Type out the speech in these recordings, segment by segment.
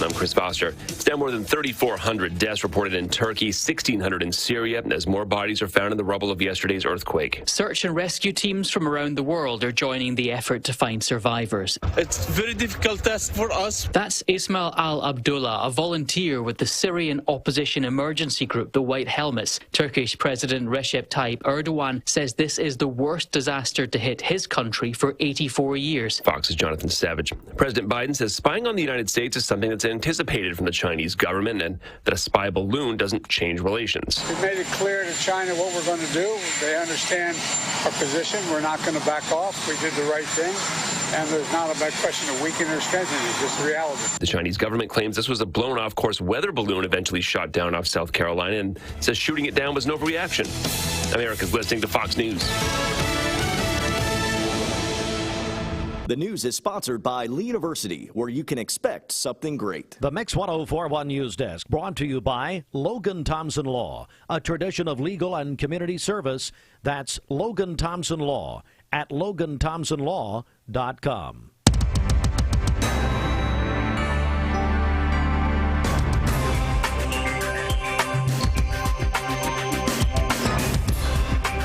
I'm Chris Foster. It's now more than 3,400 deaths reported in Turkey, 1,600 in Syria, as more bodies are found in the rubble of yesterday's earthquake. Search and rescue teams from around the world are joining the effort to find survivors. It's a very difficult task for us. That's Ismail al-Abdullah, a volunteer with the Syrian opposition emergency group, the White Helmets. Turkish President Recep Tayyip Erdogan says this is the worst disaster to hit his country for 84 years. Fox's Jonathan Savage. President Biden says spying on the United States is something that's anticipated from the Chinese government and that a spy balloon doesn't change relations. We made it clear to China what we're going to do. They understand our position. We're not going to back off. We did the right thing. And there's not a bad question of weakening or strengthening. It's just the reality. The Chinese government claims this was a blown-off course weather balloon eventually shot down off South Carolina and says shooting it down was an overreaction. America's listening to Fox News. The news is sponsored by Lee University, where you can expect something great. The Mix 104.1 News Desk, brought to you by Logan Thompson Law, a tradition of legal and community service. That's Logan Thompson Law at LoganThompsonLaw.com.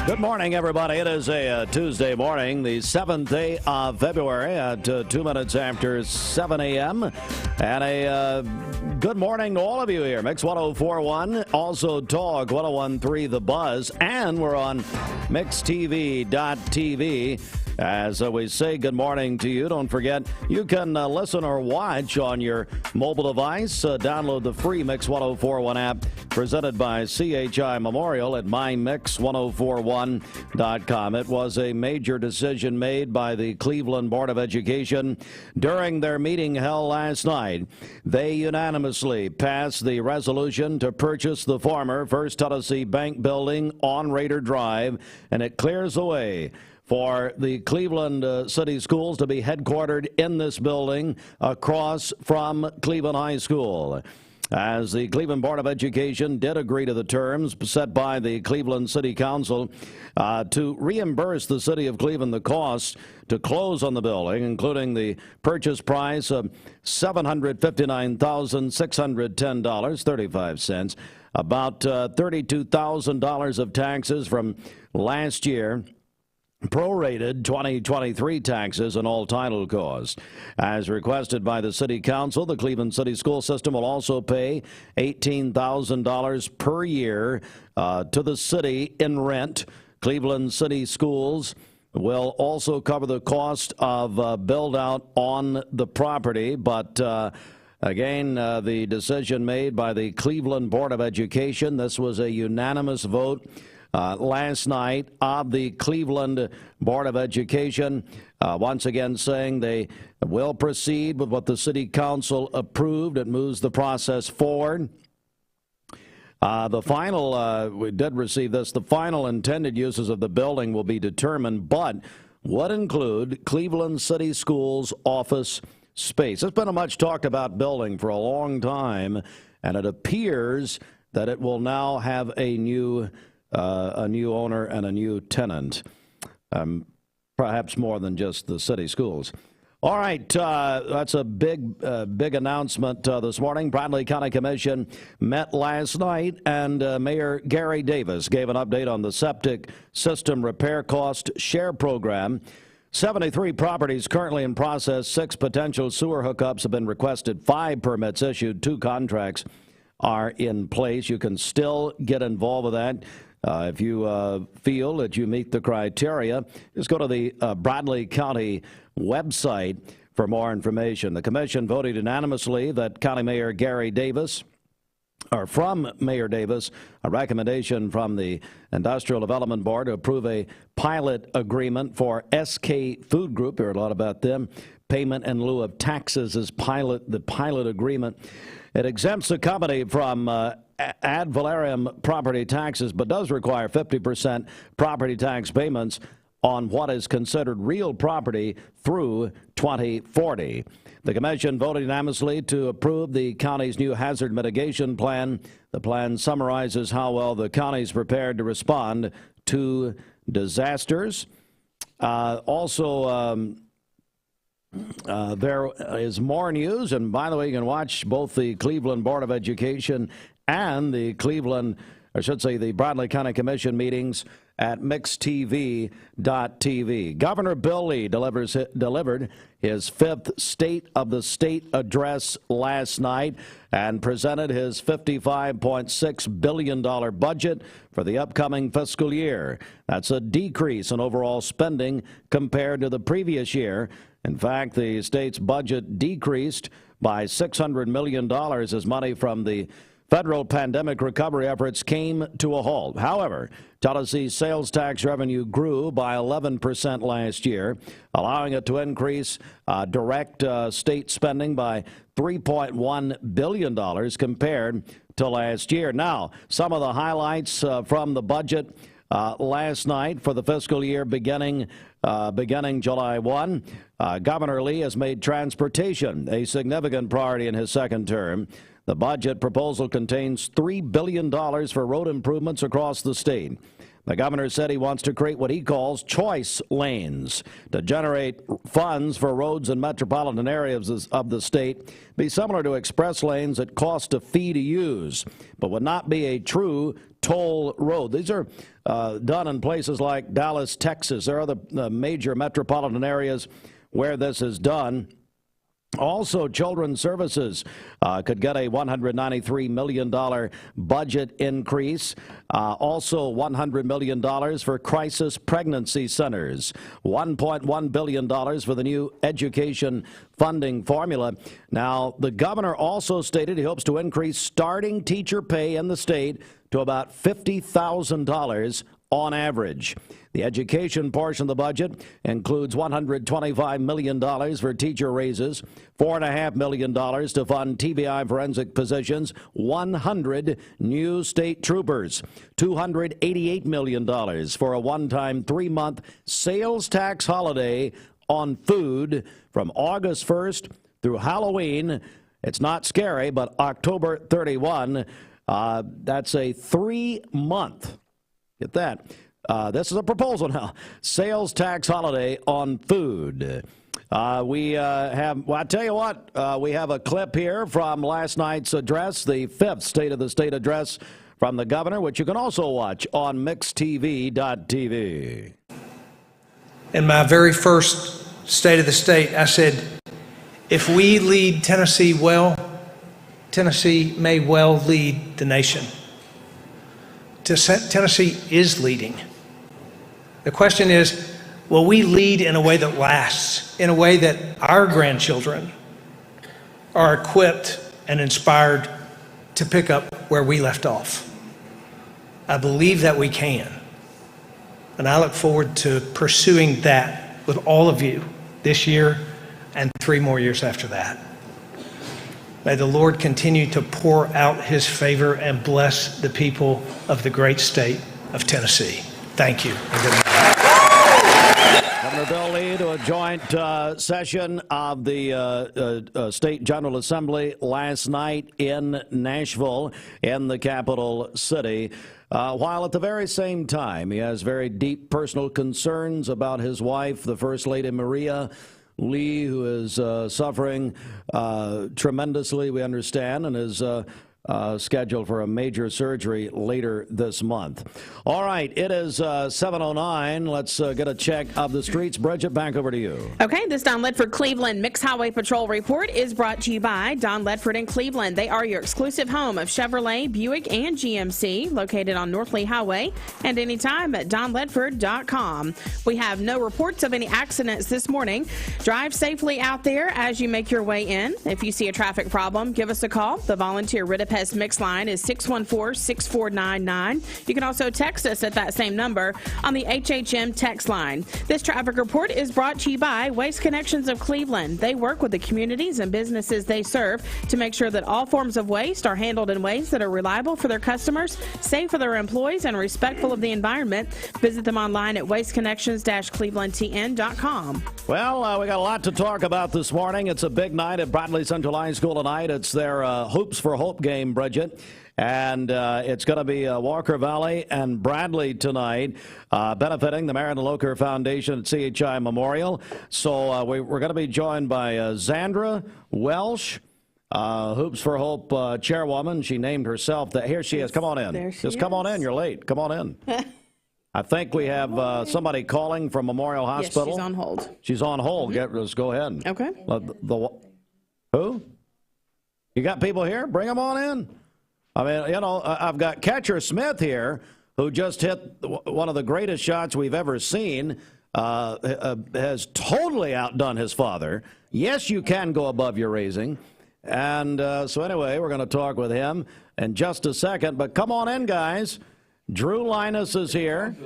Good morning, everybody. It is a Tuesday morning, the 7th day of February at 2 minutes after 7 a.m. And a good morning to all of you here. Mix 104.1, also Talk 101.3 The Buzz, and we're on MixTV.tv. As we say good morning to you, don't forget you can listen or watch on your mobile device. Download the free Mix 104.1 app presented by CHI Memorial at mymix1041.com. It was a major decision made by the Cleveland Board of Education during their meeting held last night. They unanimously passed the resolution to purchase the former First Tennessee Bank building on Raider Drive, and it clears the way for the Cleveland City Schools to be headquartered in this building across from Cleveland High School. As the Cleveland Board of Education did agree to the terms set by the Cleveland City Council to reimburse the city of Cleveland the cost to close on the building, including the purchase price of $759,610.35, about $32,000 of taxes from last year, prorated 2023 taxes and all title costs. As requested by the City Council, the Cleveland City School System will also pay $18,000 per year to the city in rent. Cleveland City Schools will also cover the cost of build-out on the property, but again, the decision made by the Cleveland Board of Education, this was a unanimous vote last night of the Cleveland Board of Education, once again saying they will proceed with what the City Council approved. It moves the process forward. The final, we did receive this, the final intended uses of the building will be determined, but would include Cleveland City Schools office space. It's been a much talked about building for a long time, and it appears that it will now have a new owner and a new tenant, perhaps more than just the city schools. All right, that's a big announcement this morning. Bradley County Commission met last night, and Mayor Gary Davis gave an update on the septic system repair cost share program. 73 properties currently in process, 6 potential sewer hookups have been requested, 5 permits issued, 2 contracts are in place. You can still get involved with that. If you feel that you meet the criteria, just go to the Bradley County website for more information. The commission voted unanimously that County Mayor Gary Davis, or from Mayor Davis, a recommendation from the Industrial Development Board to approve a pilot agreement for SK Food Group. You heard a lot about them. Payment in lieu of taxes is the pilot agreement. It exempts the company from ad valorem property taxes, but does require 50% property tax payments on what is considered real property through 2040. The commission voted unanimously to approve the county's new hazard mitigation plan. The plan summarizes how well the county is prepared to respond to disasters. There is more news, and by the way, you can watch both the Cleveland Board of Education and the the Bradley County Commission meetings at mixtv.tv. Governor Bill Lee delivered his fifth State of the State address last night and presented his $55.6 billion budget for the upcoming fiscal year. That's a decrease in overall spending compared to the previous year. In fact, the state's budget decreased by $600 million as money from the federal pandemic recovery efforts came to a halt. However, Tennessee's sales tax revenue grew by 11% last year, allowing it to increase direct state spending by $3.1 billion compared to last year. Now, some of the highlights from the budget last night for the fiscal year beginning July 1. Governor Lee has made transportation a significant priority in his second term. The budget proposal contains $3 billion for road improvements across the state. The governor said he wants to create what he calls choice lanes to generate funds for roads in metropolitan areas of the state, be similar to express lanes that cost a fee to use, but would not be a true toll road. These are done in places like Dallas, Texas. There are the major metropolitan areas where this is done. Also, Children's Services could get a $193 million budget increase. Also, $100 million for crisis pregnancy centers. $1.1 billion for the new education funding formula. Now, the governor also stated he hopes to increase starting teacher pay in the state to about $50,000 on average. The education portion of the budget includes $125 million for teacher raises, $4.5 million to fund TBI forensic positions, 100 new state troopers, $288 million for a one-time 3-month sales tax holiday on food from August 1st through Halloween. It's not scary, but October 31, that's a 3-month. Get that. This is a proposal now. Sales tax holiday on food. Well, I tell you what, we have a clip here from last night's address, the fifth State of the State address from the governor, which you can also watch on mixtv.tv. In my very first State of the State, I said, if we lead Tennessee well, Tennessee may well lead the nation. Tennessee is leading. The question is, will we lead in a way that lasts, in a way that our grandchildren are equipped and inspired to pick up where we left off? I believe that we can. And I look forward to pursuing that with all of you this year and 3 more years after that. May the Lord continue to pour out his favor and bless the people of the great state of Tennessee. Thank you. And good night. Governor Bill Lee to a joint session of the State General Assembly last night in Nashville, in the capital city. While at the very same time, he has very deep personal concerns about his wife, the First Lady Maria Lee, who is suffering tremendously, we understand, and is scheduled for a major surgery later this month. All right, it is 7:09. Let's get a check of the streets. Bridget, back over to you. Okay, this Don Ledford Cleveland Mixed Highway Patrol report is brought to you by Don Ledford in Cleveland. They are your exclusive home of Chevrolet, Buick, and GMC, located on North Lee Highway, and anytime at donledford.com. We have no reports of any accidents this morning. Drive safely out there as you make your way in. If you see a traffic problem, give us a call. The volunteer Ridipest Mix line is 614-6499. You can also text us at that same number on the HHM text line. This traffic report is brought to you by Waste Connections of Cleveland. They work with the communities and businesses they serve to make sure that all forms of waste are handled in ways that are reliable for their customers, safe for their employees, and respectful of the environment. Visit them online at wasteconnections-clevelandtn.com. Well, we got a lot to talk about this morning. It's a big night at Bradley Central High School tonight. It's their Hoops for Hope game, Bridget. And it's going to be Walker Valley and Bradley tonight, benefiting the Marion Loker Foundation at CHI Memorial. So we're going to be joined by Zandra, Welch, Hoops for Hope chairwoman. She named herself that. Here she is. Come on in. Just come on in. You're late. Come on in. I think we have somebody calling from Memorial Hospital. Yes, she's on hold. She's on hold. Let's go ahead. Okay. Who? You got people here? Bring them on in. I mean, you know, I've got catcher Smith here, who just hit one of the greatest shots we've ever seen, has totally outdone his father. Yes, you can go above your raising. And so anyway, we're going to talk with him in just a second. But come on in, guys. Drew Linus is here.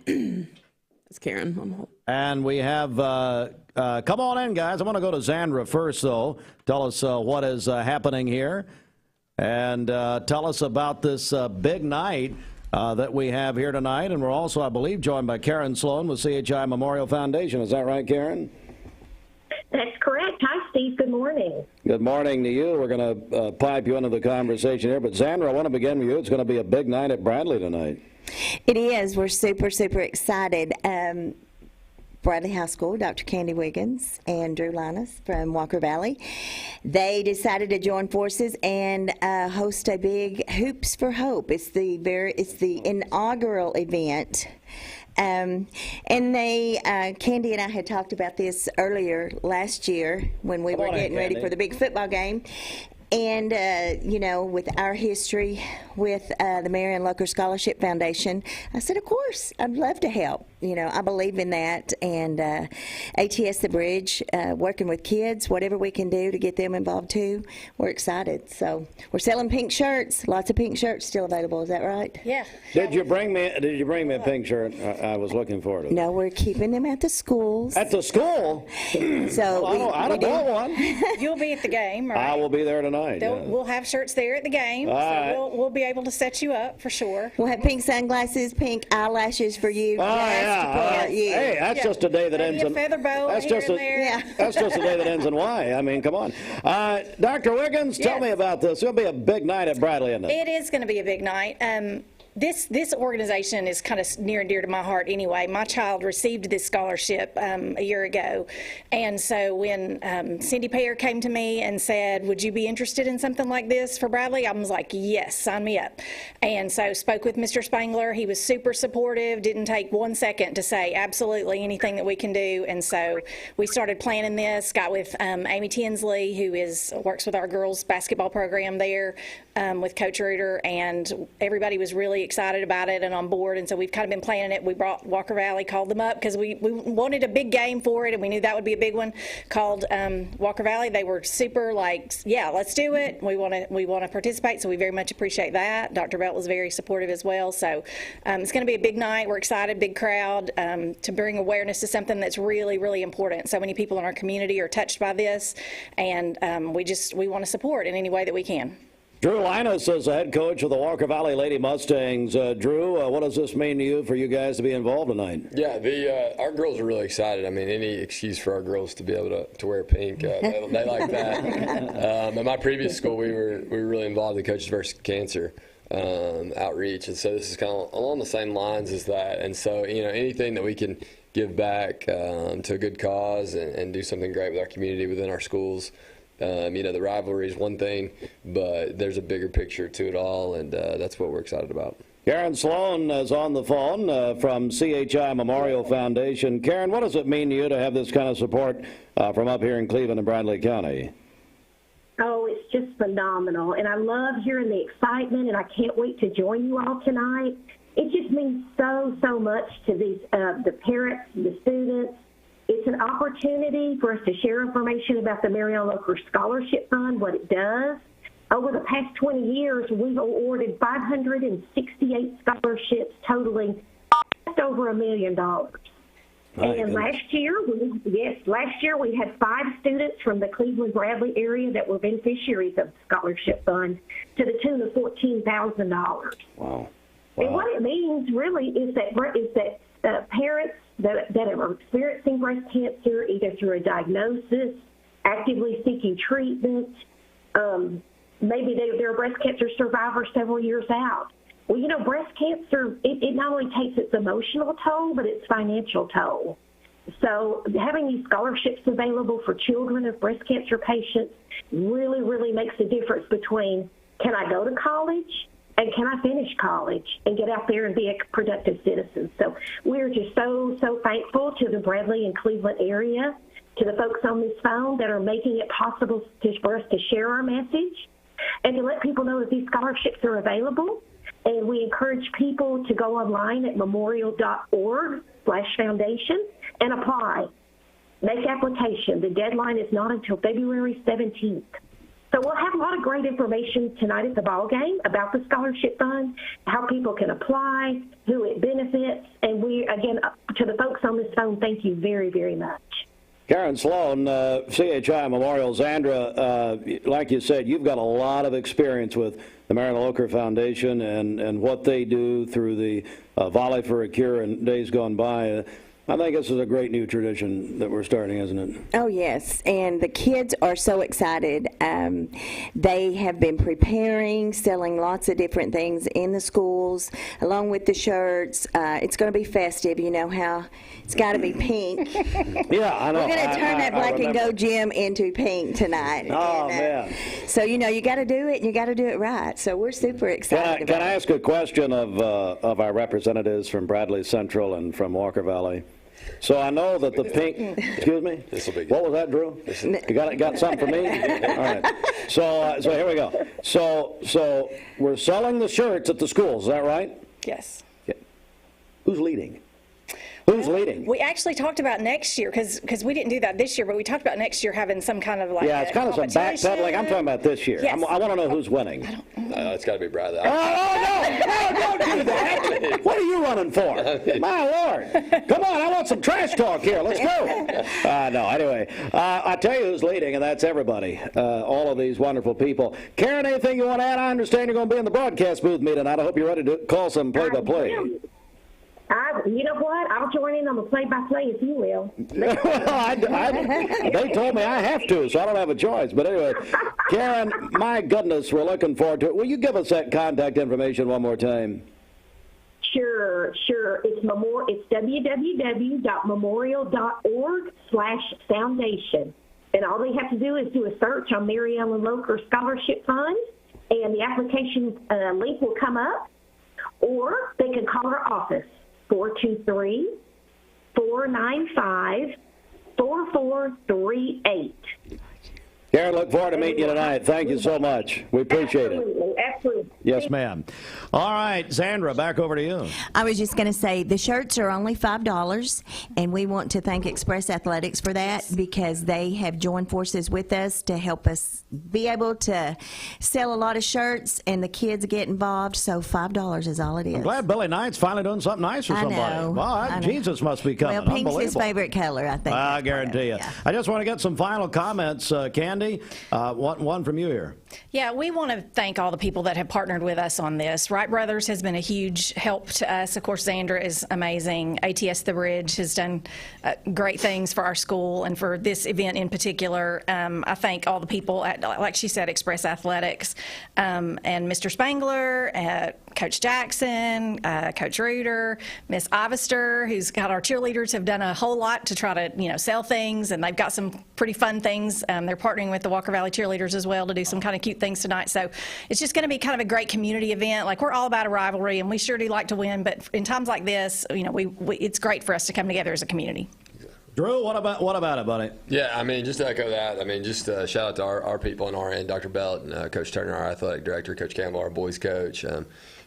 It's Karen on hold. And we have, come on in, guys. I want to go to Zandra first, though. Tell us what is happening here. And tell us about this big night that we have here tonight. And we're also, I believe, joined by Karen Sloan with CHI Memorial Foundation. Is that right, Karen? That's correct. Hi, Steve. Good morning. Good morning to you. We're going to pipe you into the conversation here. But, Zandra, I want to begin with you. It's going to be a big night at Bradley tonight. It is. We're super, super excited. Bradley High School, Dr. Candy Wiggins and Drew Linus from Walker Valley, they decided to join forces and host a big Hoops for Hope. It's the inaugural event. And they, Candy and I had talked about this earlier last year when we were getting ready for the big football game. And, you know, with our history with the Marion Loker Scholarship Foundation, I said, of course, I'd love to help. You know, I believe in that. And ATS The Bridge, working with kids, whatever we can do to get them involved too, we're excited. So we're selling pink shirts, lots of pink shirts still available. Is that right? Yeah. Did you bring me a pink shirt? I was looking for it. No, we're keeping them at the schools. At the school? So I don't want one. You'll be at the game, right? I will be there tonight. Yeah. We'll have shirts there at the game, so we'll be able to set you up for sure. We'll have pink sunglasses, pink eyelashes for you. Hey, that's just a day that ends in a feather bow. That's just a day that ends in Y. I mean, come on. Dr. Wiggins, tell me about this. It'll be a big night at Bradley, isn't it? It is going to be a big night. This organization is kind of near and dear to my heart anyway. My child received this scholarship a year ago. And so when Cindy Payer came to me and said, would you be interested in something like this for Bradley? I was like, yes, sign me up. And so spoke with Mr. Spangler. He was super supportive, didn't take 1 second to say absolutely anything that we can do. And so we started planning this, got with Amy Tinsley, who works with our girls basketball program there with Coach Reuter, and everybody was really excited about it and on board, and so we've kind of been planning it. We brought Walker Valley, called them up because we wanted a big game for it, and we knew that would be a big one. Called Walker Valley. They were super like, yeah, let's do it. We want to participate, so we very much appreciate that. Dr. Belt was very supportive as well, so it's going to be a big night. We're excited, big crowd, to bring awareness to something that's really, really important. So many people in our community are touched by this, and we want to support in any way that we can. Drew Linus is the head coach of the Walker Valley Lady Mustangs. Drew, what does this mean to you for you guys to be involved tonight? Yeah, our girls are really excited. I mean, any excuse for our girls to be able to wear pink, they like that. At my previous school, we were really involved in Coaches vs. Cancer outreach, and so this is kind of along the same lines as that. And so, you know, anything that we can give back to a good cause and do something great with our community within our schools, The rivalry is one thing, but there's a bigger picture to it all, and that's what we're excited about. Karen Sloan is on the phone from CHI Memorial Foundation. Karen, what does it mean to you to have this kind of support from up here in Cleveland and Bradley County? Oh, it's just phenomenal, and I love hearing the excitement, and I can't wait to join you all tonight. It just means so much to these the parents, the students. It's an opportunity for us to share information about the Marion Locher Scholarship Fund, what it does. Over the past 20 years, we've awarded 568 scholarships totaling just over $1 million. And last year we had 5 students from the Cleveland-Bradley area that were beneficiaries of the scholarship fund to the tune of $14,000. Wow. And what it means really is that parents that are experiencing breast cancer, either through a diagnosis, actively seeking treatment, maybe they're a breast cancer survivor several years out. Well, breast cancer, it not only takes its emotional toll, but its financial toll. So having these scholarships available for children of breast cancer patients really makes a difference between, can I go to college and can I finish college and get out there and be a productive citizen? So we're just so thankful to the Bradley and Cleveland area, to the folks on this phone that are making it possible for us to share our message and to let people know that these scholarships are available. And we encourage people to go online at memorial.org/foundation and apply. Make application. The deadline is not until February 17th. So we'll have a lot of great information tonight at the ball game about the scholarship fund, how people can apply, who it benefits. And we, again, to the folks on this phone, thank you very much. Karen Sloan, CHI Memorial. Zandra, like you said, you've got a lot of experience with the Marion Locher Foundation and what they do through the Volley for a Cure in days gone by. I think this is a great new tradition that we're starting, isn't it? Oh, yes, and the kids are so excited. They have been preparing, selling lots of different things in the schools, along with the shirts. It's going to be festive. You know how it's got to be pink. Yeah, I know. We're going to turn that Black and Go gym into pink tonight. Oh, man. So, you got to do it, and you got to do it right. So we're super excited Can I ask a question of our representatives from Bradley Central and from Walker Valley? So I know that the pink, excuse me? What was that, Drew? You got something for me? All right. So here we go. So we're selling the shirts at the schools, is that right? Yes. Yeah. Who's leading? Who's leading? We actually talked about next year, because we didn't do that this year, but we talked about next year having some kind of Yeah, it's kind of some backpedaling. I'm talking about this year. Yes. I want to know who's winning. It's got to be Bradley. No, don't do that. What are you running for? My Lord. Come on, I want some trash talk here. Let's go. No, anyway, I tell you who's leading, and that's everybody, all of these wonderful people. Karen, anything you want to add? I understand you're going to be in the broadcast booth meeting tonight. I hope you're ready to call some play-by-play. You know what? I'll join in on the play-by-play if you will. They told me I have to, so I don't have a choice. But anyway, Karen, my goodness, we're looking forward to it. Will you give us that contact information one more time? Sure. It's www.memorial.org/foundation. And all they have to do is do a search on Mary Ellen Locher Scholarship Fund, and the application link will come up, or they can call our office. 423-495-4438. Karen, look forward to meeting you tonight. Thank you so much. We appreciate it. Absolutely. Yes, ma'am. All right, Zandra, back over to you. I was just going to say the shirts are only $5, and we want to thank Express Athletics for that because they have joined forces with us to help us be able to sell a lot of shirts, and the kids get involved. So $5 is all it is. I'm glad Billy Knight's finally doing something nice for somebody. I know. Jesus must be coming. Well, pink's his favorite color, I think. I guarantee you. Yeah. I just want to get some final comments, Candy. One from you here. Yeah, we want to thank all the people that have partnered with us on this. Wright Brothers has been a huge help to us. Of course, Zandra is amazing. ATS The Bridge has done great things for our school and for this event in particular. I thank all the people at, like she said, Express Athletics, and Mr. Spangler, Coach Jackson, Coach Reuter, Miss Ivester, who's got our cheerleaders, have done a whole lot to try to, sell things, and they've got some pretty fun things. They're partnering with the Walker Valley cheerleaders as well to do some kind of cute things tonight. So it's just going to be kind of a great community event. Like, we're all about a rivalry, and we sure do like to win, but in times like this, it's great for us to come together as a community. Drew, what about it, buddy? Yeah, I mean, just to echo that, I mean, just shout out to our people on our end, Dr. Belt and Coach Turner, our athletic director, Coach Campbell, our boys coach.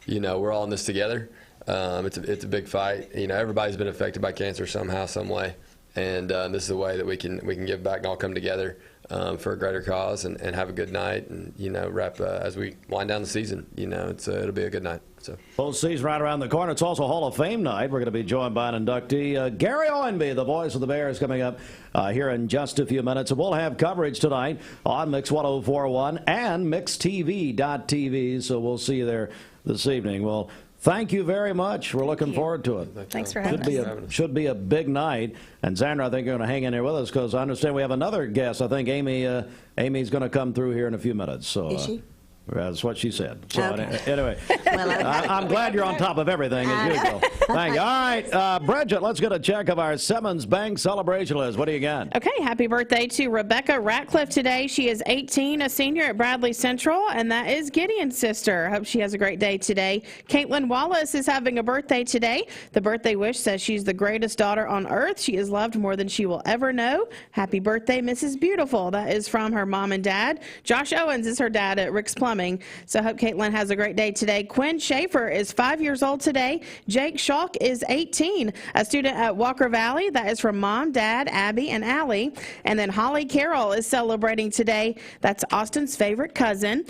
We're all in this together. It's a big fight. Everybody's been affected by cancer somehow, some way, and this is a way that we can give back and all come together for a greater cause and have a good night and wrap as we wind down the season. It'll be a good night. So postseason right around the corner. It's also Hall of Fame night. We're going to be joined by an inductee, Gary Owenby, the voice of the Bears, coming up here in just a few minutes. And we'll have coverage tonight on Mix 104.1 and MixTV.tv. So we'll see you there this evening. Well, thank you very much. We're looking forward to it. Thanks for having us. Should be a big night. And Zandra, I think you're going to hang in there with us because I understand we have another guest. I think Amy's going to come through here in a few minutes. So, is she? That's what she said. So okay. Anyway, I'm glad you're on top of everything as usual. Thank you. All right, Bridget, let's get a check of our Simmons Bank celebration list. What do you got? Okay, happy birthday to Rebecca Ratcliffe today. She is 18, a senior at Bradley Central, and that is Gideon's sister. Hope she has a great day today. Caitlin Wallace is having a birthday today. The birthday wish says she's the greatest daughter on earth. She is loved more than she will ever know. Happy birthday, Mrs. Beautiful. That is from her mom and dad. Josh Owens is her dad at Rick's Plumbing. So I hope Caitlin has a great day today. Quinn Schaefer is 5 years old today. Jake Schalk is 18, a student at Walker Valley. That is from Mom, Dad, Abby, and Allie. And then Holly Carroll is celebrating today. That's Austin's favorite cousin.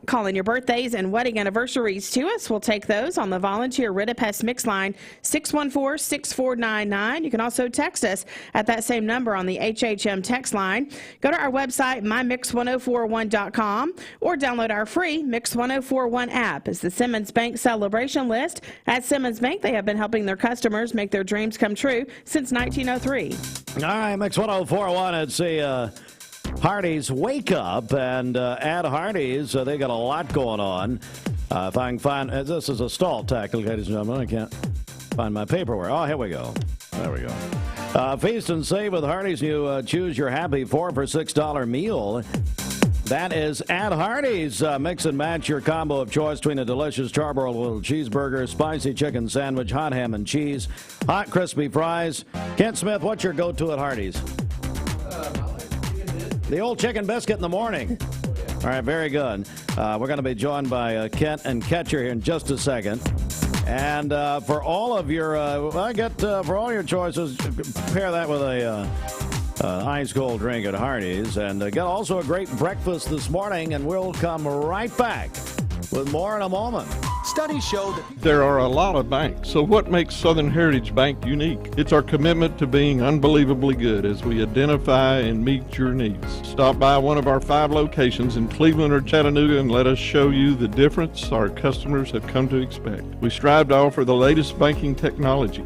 Calling your birthdays and wedding anniversaries to us. We'll take those on the Volunteer Ridipest Mix line, 614-6499. You can also text us at that same number on the HHM text line. Go to our website, mymix1041.com, or download our free Mix 1041 app. It's the Simmons Bank celebration list. At Simmons Bank, they have been helping their customers make their dreams come true since 1903. All right, Mix 1041. It's a Hardee's Wake Up, and at Hardee's, they got a lot going on. If I can find, this is a stall tactic, ladies and gentlemen. I can't find my paperwork. Oh, here we go. There we go. Feast and save with Hardee's. You choose your happy 4 for $6 meal. That is at Hardee's. Mix and match your combo of choice between a delicious charbroiled little cheeseburger, spicy chicken sandwich, hot ham and cheese, hot crispy fries. Kent Smith, what's your go-to at Hardee's? The old chicken biscuit in the morning. All right, very good. We're going to be joined by Kent and Ketcher here in just a second. And for all of your, for all your choices, pair that with a ice cold drink at Hardee's, and got also a great breakfast this morning, and we'll come right back with more in a moment. Studies show that there are a lot of banks, so what makes Southern Heritage Bank unique? It's our commitment to being unbelievably good as we identify and meet your needs. Stop by one of our 5 locations in Cleveland or Chattanooga and let us show you the difference our customers have come to expect. We strive to offer the latest banking technology,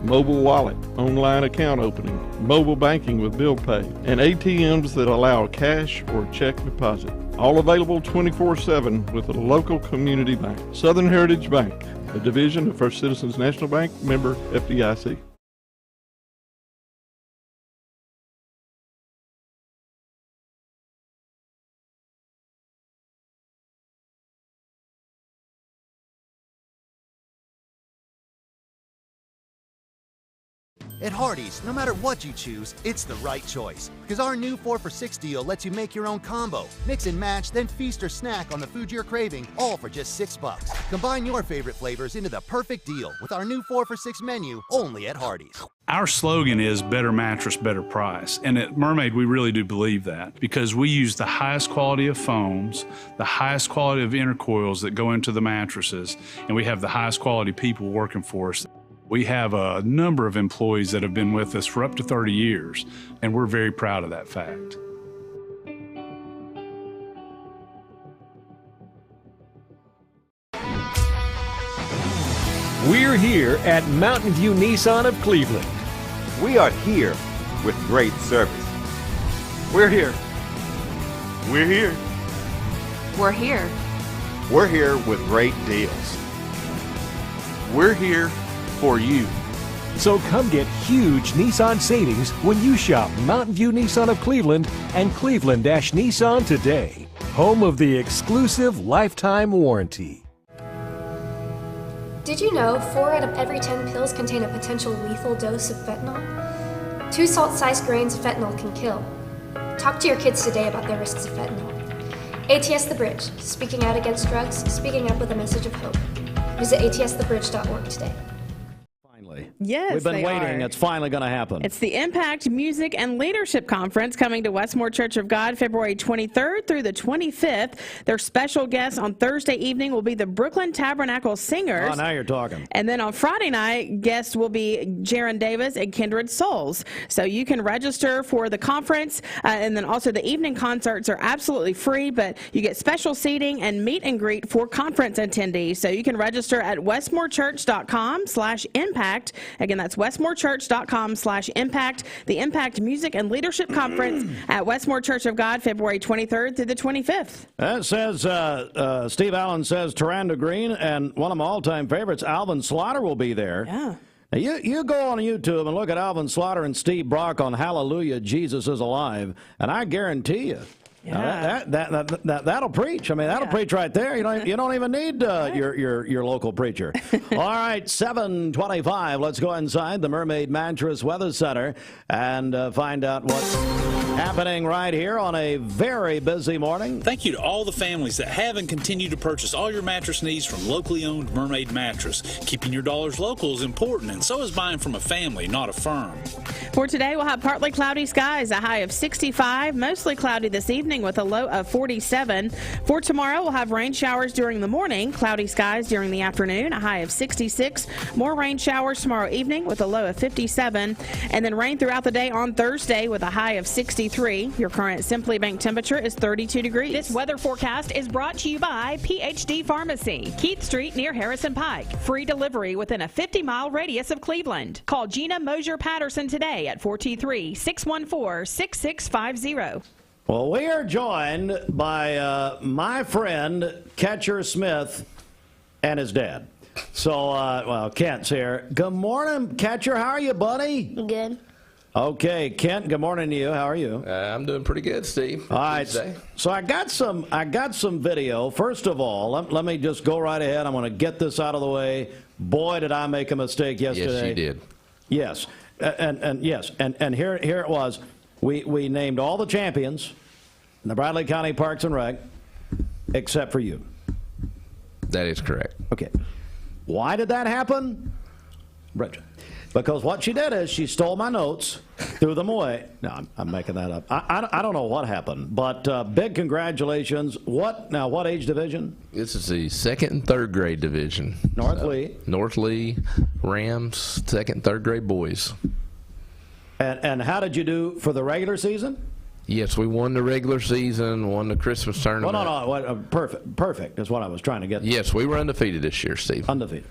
mobile wallet, online account opening, mobile banking with bill pay, and ATMs that allow cash or check deposit. All available 24/7 with a local community bank. Southern Heritage Bank, a division of First Citizens National Bank, member FDIC. At Hardee's, no matter what you choose, it's the right choice. Because our new 4 for $6 deal lets you make your own combo. Mix and match, then feast or snack on the food you're craving, all for just $6. Combine your favorite flavors into the perfect deal with our new 4 for $6 menu, only at Hardee's. Our slogan is better mattress, better price. And at Mermaid, we really do believe that because we use the highest quality of foams, the highest quality of intercoils that go into the mattresses, and we have the highest quality people working for us. We have a number of employees that have been with us for up to 30 years, and we're very proud of that fact. We're here at Mountain View Nissan of Cleveland. We are here with great service. We're here. We're here. We're here. We're here with great deals. We're here for you. So come get huge Nissan savings when you shop Mountain View Nissan of Cleveland and Cleveland-Nissan today. Home of the exclusive lifetime warranty. Did you know 4 out of every 10 pills contain a potential lethal dose of fentanyl? 2 salt-sized grains of fentanyl can kill. Talk to your kids today about the risks of fentanyl. ATS The Bridge, speaking out against drugs, speaking up with a message of hope. Visit atsthebridge.org today. Yes, We've been they waiting. are. It's finally going to happen. It's the Impact Music and Leadership Conference coming to Westmore Church of God February 23rd through the 25th. Their special guests on Thursday evening will be the Brooklyn Tabernacle Singers. Oh, now you're talking. And then on Friday night, guests will be Jaron Davis and Kindred Souls. So you can register for the conference, and then also the evening concerts are absolutely free, but you get special seating and meet and greet for conference attendees. So you can register at westmorechurch.com/impact. Again, that's westmorechurch.com/impact. The Impact Music and Leadership Conference at Westmore Church of God, February 23rd through the 25th. That says, Steve Allen says, Taranda Green and one of my all-time favorites, Alvin Slaughter, will be there. Yeah. Now, you go on YouTube and look at Alvin Slaughter and Steve Brock on Hallelujah, Jesus is Alive, and I guarantee you, that'll preach. I mean, that'll preach right there. You don't even need your local preacher. All right, 7:25. Let's go inside the Mermaid Mattress Weather Center and find out what's happening right here on a very busy morning. Thank you to all the families that have and continue to purchase all your mattress needs from locally owned Mermaid Mattress. Keeping your dollars local is important, and so is buying from a family, not a firm. For today, we'll have partly cloudy skies, a high of 65, mostly cloudy this evening with a low of 47. For tomorrow, we'll have rain showers during the morning, cloudy skies during the afternoon, a high of 66. More rain showers tomorrow evening with a low of 57. And then rain throughout the day on Thursday with a high of 63. Your current Simply Bank temperature is 32 degrees. This weather forecast is brought to you by PhD Pharmacy, Keith Street near Harrison Pike. Free delivery within a 50-mile radius of Cleveland. Call Gina Mosier Patterson today at 423-614-6650. Well, we are joined by my friend Catcher Smith and his dad. So, Kent's here. Good morning, Catcher. How are you, buddy? Good. Okay, Kent. Good morning to you. How are you? I'm doing pretty good, Steve. All right. So I got some video. First of all, let me just go right ahead. I'm going to get this out of the way. Boy, did I make a mistake yesterday. Yes, you did. Yes, and here it was. We named all the champions in the Bradley County Parks and Rec, except for you. That is correct. Okay. Why did that happen? Bridget. Because what she did is she stole my notes, threw them away. No, I'm making that up. I don't know what happened, but big congratulations. What age division? This is the 2nd and 3rd grade division. North Lee. North Lee Rams, 2nd and 3rd grade boys. And how did you do for the regular season? Yes, we won the regular season, won the Christmas tournament. Well, no. Perfect is what I was trying to get. Yes, we were undefeated this year, Steve. Undefeated.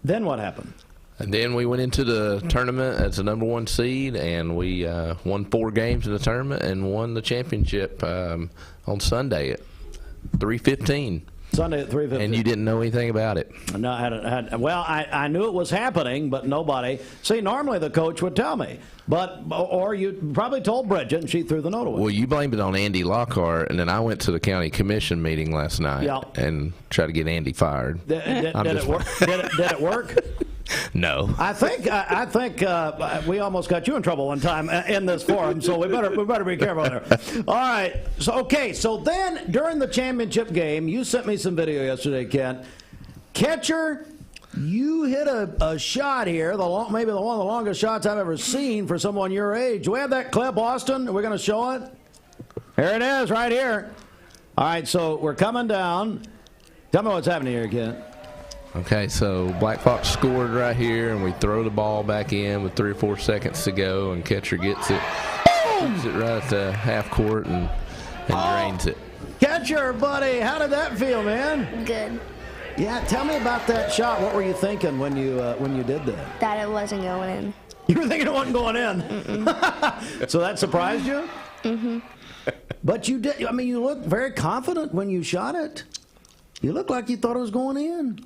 Then what happened? And then we went into the tournament as the #1 seed, and we won 4 games in the tournament and won the championship on Sunday at 3:15. Sunday at 3:15. And you didn't know anything about it? No, I knew it was happening, but nobody. See, normally the coach would tell me, or you probably told Bridget, and she threw the note away. Well, you blamed it on Andy Lockhart, and then I went to the county commission meeting last night and tried to get Andy fired. Did it work? Did it work? No. I think we almost got you in trouble one time in this forum, so we better be careful there. All right. So then during the championship game, you sent me some video yesterday, Kent. Catcher, you hit a shot here, maybe one of the longest shots I've ever seen for someone your age. Do we have that clip, Austin? Are we going to show it? Here it is, right here. All right, so we're coming down. Tell me what's happening here, Kent. Okay, so Black Fox scored right here, and we throw the ball back in with 3 or 4 seconds to go, and catcher gets it right at the half court and drains it. Catcher, buddy, how did that feel, man? Good. Yeah, tell me about that shot. What were you thinking when you did that? That it wasn't going in. You were thinking it wasn't going in? So that surprised you? Mm-hmm. But you did. I mean, you looked very confident when you shot it. You looked like you thought it was going in.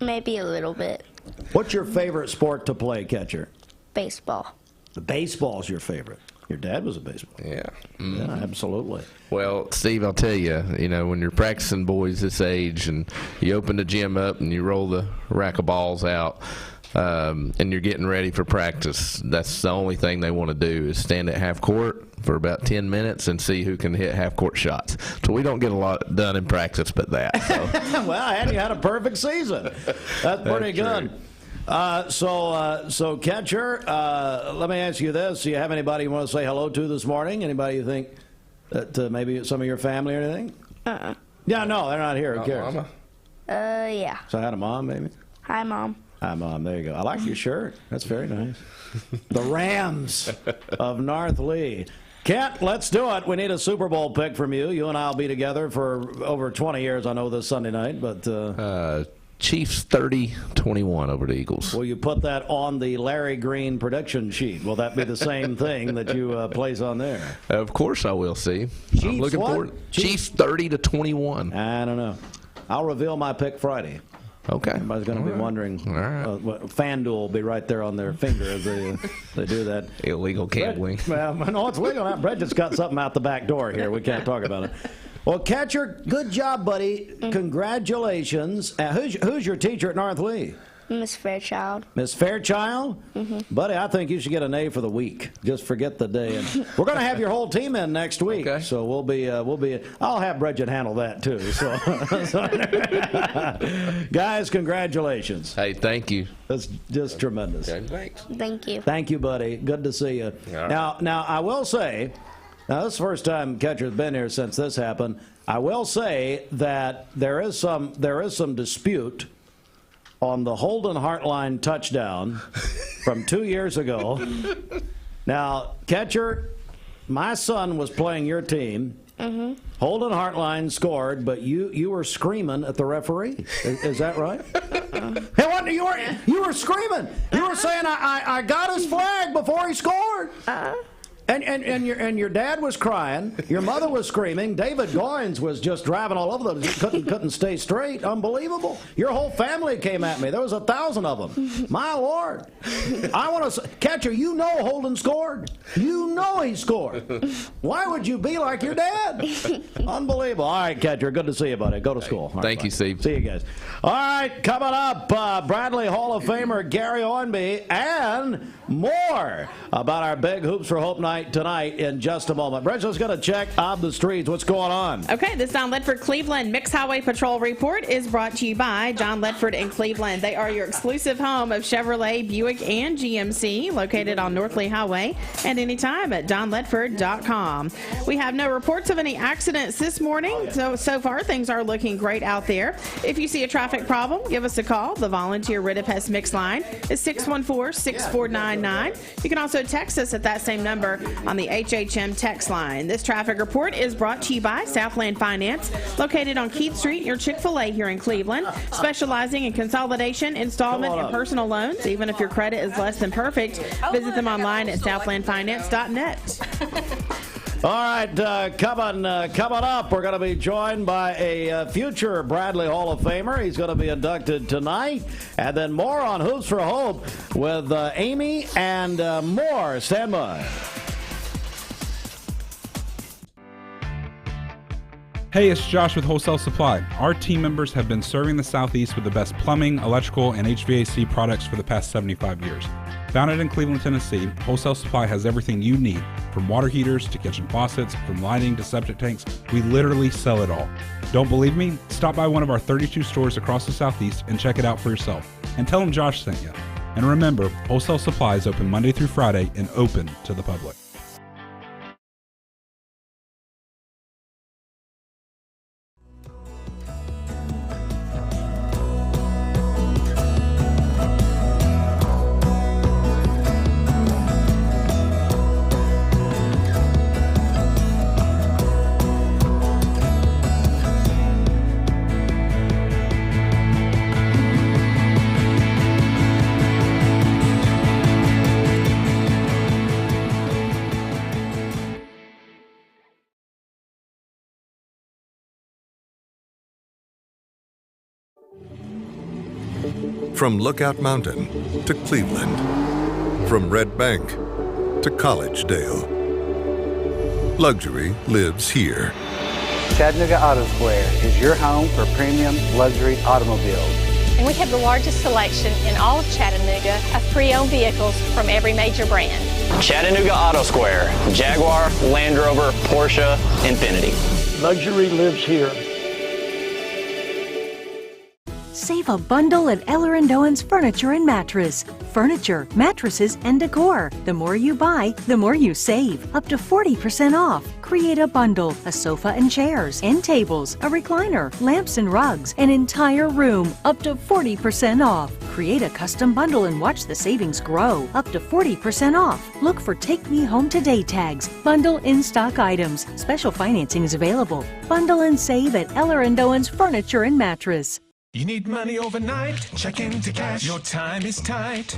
Maybe a little bit. What's your favorite sport to play, catcher? Baseball. The baseball's your favorite. Your dad was a baseball. Yeah. Yeah, absolutely. Well, Steve, I'll tell you, when you're practicing boys this age and you open the gym up and you roll the rack of balls out and you're getting ready for practice, that's the only thing they want to do is stand at half court for about 10 minutes and see who can hit half court shots. So we don't get a lot done in practice but that. So. Well, and you had a perfect season. That's pretty good. So catcher, let me ask you this. Do you have anybody you want to say hello to this morning? Anybody you think that maybe some of your family or anything? Yeah, no, they're not here. Who cares? Mama? Yeah. So hi to Mom, maybe? Hi, Mom. Hi, Mom. There you go. I like your shirt. That's very nice. The Rams of North Lee. Kent, let's do it. We need a Super Bowl pick from you. You and I will be together for over 20 years, I know, this Sunday night. But Chiefs 30-21 over the Eagles. Will you put that on the Larry Green prediction sheet? Will that be the same thing that you place on there? Of course I will, see. I'm looking forward. Chiefs 30-21. I don't know. I'll reveal my pick Friday. Okay. Everybody's going to be wondering. All right. FanDuel will be right there on their finger as they do that. Illegal gambling. Well, no, it's legal. Brett just got something out the back door here. We can't talk about it. Well, catcher, good job, buddy. Congratulations. Who's your teacher at North Lee? Miss Fairchild. Miss Fairchild? Buddy, I think you should get an A for the week. Just forget the day. And we're going to have your whole team in next week. Okay. So we'll be. I'll have Bridget handle that too. So, guys, congratulations. Hey, thank you. That's just tremendous. Okay, thanks. Thank you. Thank you, buddy. Good to see you. Right. Now I will say. Now, this is the first time catcher's been here since this happened. I will say that there is some dispute on the Holden Hartline touchdown from 2 years ago. Now, catcher, my son was playing your team. Holden Hartline scored, but you were screaming at the referee. Is that right? Hey, what? You were screaming. You were saying I got his flag before he scored. And your dad was crying. Your mother was screaming. David Goins was just driving all over them. Couldn't stay straight. Unbelievable. Your whole family came at me. There was 1,000 of them. My Lord. I want to catcher. You know Holden scored. You know he scored. Why would you be like your dad? Unbelievable. All right, catcher. Good to see you, buddy. Go to school. Right, Thank you, Steve. See you guys. All right, coming up, Bradley Hall of Famer Gary Owenby and more about our big Hoops for Hope night tonight in just a moment. Bridget's going to check on the streets. What's going on? Okay, this Don Ledford Cleveland Mixed Highway Patrol report is brought to you by John Ledford in Cleveland. They are your exclusive home of Chevrolet, Buick, and GMC, located on North Lee Highway, and anytime at donledford.com. We have no reports of any accidents this morning, so far things are looking great out there. If you see a traffic problem, give us a call. The volunteer Rid of Pest Mix line is 614-6499. You can also text us at that same number on the HHM text line. This traffic report is brought to you by Southland Finance, located on Keith Street near Chick-fil-A here in Cleveland, specializing in consolidation, installment, and personal loans. Even if your credit is less than perfect, visit them online at southlandfinance.net. All right, coming up, we're going to be joined by a future Bradley Hall of Famer. He's going to be inducted tonight. And then more on Hoops for Hope with Amy and more. Stand by. Hey, it's Josh with Wholesale Supply. Our team members have been serving the Southeast with the best plumbing, electrical, and HVAC products for the past 75 years. Founded in Cleveland, Tennessee, Wholesale Supply has everything you need, from water heaters to kitchen faucets, from lighting to septic tanks. We literally sell it all. Don't believe me? Stop by one of our 32 stores across the Southeast and check it out for yourself. And tell them Josh sent you. And remember, Wholesale Supply is open Monday through Friday and open to the public. From Lookout Mountain to Cleveland. From Red Bank to Collegedale. Luxury lives here. Chattanooga Auto Square is your home for premium luxury automobiles. And we have the largest selection in all of Chattanooga of pre-owned vehicles from every major brand. Chattanooga Auto Square, Jaguar, Land Rover, Porsche, Infiniti. Luxury lives here. Save a bundle at Eller & Owen's Furniture and Mattress. Furniture, mattresses, and decor. The more you buy, the more you save. Up to 40% off. Create a bundle, a sofa and chairs, end tables, a recliner, lamps and rugs, an entire room. Up to 40% off. Create a custom bundle and watch the savings grow. Up to 40% off. Look for Take Me Home Today tags. Bundle in-stock items. Special financing is available. Bundle and save at Eller & Owen's Furniture and Mattress. You need money overnight? Check into cash. Your time is tight.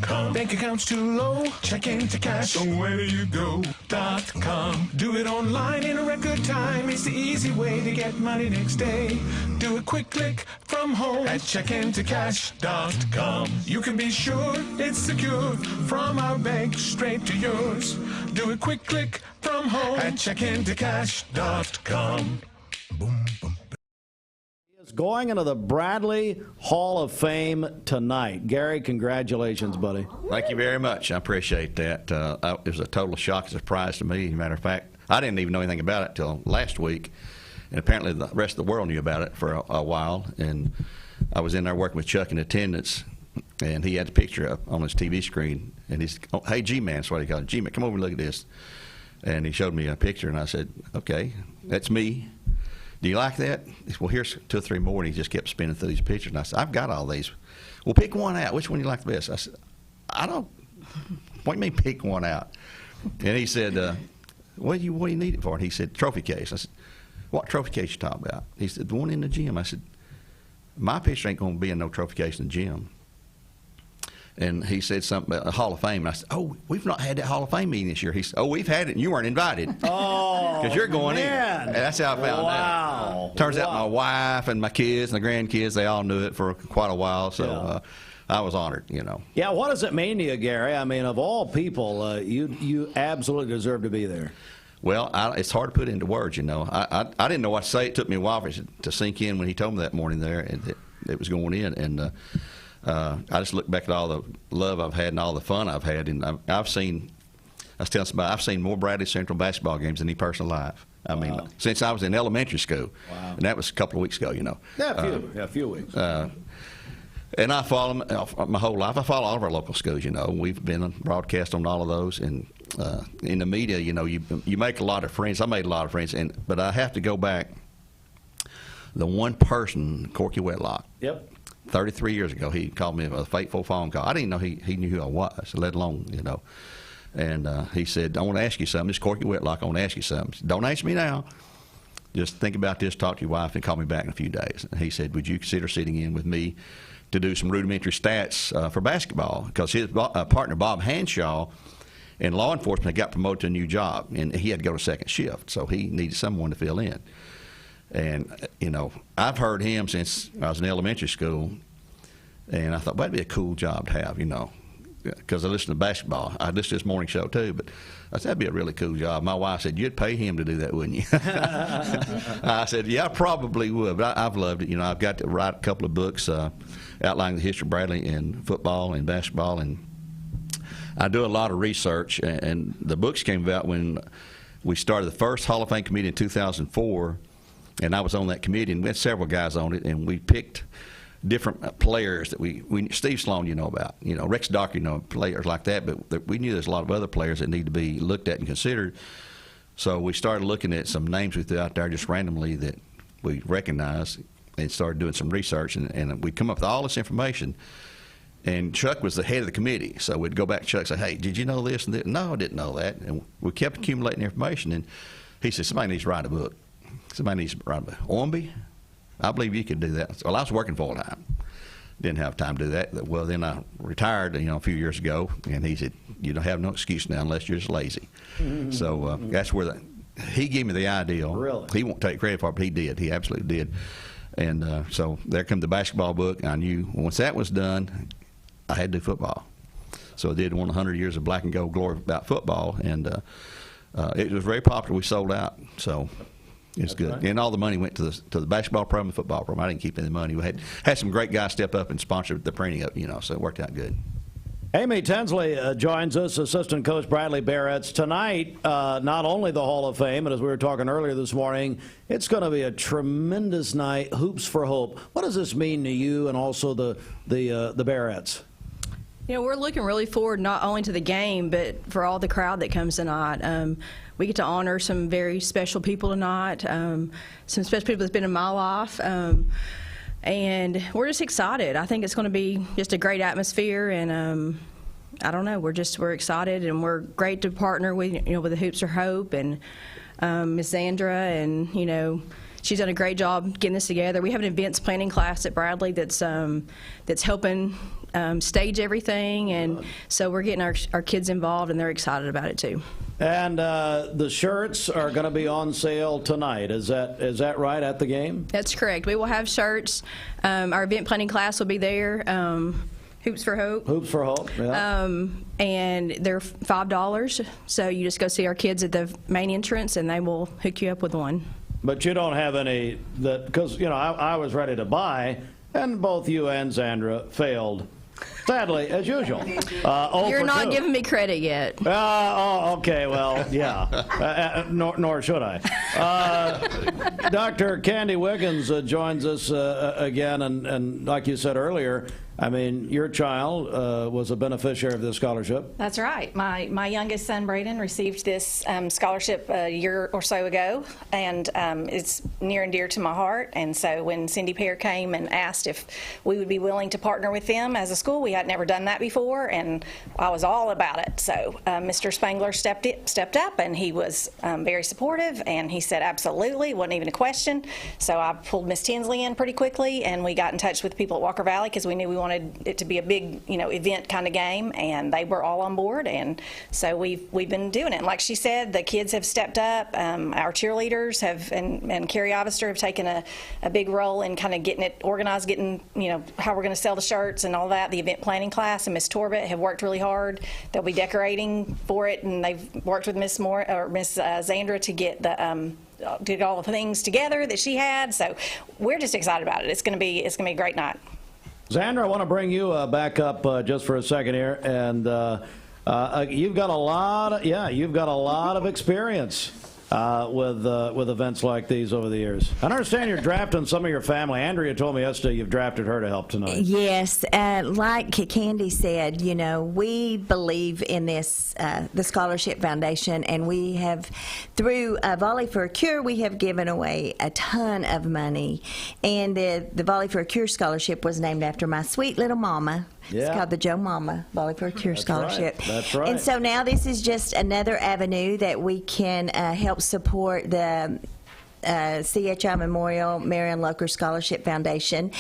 .com. Bank account's too low? Check into cash. So where do you go? .com. Do it online in a record time. It's the easy way to get money next day. Do a quick click from home at checkintocash.com. You can be sure it's secure from our bank straight to yours. Do a quick click from home at checkintocash.com. Boom, boom. Going into the Bradley Hall of Fame tonight. Gary, congratulations, buddy. Thank you very much. I appreciate that. It was a total shock and surprise to me. As a matter of fact, I didn't even know anything about it until last week, and apparently the rest of the world knew about it for a while. And I was in there working with Chuck in attendance, and he had the picture up on his TV screen, and he's, oh, hey, G-Man, that's what he called it. G-Man, come over and look at this. And he showed me a picture, and I said, okay, that's me. Do you like that? He said, well, here's 2 or 3 more, and he just kept spinning through these pictures. And I said, I've got all these. Well, pick one out. Which one do you like the best? I said, I don't. What do you mean pick one out? And he said, what do you need it for? And he said, trophy case. I said, what trophy case you talking about? He said, the one in the gym. I said, my picture ain't going to be in no trophy case in the gym. And he said something about a Hall of Fame. And I said, oh, we've not had that Hall of Fame meeting this year. He said, oh, we've had it, and you weren't invited. Oh, because you're going man. in. And that's how I found out. Turns out my wife and my kids and the grandkids, they all knew it for quite a while. So I was honored, you know. Yeah, what does it mean to you, Gary? I mean, of all people, you absolutely deserve to be there. Well, it's hard to put into words, you know. I didn't know what to say. It took me a while for it to sink in when he told me that morning there and it was going in. And I just look back at all the love I've had and all the fun I've had, and I've seen. I was telling somebody I've seen more Bradley Central basketball games than any person alive. I mean, since I was in elementary school, and that was a couple of weeks ago, you know. Yeah, a few weeks. And I follow them my whole life. I follow all of our local schools, you know. We've been broadcast on all of those, and in the media, you know, you make a lot of friends. I made a lot of friends, but I have to go back. The one person, Corky Whitlock. Yep. 33 years ago, he called me a fateful phone call. I didn't know he knew who I was, let alone, you know. And he said, I want to ask you something. This is Corky Whitlock. I want to ask you something. Don't ask me now. Just think about this, talk to your wife, and call me back in a few days. And he said, would you consider sitting in with me to do some rudimentary stats for basketball? Because his partner, Bob Hanshaw, in law enforcement, got promoted to a new job, and he had to go to second shift, so he needed someone to fill in. And, you know, I've heard him since I was in elementary school, and I thought, well, that'd be a cool job to have, you know, because I listen to basketball. I listen to this morning show, too, but I said, that'd be a really cool job. My wife said, you'd pay him to do that, wouldn't you? I said, yeah, I probably would, but I've loved it. You know, I've got to write a couple of books outlining the history of Bradley in football and basketball, and I do a lot of research, and the books came about when we started the first Hall of Fame committee in 2004, and I was on that committee, and we had several guys on it, and we picked different players that we Steve Sloan, you know about, you know, Rex Docker, you know, players like that, but we knew there's a lot of other players that need to be looked at and considered. So we started looking at some names we threw out there just randomly that we recognized and started doing some research, and we'd come up with all this information. And Chuck was the head of the committee, so we'd go back to Chuck and say, hey, did you know this and that? No, I didn't know that. And we kept accumulating information, and he said, somebody needs to write a book. Somebody needs to write a book. Owenby, I believe you could do that. Well, I was working full time. Didn't have time to do that. Well, then I retired, you know, a few years ago, and he said, you don't have no excuse now unless you're just lazy. Mm-hmm. So that's where he gave me the idea. Really? He won't take credit for it, but he did. He absolutely did. And so there come the basketball book, and I knew once that was done, I had to do football. So I did 100 years of black and gold glory about football, and it was very popular. We sold out, so it's good. Right. And all the money went to the basketball program and the football program. I didn't keep any money. We had some great guys step up and sponsor the printing of it, so it worked out good. Amy Tinsley joins us, assistant coach Bradley Barrett's. Tonight, not only the Hall of Fame, but as we were talking earlier this morning, it's going to be a tremendous night, Hoops for Hope. What does this mean to you and also the Barretts? We're looking really forward not only to the game, but for all the crowd that comes tonight. We get to honor some very special people tonight, some special people that's been in my life. And we're just excited. I think it's going to be just a great atmosphere, and I don't know. We're excited, and we're great to partner with with the Hoops for Hope and Miss Zandra, and she's done a great job getting this together. We have an events planning class at Bradley that's helping stage everything, and so we're getting our kids involved, and they're excited about it too. And the shirts are going to be on sale tonight. Is that right, at the game? That's correct. We will have shirts. Our event planning class will be there. Hoops for Hope. Hoops for Hope, yeah. And they're $5, so you just go see our kids at the main entrance, and they will hook you up with one. But you don't have any because I was ready to buy, and both you and Zandra failed. Sadly, as usual. You're not giving me credit yet. Okay, well, yeah. Nor should I. Dr. Candy Wiggins joins us again, and like you said earlier, I mean, your child was a beneficiary of this scholarship. That's right. My youngest son, Braden, received this scholarship a year or so ago, and it's near and dear to my heart. And so when Cindy Pear came and asked if we would be willing to partner with them as a school, we had never done that before, and I was all about it. So Mr. Spangler stepped up, and he was very supportive, and he said absolutely, wasn't even a question. So I pulled Miss Tinsley in pretty quickly, and we got in touch with people at Walker Valley because we knew we wanted it to be a big, event kind of game, and they were all on board, and so we've been doing it. And like she said, the kids have stepped up. Our cheerleaders have, and Carrie Ivester have taken a big role in kind of getting it organized, getting how we're going to sell the shirts and all that. The event planning class and Miss Torbett have worked really hard. They'll be decorating for it, and they've worked with Miss Zandra to get did all the things together that she had. So we're just excited about it. It's going to be a great night. Zandra, I want to bring you back up just for a second here, and you've got a lot of experience with events like these over the years. I understand you're drafting some of your family. Andrea told me yesterday you've drafted her to help tonight. Yes, like Candy said, we believe in this, the Scholarship Foundation, and we have, through Volley for a Cure, we have given away a ton of money. And the Volley for a Cure Scholarship was named after my sweet little mama. Yeah. It's called the Joe Mama Volley for a Cure Scholarship. Right. That's right. And so now this is just another avenue that we can help support the CHI Memorial Marion Locher Scholarship Foundation.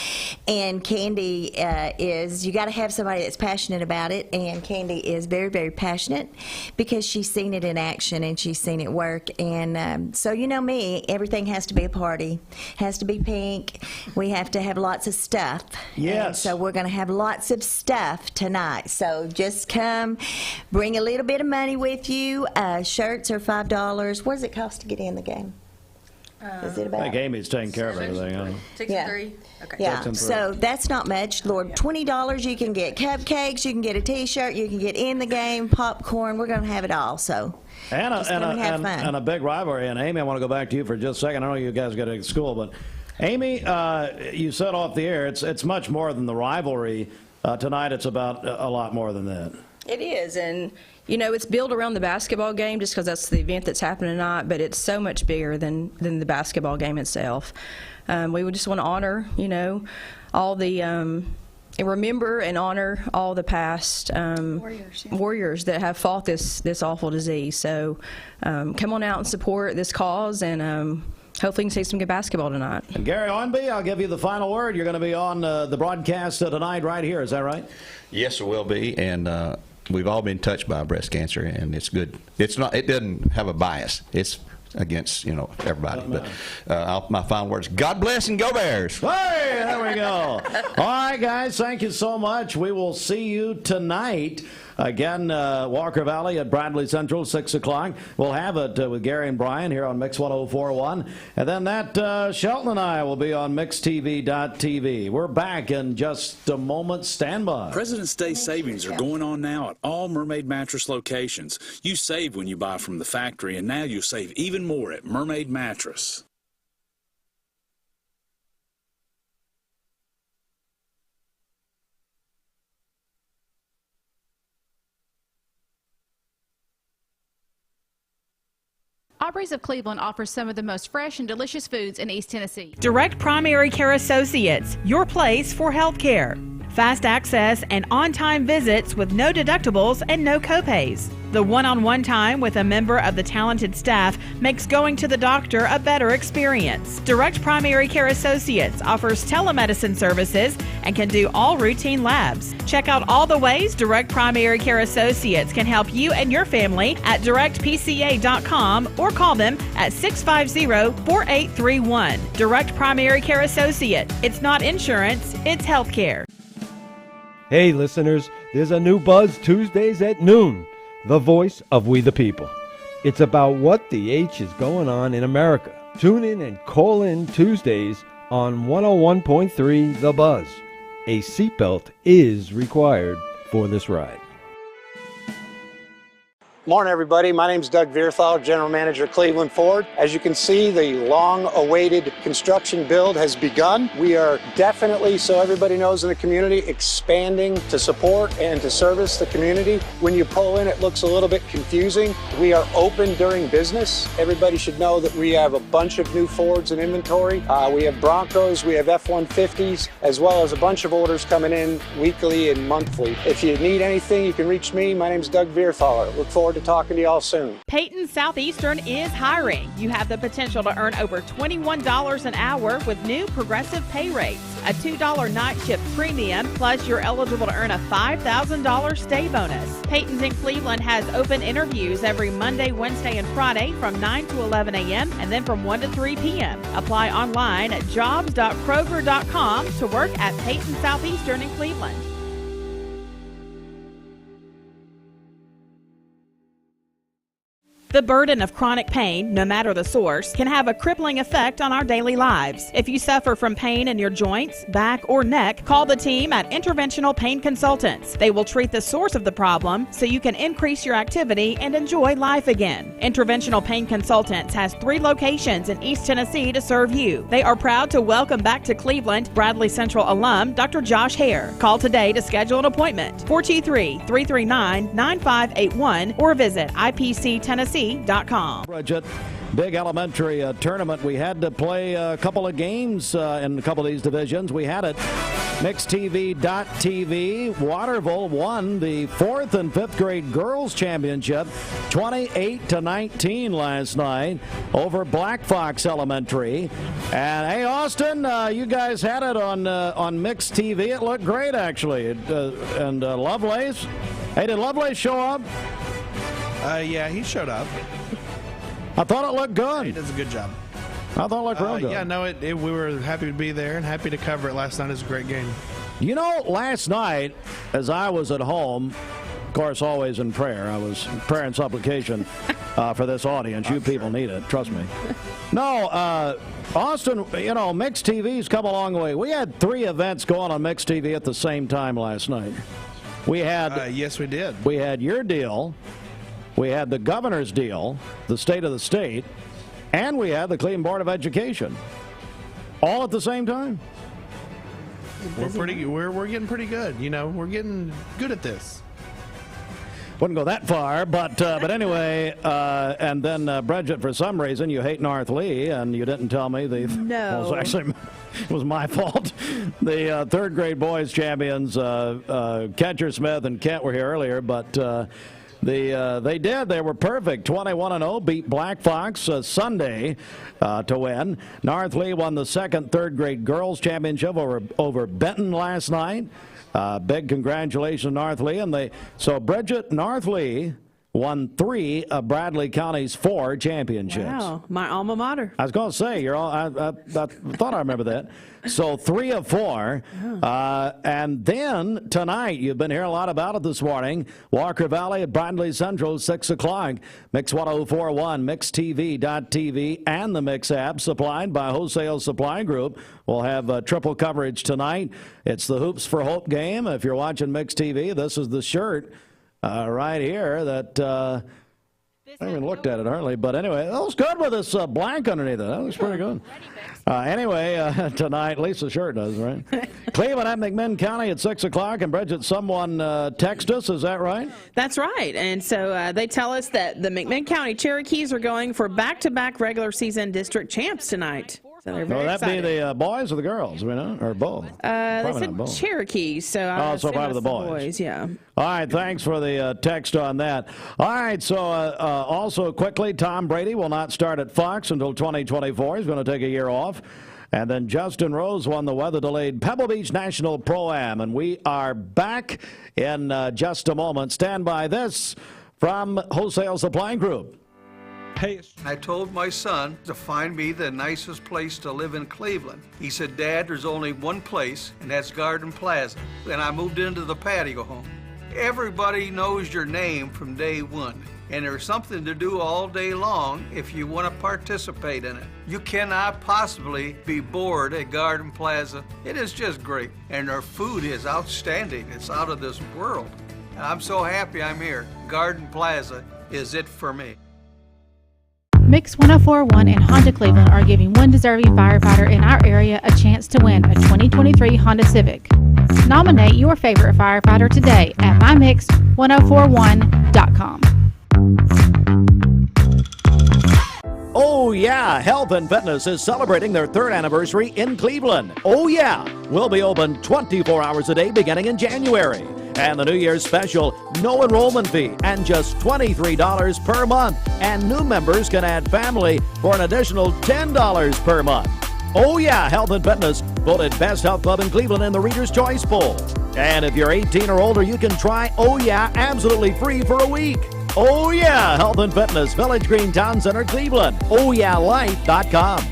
And Candy you got to have somebody that's passionate about it, and Candy is very, very passionate because she's seen it in action and she's seen it work. And so me, everything has to be a party, has to be pink. We have to have lots of stuff. Yes. And so we're going to have lots of stuff tonight. So just come, bring a little bit of money with you. Shirts are $5. What does it cost to get in the game? Is it about? I think Amy's taking care of everything. Huh? 6 and 3. Okay. Yeah, so that's not much, Lord. $20, you can get cupcakes, you can get a T-shirt, you can get in the game, popcorn. We're going to have it all. So and have fun. And a big rivalry. And Amy, I want to go back to you for just a second. I know you guys got to school, but Amy, you said off the air it's much more than the rivalry. Tonight, it's about a lot more than that. It is, and it's built around the basketball game just because that's the event that's happening tonight, but it's so much bigger than the basketball game itself. We would just want to honor, all the remember and honor all the past warriors that have fought this awful disease. So come on out and support this cause, and hopefully you can see some good basketball tonight. And Gary Owenby, I'll give you the final word. You're going to be on the broadcast tonight right here. Is that right? Yes, it will be. And we've all been touched by breast cancer, and it's good. It doesn't have a bias. It's against, everybody. But my final words, God bless and go Bears. Hey, there we go. All right, guys, thank you so much. We will see you tonight. Again, Walker Valley at Bradley Central, 6 o'clock. We'll have it with Gary and Brian here on Mix 104.1. And then that Shelton and I will be on MixTV.tv. We're back in just a moment. Stand by. President's Day savings are going on now at all Mermaid Mattress locations. You save when you buy from the factory, and now you'll save even more at Mermaid Mattress. Aubrey's of Cleveland offers some of the most fresh and delicious foods in East Tennessee. Direct Primary Care Associates, your place for health care. Fast access and on-time visits with no deductibles and no copays. The one-on-one time with a member of the talented staff makes going to the doctor a better experience. Direct Primary Care Associates offers telemedicine services and can do all routine labs. Check out all the ways Direct Primary Care Associates can help you and your family at directpca.com or call them at 650-4831. Direct Primary Care Associate. It's not insurance, it's health care. Hey listeners, there's a new Buzz Tuesdays at noon. The voice of We the People. It's about what the H is going on in America. Tune in and call in Tuesdays on 101.3 The Buzz. A seatbelt is required for this ride. Morning, everybody. My name is Doug Vierthal, General Manager, Cleveland Ford. As you can see, the long-awaited construction build has begun. We are definitely, so everybody knows in the community, expanding to support and to service the community. When you pull in, it looks a little bit confusing. We are open during business. Everybody should know that we have a bunch of new Fords in inventory. We have Broncos, we have F-150s, as well as a bunch of orders coming in weekly and monthly. If you need anything, you can reach me. My name is Doug Vierthaler. Look forward to talking to y'all soon. Peyton Southeastern is hiring. You have the potential to earn over $21 an hour with new progressive pay rates. A $2 night shift premium, plus you're eligible to earn a $5,000 stay bonus. Peyton's in Cleveland has open interviews every Monday, Wednesday, and Friday from 9 to 11 a.m. and then from 1 to 3 p.m. Apply online at jobs.kroger.com to work at Peyton Southeastern in Cleveland. The burden of chronic pain, no matter the source, can have a crippling effect on our daily lives. If you suffer from pain in your joints, back, or neck, call the team at Interventional Pain Consultants. They will treat the source of the problem so you can increase your activity and enjoy life again. Interventional Pain Consultants has 3 locations in East Tennessee to serve you. They are proud to welcome back to Cleveland Bradley Central alum Dr. Josh Hare. Call today to schedule an appointment. 423-339-9581 or visit IPCTennessee.com. Bridget, big elementary tournament. We had to play a couple of games in a couple of these divisions. We had it. MixTV.tv. Waterville won the 4th and 5th grade girls championship 28-19 last night over Black Fox Elementary. And hey, Austin, you guys had it on MixTV. It looked great, actually. And Lovelace. Hey, did Lovelace show up? Yeah, he showed up. I thought it looked good. He does a good job. I thought it looked real good. Yeah, no, we were happy to be there and happy to cover it last night. It was a great game. You know, last night, as I was at home, of course, always in prayer, I was prayer and supplication for this audience. You people need it, trust me. No, Austin, you know, Mixed TV's come a long way. We had 3 events going on Mixed TV at the same time last night. We had... yes, we did. We had your deal. We had the governor's deal, the state of the state, and we had the Cleveland Board of Education, all at the same time. We're getting pretty good. You know, we're getting good at this. Wouldn't go that far, but anyway, and then Bridget, for some reason, you hate North Lee, and you didn't tell me. No. Well, actually, it was my fault. The 3rd grade boys champions, Catcher Smith and Kent were here earlier, but. They did. They were perfect. 21-0, beat Black Fox Sunday to win. North Lee won the 2nd 3rd grade girls championship over Benton last night. Big congratulations, North Lee. So Bridget, North Lee won 3 of Bradley County's 4 championships. Wow, my alma mater. I was going to say, I thought I remember that. So 3 of 4. And then tonight, you've been hearing a lot about it this morning. Walker Valley at Bradley Central, 6 o'clock. Mix 104.1, MixTV.tv, and the Mix app, supplied by Wholesale Supply Group. We'll have triple coverage tonight. It's the Hoops for Hope game. If you're watching Mix TV, this is the shirt right here that I haven't even looked at it hardly, but anyway, that was good with this blank underneath it. That was pretty good. Anyway, tonight, at least the shirt does, right? Cleveland at McMinn County at 6 o'clock. And Bridget, someone text us, is that right? That's right. And so they tell us that the McMinn County Cherokees are going for back-to-back regular season district champs tonight. So they're very Will that excited. be the boys or the girls? We know, or both? They said both. Cherokees, so so probably the boys. Yeah. All right, thanks for the text on that. All right, so also quickly, Tom Brady will not start at Fox until 2024. He's going to take a year off. And then Justin Rose won the weather-delayed Pebble Beach National Pro-Am. And we are back in just a moment. Stand by this from Wholesale Supply Group. I told my son to find me the nicest place to live in Cleveland. He said, Dad, there's only one place, and that's Garden Plaza. And I moved into the patio home. Everybody knows your name from day one, and there's something to do all day long if you want to participate in it. You cannot possibly be bored at Garden Plaza. It is just great, and their food is outstanding. It's out of this world. And I'm so happy I'm here. Garden Plaza is it for me. Mix 104.1 and Honda Cleveland are giving one deserving firefighter in our area a chance to win a 2023 Honda Civic. Nominate your favorite firefighter today at mymix1041.com. Oh yeah, Health and Fitness is celebrating their 3rd anniversary in Cleveland. Oh yeah, we'll be open 24 hours a day beginning in January. And the New Year's special, no enrollment fee and just $23 per month. And new members can add family for an additional $10 per month. Oh yeah, Health and Fitness voted Best Health Club in Cleveland in the Reader's Choice Poll. And if you're 18 or older, you can try Oh Yeah absolutely free for a week. Oh yeah, Health and Fitness, Village Green Town Center, Cleveland. OhYeahLife.com.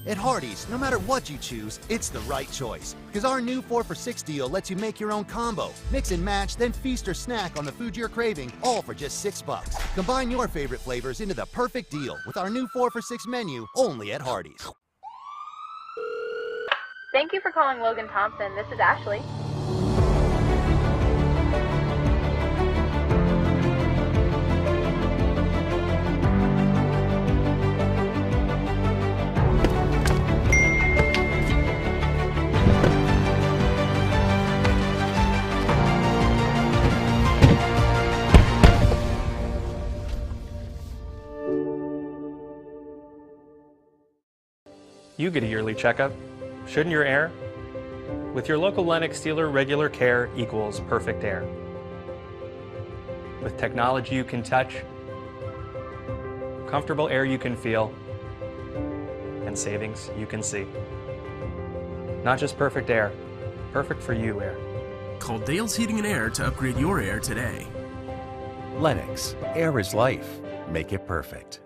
At Hardee's, no matter what you choose, it's the right choice. Because our new 4 for $6 deal lets you make your own combo. Mix and match, then feast or snack on the food you're craving, all for just $6. Combine your favorite flavors into the perfect deal with our new 4 for $6 menu only at Hardee's. Thank you for calling Logan Thompson. This is Ashley. You get a yearly checkup. Shouldn't your air? With your local Lennox dealer, regular care equals perfect air. With technology you can touch, comfortable air you can feel, and savings you can see. Not just perfect air, perfect for you air. Call Dale's Heating and Air to upgrade your air today. Lennox, air is life. Make it perfect.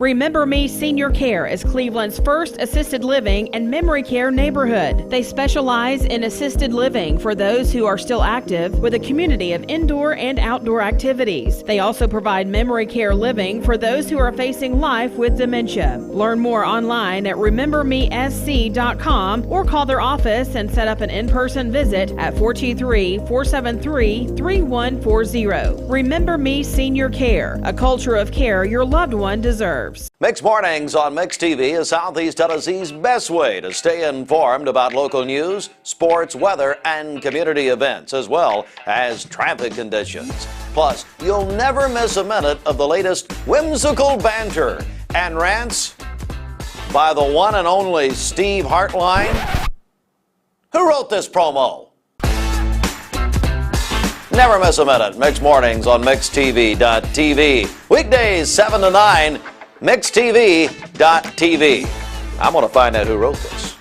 Remember Me Senior Care is Cleveland's first assisted living and memory care neighborhood. They specialize in assisted living for those who are still active with a community of indoor and outdoor activities. They also provide memory care living for those who are facing life with dementia. Learn more online at remembermesc.com or call their office and set up an in-person visit at 423-473-3140. Remember Me Senior Care, a culture of care your loved one deserves. Mixed Mornings on Mix TV is Southeast Tennessee's best way to stay informed about local news, sports, weather, and community events, as well as traffic conditions. Plus, you'll never miss a minute of the latest whimsical banter and rants by the one and only Steve Hartline. Who wrote this promo? Never miss a minute. Mixed Mornings on MixTV.tv. Weekdays 7 to 9. MixTV.tv. I'm going to find out who wrote this.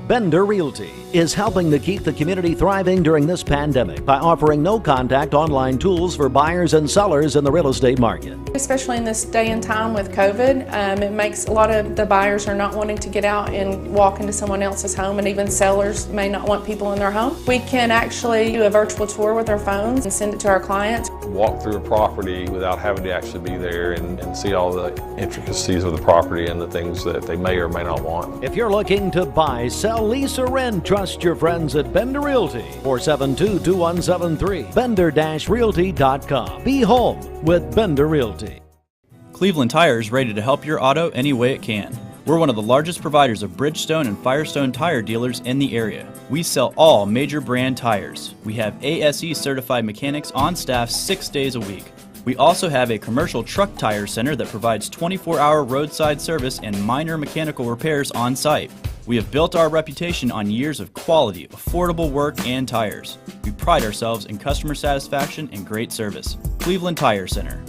Bender Realty is helping to keep the community thriving during this pandemic by offering no-contact online tools for buyers and sellers in the real estate market. Especially in this day and time with COVID, it makes a lot of the buyers are not wanting to get out and walk into someone else's home, and even sellers may not want people in their home. We can actually do a virtual tour with our phones and send it to our clients. Walk through a property without having to actually be there and see all the intricacies of the property and the things that they may or may not want. If you're looking to buy, sell, lease, or rent, trust your friends at Bender Realty. 472-2173. Bender-Realty.com. Be home with Bender Realty. Cleveland Tire is ready to help your auto any way it can. We're one of the largest providers of Bridgestone and Firestone tire dealers in the area. We sell all major brand tires. We have ASE certified mechanics on staff 6 days a week. We also have a commercial truck tire center that provides 24-hour roadside service and minor mechanical repairs on site. We have built our reputation on years of quality, affordable work and tires. We pride ourselves in customer satisfaction and great service. Cleveland Tire Center.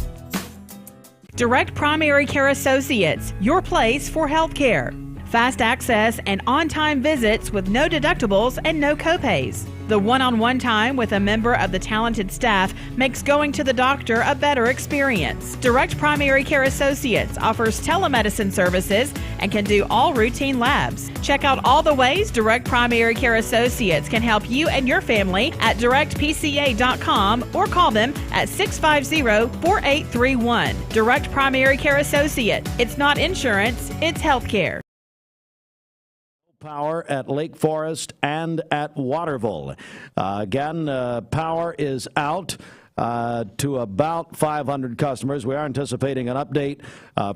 Direct Primary Care Associates, your place for health care. Fast access and on-time visits with no deductibles and no copays. The one-on-one time with a member of the talented staff makes going to the doctor a better experience. Direct Primary Care Associates offers telemedicine services and can do all routine labs. Check out all the ways Direct Primary Care Associates can help you and your family at directpca.com or call them at 650-4831. Direct Primary Care Associates. It's not insurance, it's health care. Power at Lake Forest and at Waterville. Again, power is out to about 500 customers. We are anticipating an update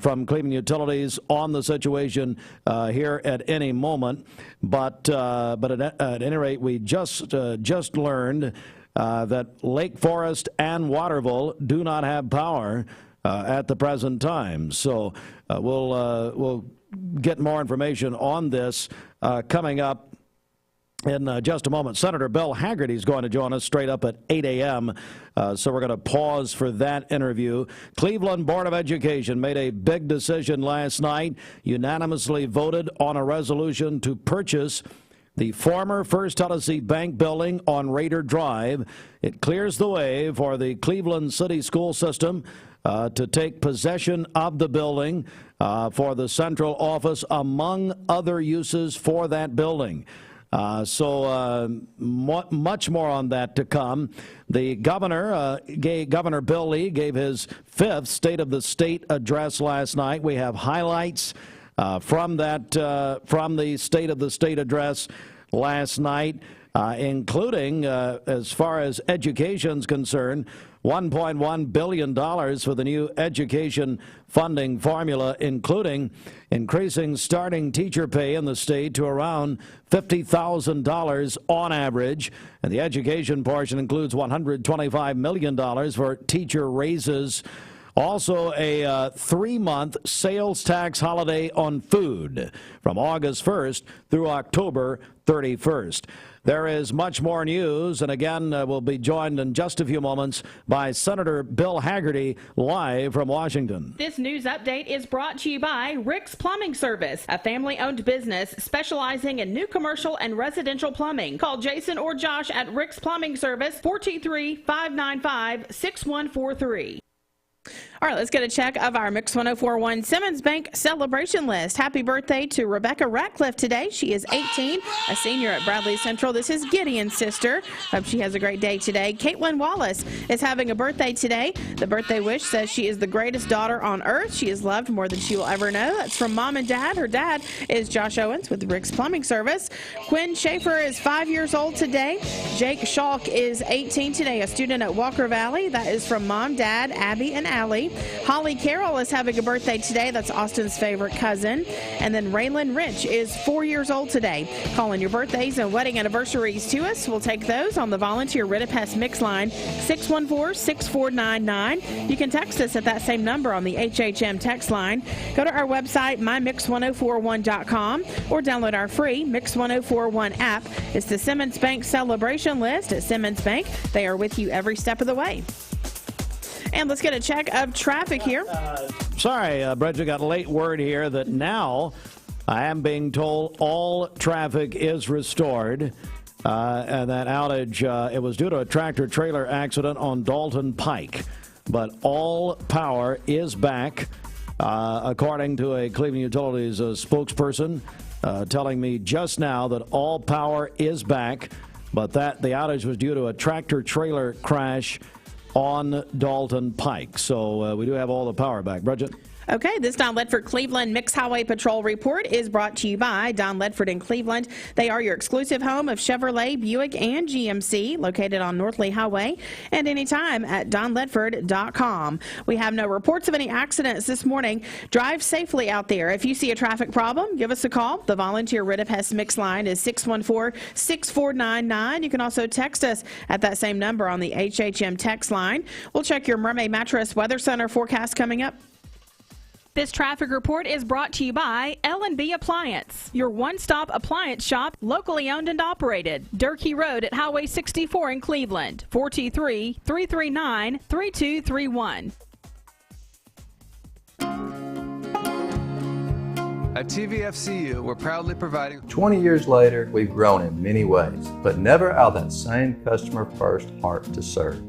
from Cleveland Utilities on the situation here at any moment. But at any rate, we just learned that Lake Forest and Waterville do not have power at the present time. So we'll get more information on this coming up in just a moment. Senator Bill Hagerty is going to join us straight up at 8 a.m., so we're going to pause for that interview. Cleveland Board of Education made a big decision last night, unanimously voted on a resolution to purchase the former First Tennessee Bank building on Raider Drive. It clears the way for the Cleveland City School System to take possession of the building for the central office, among other uses for that building. Much more on that to come. The governor, Governor Bill Lee, gave his 5th State of the State address last night. We have highlights from the State of the State address last night, including, as far as education's concerned, $1.1 billion for the new education funding formula, including increasing starting teacher pay in the state to around $50,000 on average. And the education portion includes $125 million for teacher raises. Also, a 3-month sales tax holiday on food from August 1st through October 31st. There is much more news, and again, we'll be joined in just a few moments by Senator Bill Hagerty, live from Washington. This news update is brought to you by Rick's Plumbing Service, a family-owned business specializing in new commercial and residential plumbing. Call Jason or Josh at Rick's Plumbing Service, 423-595-6143. All right, let's get a check of our Mix 1041 Simmons Bank celebration list. Happy birthday to Rebecca Ratcliffe today. She is 18, a senior at Bradley Central. This is Gideon's sister. Hope she has a great day today. Caitlin Wallace is having a birthday today. The birthday wish says she is the greatest daughter on earth. She is loved more than she will ever know. That's from Mom and Dad. Her dad is Josh Owens with Rick's Plumbing Service. Quinn Schaefer is 5 years old today. Jake Schalk is 18 today, a student at Walker Valley. That is from Mom, Dad, Abby, and Allie. Holly Carroll is having a birthday today. That's Austin's favorite cousin. And then Raylan Rich is 4 years old today. Calling your birthdays and wedding anniversaries to us. We'll take those on the volunteer Ritipest Mix line, 614-6499. You can text us at that same number on the HHM text line. Go to our website, mymix1041.com, or download our free Mix 1041 app. It's the Simmons Bank celebration list at Simmons Bank. They are with you every step of the way. And let's get a check of traffic here. Sorry, Bridget, got a late word here that now I am being told all traffic is restored. And that outage, it was due to a tractor-trailer accident on Dalton Pike. But all power is back, according to a Cleveland Utilities spokesperson telling me just now that all power is back, but that the outage was due to a tractor-trailer crash on Dalton Pike. So we do have all the power back. Bridget? Okay, this Don Ledford Cleveland Mixed Highway Patrol report is brought to you by Don Ledford in Cleveland. They are your exclusive home of Chevrolet, Buick, and GMC, located on North Lee Highway, and anytime at donledford.com. We have no reports of any accidents this morning. Drive safely out there. If you see a traffic problem, give us a call. The volunteer Rid of Hess Mix line is 614-6499. You can also text us at that same number on the HHM text line. We'll check your Mermaid Mattress Weather Center forecast coming up. This traffic report is brought to you by L&B Appliance, your one-stop appliance shop, locally owned and operated. Durkee Road at Highway 64 in Cleveland, 423-339-3231. At TVFCU, we're proudly providing... 20 years later, we've grown in many ways, but never out of that same customer-first heart to serve.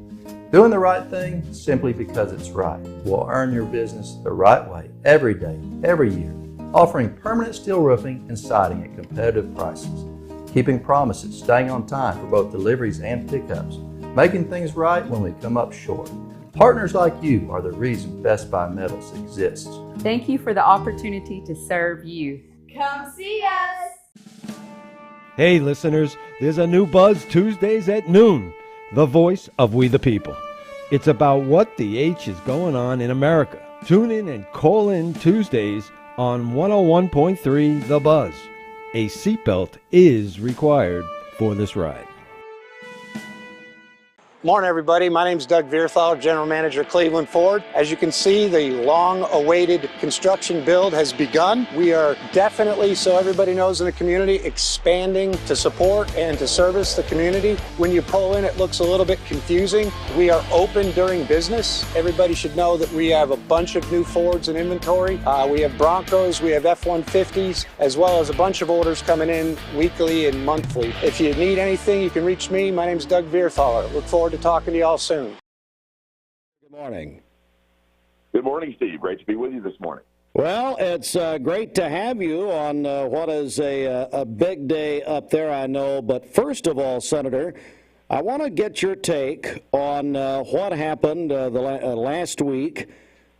Doing the right thing simply because it's right will earn your business the right way every day, every year. Offering permanent steel roofing and siding at competitive prices. Keeping promises, staying on time for both deliveries and pickups. Making things right when we come up short. Partners like you are the reason Best Buy Metals exists. Thank you for the opportunity to serve you. Come see us! Hey listeners, there's a new Buzz Tuesdays at noon. The voice of We the People. It's about what the H is going on in America. Tune in and call in Tuesdays on 101.3 The Buzz. A seatbelt is required for this ride. Morning, everybody. My name is Doug Vierthal, General Manager, Cleveland Ford. As you can see, the long-awaited construction build has begun. We are definitely, so everybody knows in the community, expanding to support and to service the community. When you pull in, it looks a little bit confusing. We are open during business. Everybody should know that we have a bunch of new Fords in inventory. We have Broncos, we have F-150s, as well as a bunch of orders coming in weekly and monthly. If you need anything, you can reach me. My name is Doug Vierthaler. Look forward to talking to you all soon. Good morning. Good morning, Steve. Great to be with you this morning. Well, it's great to have you on what is a big day up there, I know. But first of all, Senator, I want to get your take on what happened last week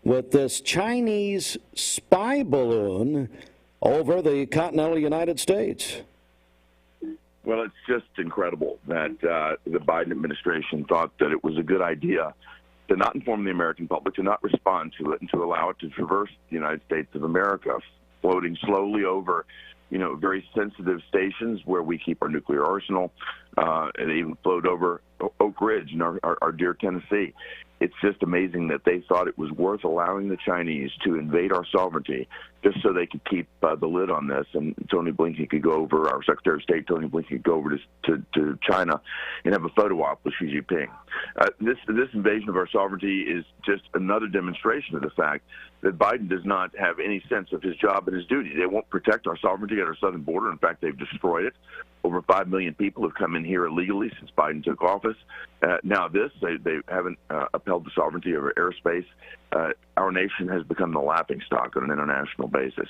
with this Chinese spy balloon over the continental United States. Well, it's just incredible that the Biden administration thought that it was a good idea to not inform the American public, to not respond to it, and to allow it to traverse the United States of America, floating slowly over, very sensitive stations where we keep our nuclear arsenal, and even float over Oak Ridge in our dear Tennessee. It's just amazing that they thought it was worth allowing the Chinese to invade our sovereignty just so they could keep the lid on this. And Tony Blinken could go over, our Secretary of State, Tony Blinken, could go over to China and have a photo op with Xi Jinping. This invasion of our sovereignty is just another demonstration of the fact that Biden does not have any sense of his job and his duty. They won't protect our sovereignty at our southern border. In fact, they've destroyed it. Over 5 million people have come in here illegally since Biden took office. Now they haven't upheld the sovereignty of our airspace. Our nation has become the laughingstock on an international basis.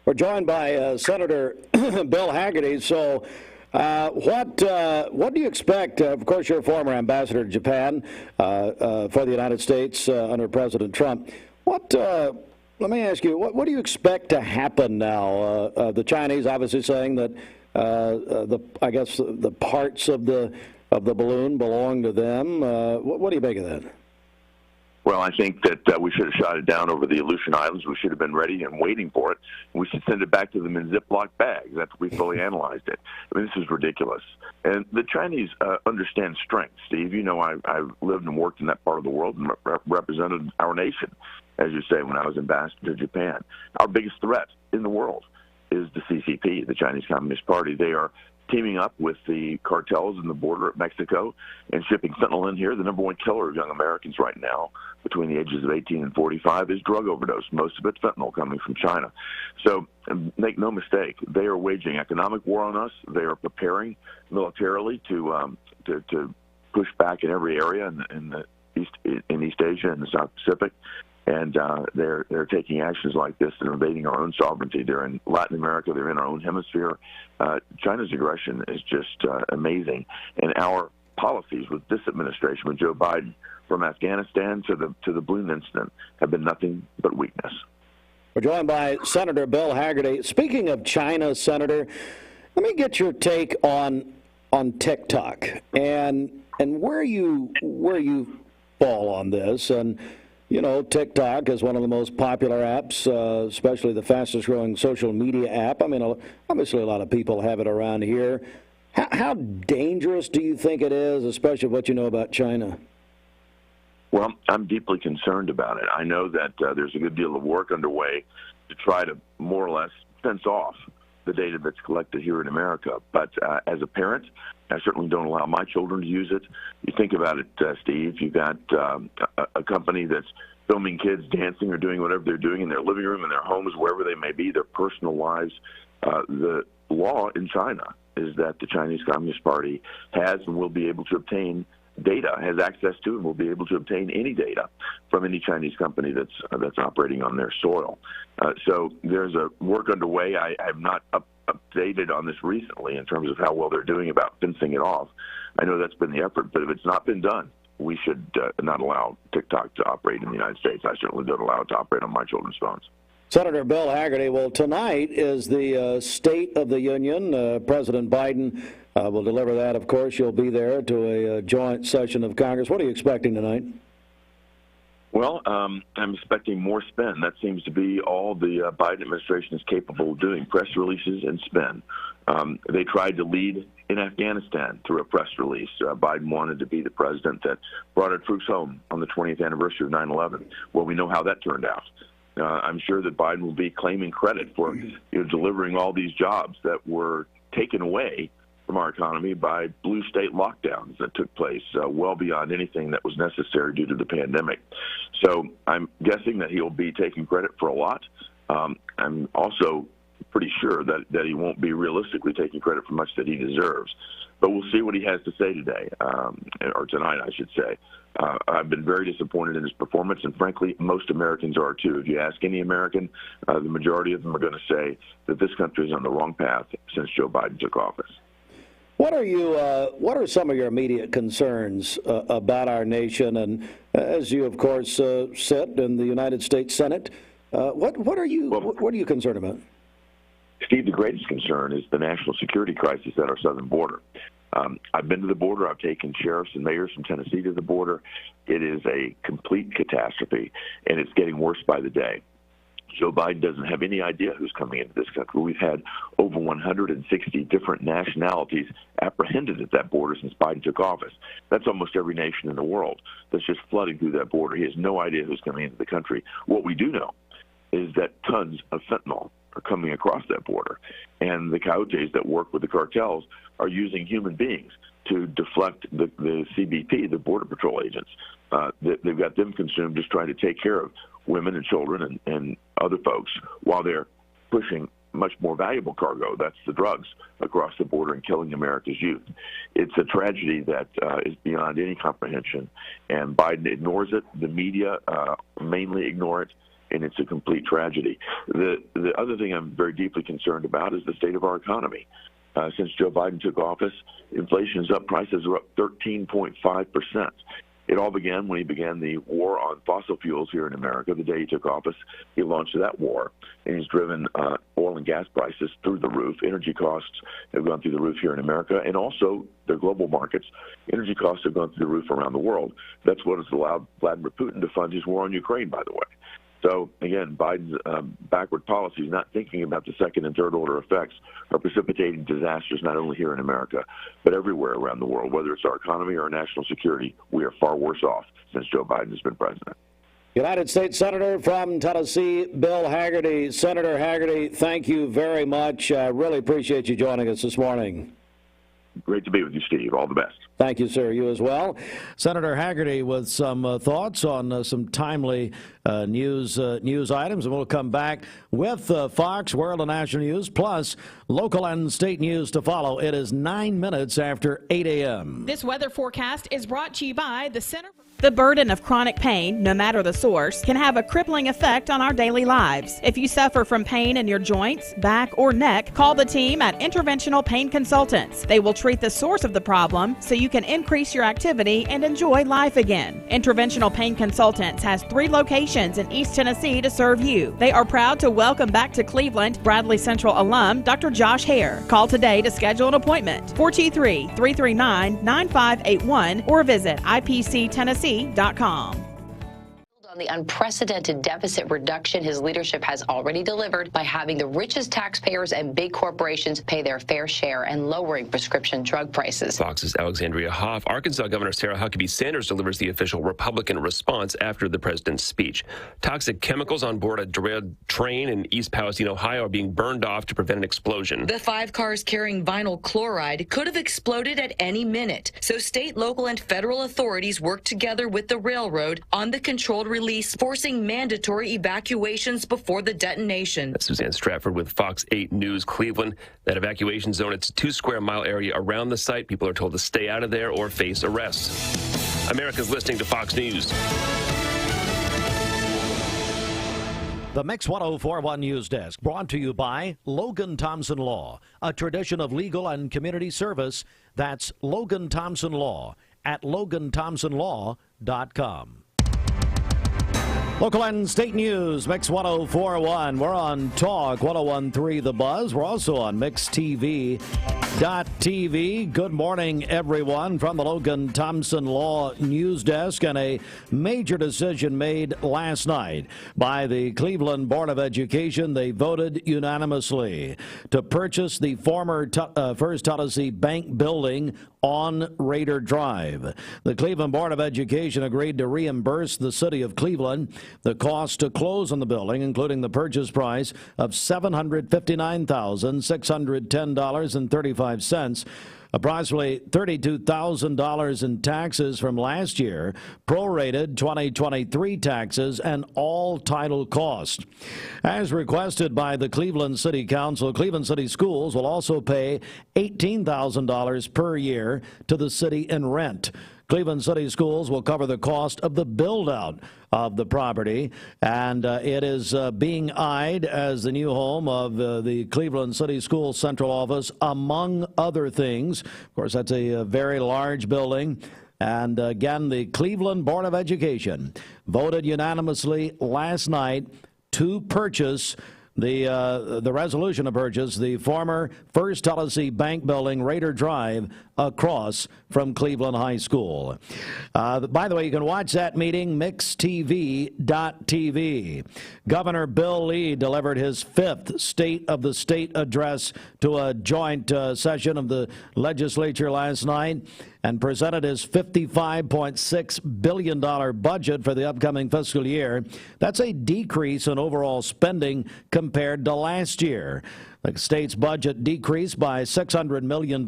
We're joined by Senator Bill Hagerty. So what do you expect? Of course, you're a former ambassador to Japan for the United States under President Trump. Let me ask you, what do you expect to happen now? The Chinese obviously saying that I guess the parts of the balloon belong to them. What do you make of that? Well, I think that we should have shot it down over the Aleutian Islands. We should have been ready and waiting for it. We should send it back to them in Ziploc bags after we fully analyzed it. I mean, this is ridiculous. And the Chinese understand strength, Steve. You know, I've lived and worked in that part of the world and represented our nation, as you say, when I was ambassador to Japan. Our biggest threat in the world is the CCP, the Chinese Communist Party. They are teaming up with the cartels in the border at Mexico and shipping fentanyl in here. The number one killer of young Americans right now between the ages of 18 and 45 is drug overdose. Most of it's fentanyl coming from China. So make no mistake, they are waging economic war on us. They are preparing militarily to push back in every area in East Asia and the South Pacific. And they're taking actions like this and invading our own sovereignty. They're in Latin America. They're in our own hemisphere. China's aggression is just amazing. And our policies with this administration, with Joe Biden, from Afghanistan to the balloon incident, have been nothing but weakness. We're joined by Senator Bill Hagerty. Speaking of China, Senator, let me get your take on TikTok and where you fall on this. And you know, TikTok is one of the most popular apps, especially the fastest growing social media app. I mean, obviously a lot of people have it around here. How dangerous do you think it is, especially what you know about China? Well, I'm deeply concerned about it. I know that there's a good deal of work underway to try to more or less fence off the data that's collected here in America. But as a parent, I certainly don't allow my children to use it. You think about it, Steve, you've got a company that's filming kids dancing or doing whatever they're doing in their living room, in their homes, wherever they may be, their personal lives. The law in China is that the Chinese Communist Party has and will be able to obtain data, has access to, and will be able to obtain any data from any Chinese company that's operating on their soil. So there's a work underway. I have not updated on this recently in terms of how well they're doing about fencing it off. I know that's been the effort, but if it's not been done, we should not allow TikTok to operate in the United States. I certainly don't allow it to operate on my children's phones. Senator Bill Hagerty, well, tonight is the State of the Union. President Biden will deliver that, of course. You'll be there to a joint session of Congress. What are you expecting tonight? Well, I'm expecting more spin. That seems to be all the Biden administration is capable of doing, press releases and spin. They tried to lead in Afghanistan through a press release. Biden wanted to be the president that brought our troops home on the 20th anniversary of 9/11. Well, we know how that turned out. I'm sure that Biden will be claiming credit for delivering all these jobs that were taken away from our economy by blue state lockdowns that took place well beyond anything that was necessary due to the pandemic. So I'm guessing that he'll be taking credit for a lot. I'm also pretty sure that he won't be realistically taking credit for much that he deserves. But we'll see what he has to say today, or tonight, I should say. I've been very disappointed in his performance, and frankly, most Americans are too. If you ask any American, the majority of them are going to say that this country is on the wrong path since Joe Biden took office. What are some of your immediate concerns about our nation? And as you, of course, sit in the United States Senate, what are you concerned about? Steve, the greatest concern is the national security crisis at our southern border. I've been to the border. I've taken sheriffs and mayors from Tennessee to the border. It is a complete catastrophe, and it's getting worse by the day. Joe Biden doesn't have any idea who's coming into this country. We've had over 160 different nationalities apprehended at that border since Biden took office. That's almost every nation in the world that's just flooding through that border. He has no idea who's coming into the country. What we do know is that tons of fentanyl are coming across that border, and the coyotes that work with the cartels are using human beings to deflect the CBP, the Border Patrol agents. They've got them consumed just trying to take care of women and children and other folks while they're pushing much more valuable cargo, that's the drugs, across the border and killing America's youth. It's a tragedy that is beyond any comprehension, and Biden ignores it. The media mainly ignore it, and it's a complete tragedy. The other thing I'm very deeply concerned about is the state of our economy. Since Joe Biden took office, inflation is up, prices are up 13.5%. It all began when he began the war on fossil fuels here in America. The day he took office, he launched that war, and he's driven oil and gas prices through the roof. Energy costs have gone through the roof here in America, and also the global markets. Energy costs have gone through the roof around the world. That's what has allowed Vladimir Putin to fund his war on Ukraine, by the way. So, again, Biden's backward policies, not thinking about the second and third order effects, are precipitating disasters not only here in America, but everywhere around the world. Whether it's our economy or our national security, we are far worse off since Joe Biden has been president. United States Senator from Tennessee, Bill Hagerty. Senator Hagerty, thank you very much. I really appreciate you joining us this morning. Great to be with you, Steve. All the best. Thank you, sir. You as well. Senator Hagerty with some thoughts on some timely news items, and we'll come back with Fox, World, and National News, plus local and state news to follow. It is 9 minutes after 8 a.m. This weather forecast is brought to you by the Center. The burden of chronic pain, no matter the source, can have a crippling effect on our daily lives. If you suffer from pain in your joints, back, or neck, call the team at Interventional Pain Consultants. They will treat the source of the problem so you can increase your activity and enjoy life again. Interventional Pain Consultants has 3 locations in East Tennessee to serve you. They are proud to welcome back to Cleveland Bradley Central alum Dr. Josh Hare. Call today to schedule an appointment. 423-339-9581 or visit IPCTennessee.com. On the unprecedented deficit reduction his leadership has already delivered by having the richest taxpayers and big corporations pay their fair share and lowering prescription drug prices. Fox's Alexandria Hoff. Arkansas Governor Sarah Huckabee Sanders delivers the official Republican response after the president's speech. Toxic chemicals on board a derailed train in East Palestine, Ohio, are being burned off to prevent an explosion. The 5 cars carrying vinyl chloride could have exploded at any minute. So state, local, and federal authorities worked together with the railroad on the controlled release, forcing mandatory evacuations before the detonation. That's Suzanne Stratford with Fox 8 News Cleveland. That evacuation zone, it's a 2-square-mile area around the site. People are told to stay out of there or face arrests. America's listening to Fox News. The Mix 1041 News Desk, brought to you by Logan Thompson Law, a tradition of legal and community service. That's Logan Thompson Law at LoganThompsonLaw.com. Local and state news, Mix 1041. We're on Talk 1013 The Buzz. We're also on MixTV.tv. Good morning, everyone, from the Logan Thompson Law News Desk. And a major decision made last night by the Cleveland Board of Education. They voted unanimously to purchase the former First Tennessee Bank building on Raider Drive. The Cleveland Board of Education agreed to reimburse the city of Cleveland the cost to close on the building, including the purchase price of $759,610.35. Approximately $32,000 in taxes from last year, prorated 2023 taxes, and all title costs. As requested by the Cleveland City Council, Cleveland City Schools will also pay $18,000 per year to the city in rent. Cleveland City Schools will cover the cost of the build-out of the property, and it is being eyed as the new home of the Cleveland City Schools Central Office, among other things. Of course, that's a very large building. And again, the Cleveland Board of Education voted unanimously last night to purchase the resolution to purchase the former First Tennessee Bank building, Raider Drive, across from Cleveland High School. By the way, you can watch that meeting, MixTV.tv. Governor Bill Lee delivered his 5th State of the State address to a joint session of the legislature last night and presented his $55.6 billion budget for the upcoming fiscal year. That's a decrease in overall spending compared to last year. The state's budget decreased by $600 million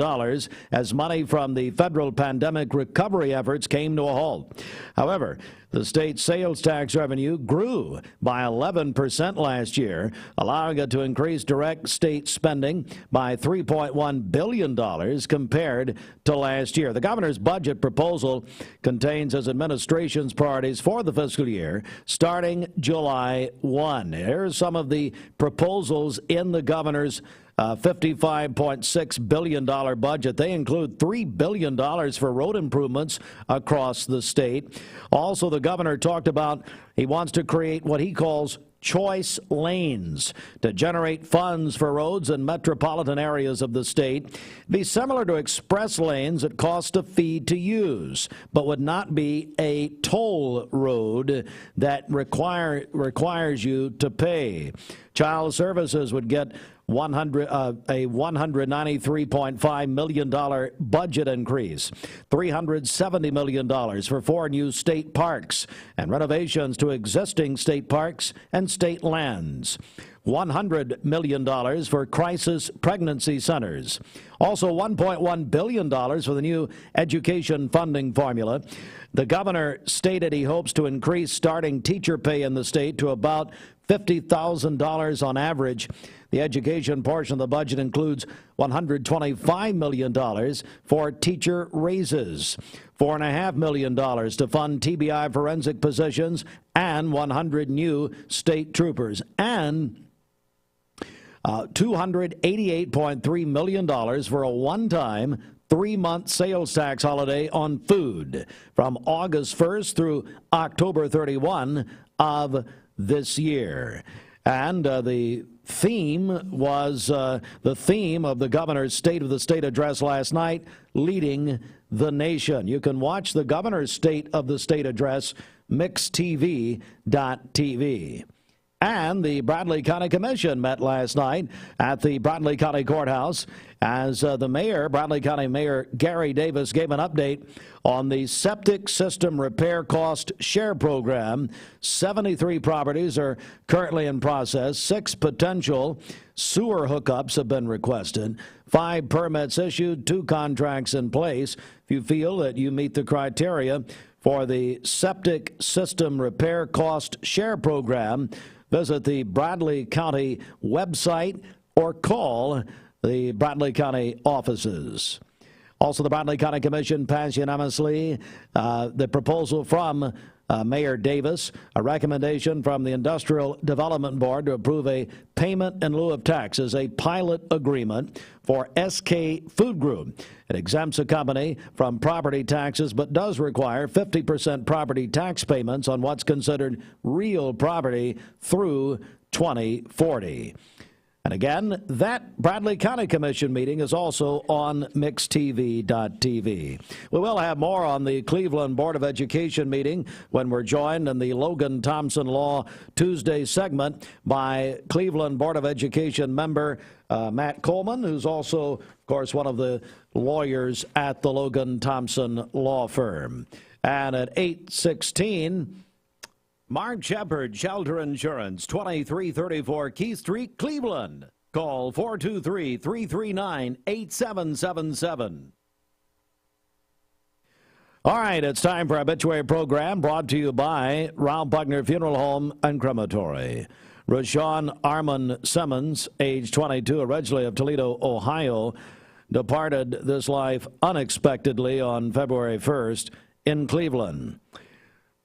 as money from the federal pandemic recovery efforts came to a halt. However, the state's sales tax revenue grew by 11% last year, allowing it to increase direct state spending by $3.1 billion compared to last year. The governor's budget proposal contains his administration's priorities for the fiscal year starting July 1. Here's some of the proposals in the governor's $55.6 billion budget. They include $3 billion for road improvements across the state. Also, the governor talked about he wants to create what he calls choice lanes to generate funds for roads in metropolitan areas of the state. Be similar to express lanes that cost a fee to use, but would not be a toll road that requires you to pay. Child Services would get a $193.5 million budget increase, $370 million for 4 new state parks and renovations to existing state parks and state lands. $100 million for crisis pregnancy centers. Also, $1.1 billion for the new education funding formula. The governor stated he hopes to increase starting teacher pay in the state to about $50,000 on average. The education portion of the budget includes $125 million for teacher raises, $4.5 million to fund TBI forensic positions, and 100 new state troopers, and $288.3 million for a one-time 3-month sales tax holiday on food from August 1st through October 31 of this year. And the theme was the theme of the governor's State of the State address last night, leading the nation. You can watch the governor's State of the State address, mixtv.tv. And the Bradley County Commission met last night at the Bradley County Courthouse as the mayor, Bradley County Mayor Gary Davis, gave an update on the septic system repair cost share program. 73 properties are currently in process. 6 potential sewer hookups have been requested. 5 permits issued, 2 contracts in place. If you feel that you meet the criteria for the septic system repair cost share program, visit the Bradley County website or call the Bradley County offices. Also, the Bradley County Commission passed unanimously the proposal from Mayor Davis, a recommendation from the Industrial Development Board to approve a payment in lieu of taxes, a pilot agreement for SK Food Group. It exempts a company from property taxes but does require 50% property tax payments on what's considered real property through 2040. And again, that Bradley County Commission meeting is also on mixtv.tv. We will have more on the Cleveland Board of Education meeting when we're joined in the Logan Thompson Law Tuesday segment by Cleveland Board of Education member Matt Coleman, who's also, of course, one of the lawyers at the Logan Thompson Law Firm. And at 8:16... Mark Shepard, Shelter Insurance, 2334 Keith Street, Cleveland. Call 423-339-8777. All right, it's time for our obituary program brought to you by Ralph Buckner Funeral Home and Crematory. Rashawn Armand Simmons, age 22, originally of Toledo, Ohio, departed this life unexpectedly on February 1st in Cleveland.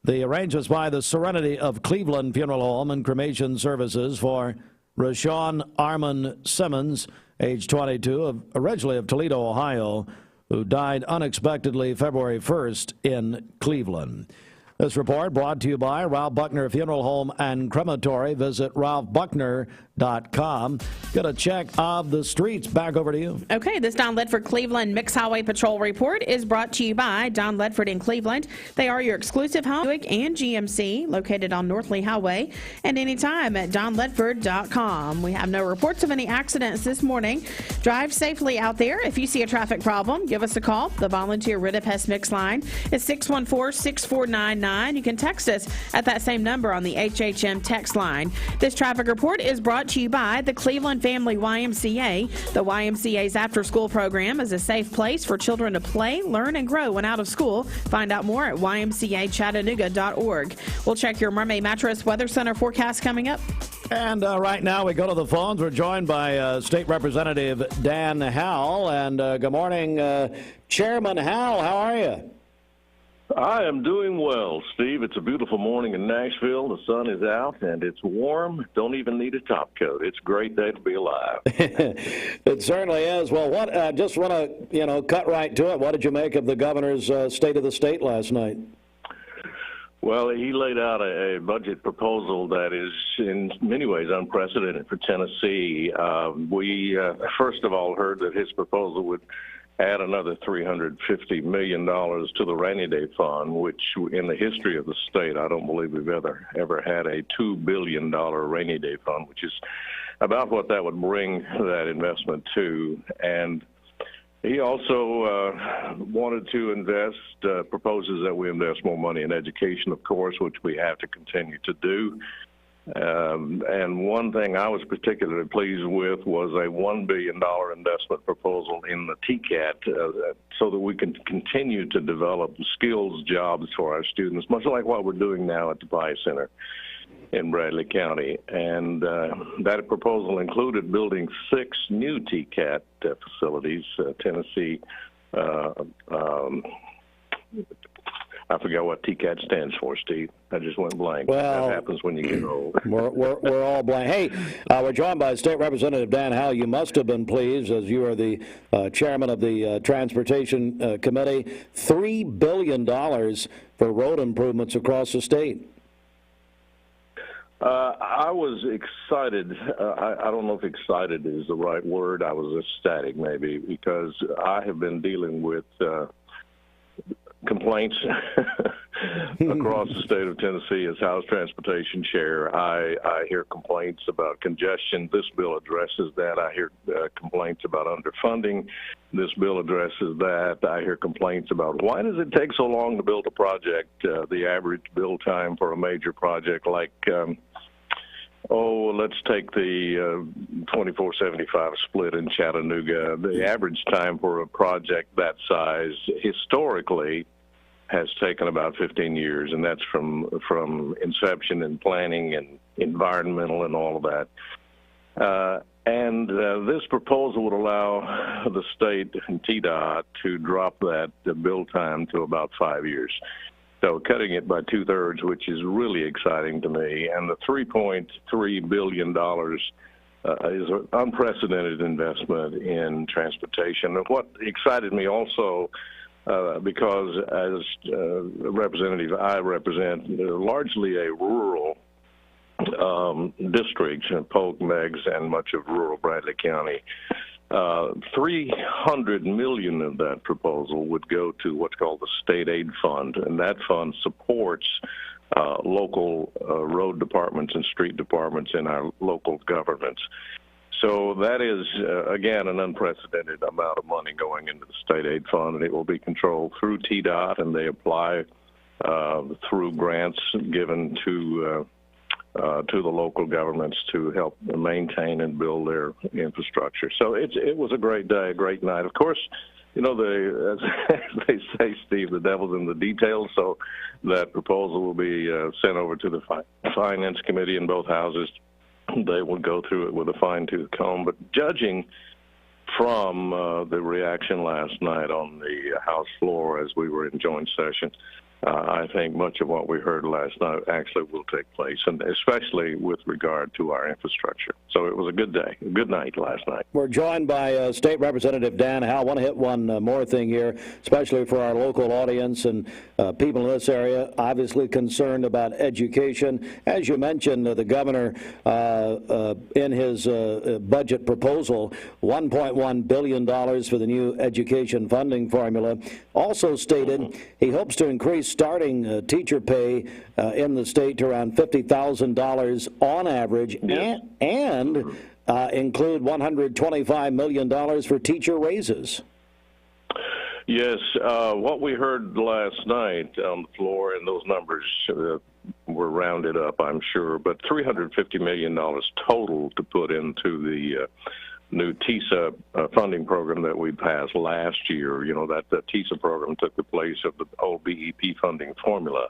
The arrangements by the Serenity of Cleveland Funeral Home and Cremation Services for Rashawn Armand Simmons, age 22, originally of Toledo, Ohio, who died unexpectedly February 1st in Cleveland. This report brought to you by Ralph Buckner Funeral Home and Crematory. Visit ralphbuckner.com. Get a check of the streets. Back over to you. Okay, this Don Ledford Cleveland Mixed Highway Patrol report is brought to you by Don Ledford in Cleveland. They are your exclusive home, Buick and GMC, located on North Lee Highway, and anytime at donledford.com. We have no reports of any accidents this morning. Drive safely out there. If you see a traffic problem, give us a call. The volunteer Rid of Pest Mix line is 614-6499. You can text us at that same number on the HHM text line. This traffic report is brought to you by the Cleveland Family YMCA. The YMCA's after-school program is a safe place for children to play, learn, and grow when out of school. Find out more at ymcachattanooga.org. We'll check your Mermaid Mattress Weather Center forecast coming up. And right now we go to the phones. We're joined by State Representative Dan Howell. And good morning, Chairman Howell. How are you? I am doing well, Steve. It's a beautiful morning in Nashville. The sun is out, and it's warm. Don't even need a top coat. It's a great day to be alive. It certainly is. Well, what? Just want to, cut right to it. What did you make of the governor's State of the State last night? Well, he laid out a budget proposal that is in many ways unprecedented for Tennessee. We first of all heard that his proposal would add another $350 million to the rainy day fund, which in the history of the state, I don't believe we've ever had a $2 billion rainy day fund, which is about what that would bring that investment to. And he also wanted to proposes that we invest more money in education, of course, which we have to continue to do. And one thing I was particularly pleased with was a $1 billion investment proposal in the TCAT so that we can continue to develop skills jobs for our students, much like what we're doing now at the Pye Center in Bradley County. And that proposal included building 6 new TCAT facilities. Tennessee, I forgot what TCAT stands for, Steve. I just went blank. Well, that happens when you get old. We're all blank. Hey, we're joined by State Representative Dan Howell. You must have been pleased, as you are the chairman of the Transportation Committee. $3 billion for road improvements across the state. I was excited. I don't know if excited is the right word. I was ecstatic, maybe, because I have been dealing with complaints across the state of Tennessee as House Transportation Chair. I hear complaints about congestion. This bill addresses that. I hear complaints about underfunding. This bill addresses that. I hear complaints about why does it take so long to build a project, the average build time for a major project like let's take the 2475 split in Chattanooga. The average time for a project that size historically has taken about 15 years, and that's from inception and planning and environmental and all of that. And this proposal would allow the state and TDOT to drop that build time to about 5 years. So cutting it by 2/3, which is really exciting to me. And the $3.3 billion is an unprecedented investment in transportation. And what excited me also, because as a representative, I represent largely a rural district, Polk, Meigs, and much of rural Bradley County. $300 million of that proposal would go to what's called the State Aid Fund, and that fund supports local road departments and street departments in our local governments. So that is, again, an unprecedented amount of money going into the State Aid Fund, and it will be controlled through TDOT, and they apply through grants given to the local governments to help maintain and build their infrastructure. So it was a great day, a great night. Of course, you know, as they say, Steve, the devil's in the details, so that proposal will be sent over to the Finance Committee in both houses. They will go through it with a fine-tooth comb. But judging from the reaction last night on the House floor as we were in joint session, I think much of what we heard last night actually will take place, and especially with regard to our infrastructure. So it was a good day, a good night last night. We're joined by State Representative Dan Howell. I want to hit one more thing here, especially for our local audience and people in this area, obviously concerned about education. As you mentioned, the governor, in his budget proposal, $1.1 billion for the new education funding formula, also stated he hopes to increase starting teacher pay in the state to around $50,000 on average, yes, and include $125 million for teacher raises. Yes, what we heard last night on the floor, and those numbers were rounded up, I'm sure, but $350 million total to put into the new TISA funding program that we passed last year. You know, that the TISA program took the place of the old BEP funding formula,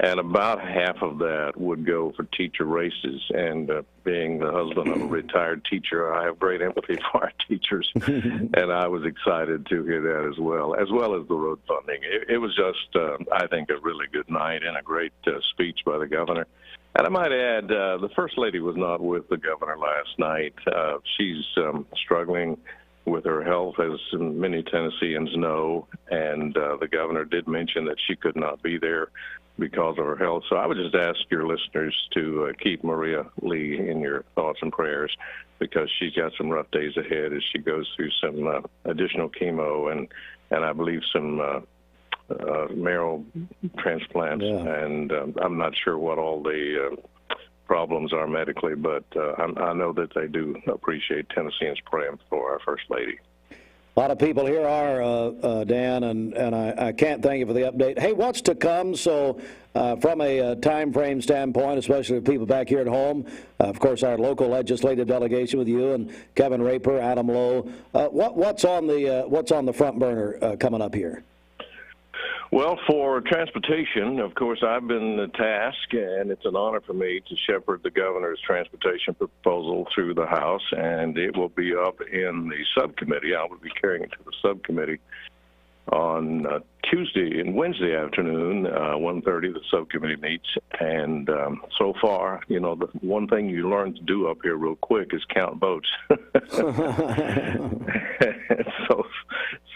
and about half of that would go for teacher raises. And being the husband of a retired teacher, I have great empathy for our teachers, and I was excited to hear that as well as the road funding. It was just, I think, a really good night and a great speech by the governor. And I might add, the First Lady was not with the governor last night. She's struggling with her health, as many Tennesseans know, and the governor did mention that she could not be there because of her health. So I would just ask your listeners to keep Maria Lee in your thoughts and prayers, because she's got some rough days ahead as she goes through some additional chemo and I believe some marrow transplants, and I'm not sure what all the problems are medically, but I know that they do appreciate Tennesseans praying for our First Lady. A lot of people here are, Dan, and I can't thank you for the update. Hey, what's to come? So from a time frame standpoint, especially with people back here at home, of course, our local legislative delegation with you and Kevin Raper, Adam Lowe, what's on the front burner coming up here? Well, for transportation, of course, I've been tasked, and it's an honor for me to shepherd the governor's transportation proposal through the House, and it will be up in the subcommittee. I will be carrying it to the subcommittee on Tuesday and Wednesday afternoon, 1:30, the subcommittee meets. And so far, you know, the one thing you learn to do up here real quick is count votes.